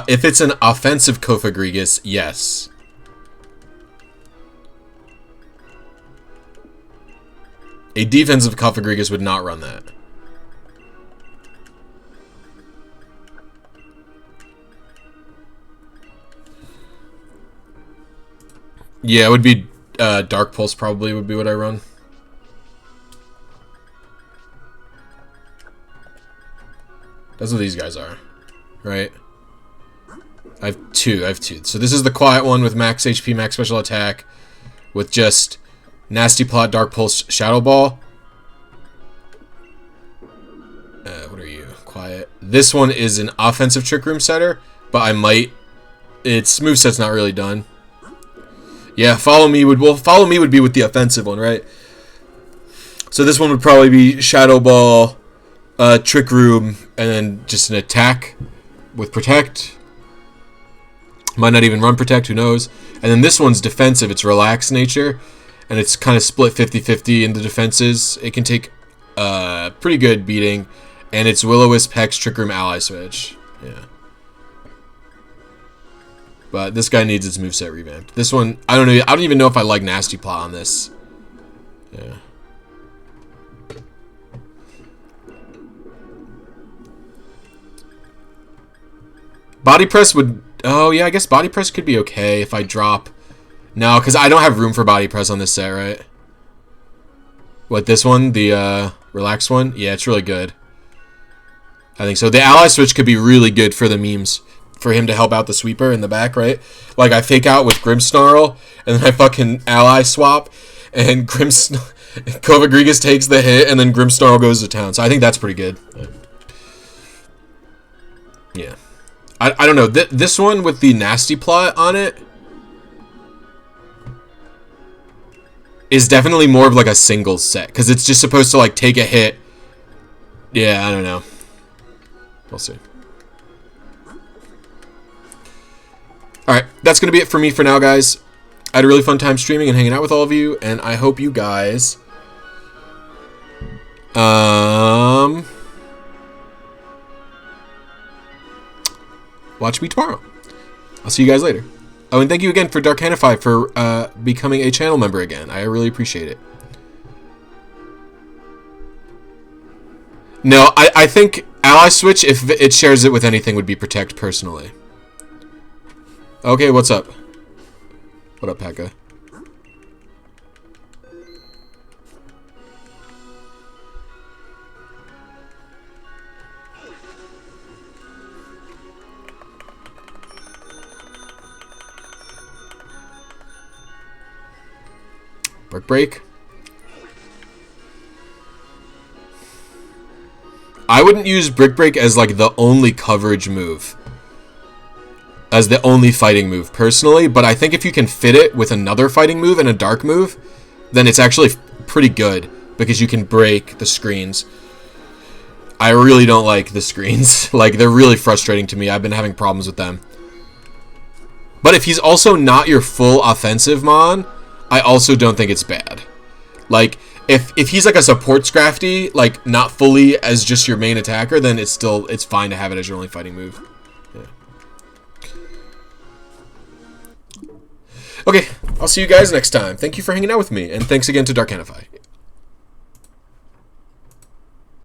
If it's an offensive Cofagrigus, yes. A defensive Cofagrigus would not run that. Yeah, it would be Dark Pulse probably would be what I run. That's what these guys are, right? I have two. So this is the quiet one with max HP, max special attack, with just Nasty Plot, Dark Pulse, Shadow Ball. What are you? Quiet. This one is an offensive Trick Room setter, but I might. Its moveset's not really done. Yeah, Follow Me would be with the offensive one, right? So this one would probably be Shadow Ball, Trick Room, and then just an attack with Protect. Might not even run Protect, who knows. And then this one's defensive, it's Relaxed nature, and it's kind of split 50-50 in the defenses. It can take pretty good beating, And it's Will-O-Wisp, Hex, Trick Room, Ally Switch. Yeah. But this guy needs its moveset revamped. This one, I don't know. I don't even know if I like Nasty Plot on this. Yeah. Body Press would... Oh, yeah, I guess Body Press could be okay if I drop... No, because I don't have room for Body Press on this set, right? What, this one? The Relax one? Yeah, it's really good. I think so. The Ally Switch could be really good for the memes. For him to help out the sweeper in the back, right? Like, I fake out with Grimmsnarl, and then I fucking ally swap, and Kovagrigus takes the hit, and then Grimmsnarl goes to town. So I think that's pretty good. Yeah. I don't know. This one with the Nasty Plot on it is definitely more of like a singles set, because it's just supposed to like take a hit. Yeah, I don't know. We'll see. Alright, that's going to be it for me for now, guys. I had a really fun time streaming and hanging out with all of you, and I hope you guys watch me tomorrow. I'll see you guys later. Oh, and thank you again for Darkanify for becoming a channel member again. I really appreciate it. No, I think Ally Switch, if it shares it with anything, would be Protect personally. Okay, what's up? What up, Pekka? Brick Break? I wouldn't use Brick Break as like the only coverage move. As the only fighting move, personally. But I think if you can fit it with another fighting move and a dark move, then it's actually pretty good. Because you can break the screens. I really don't like the screens. Like, they're really frustrating to me. I've been having problems with them. But if he's also not your full offensive Mon, I also don't think it's bad. Like, if he's like a support Scrafty, like, not fully as just your main attacker, then it's fine to have it as your only fighting move. Okay, I'll see you guys next time. Thank you for hanging out with me, and thanks again to Darkanify.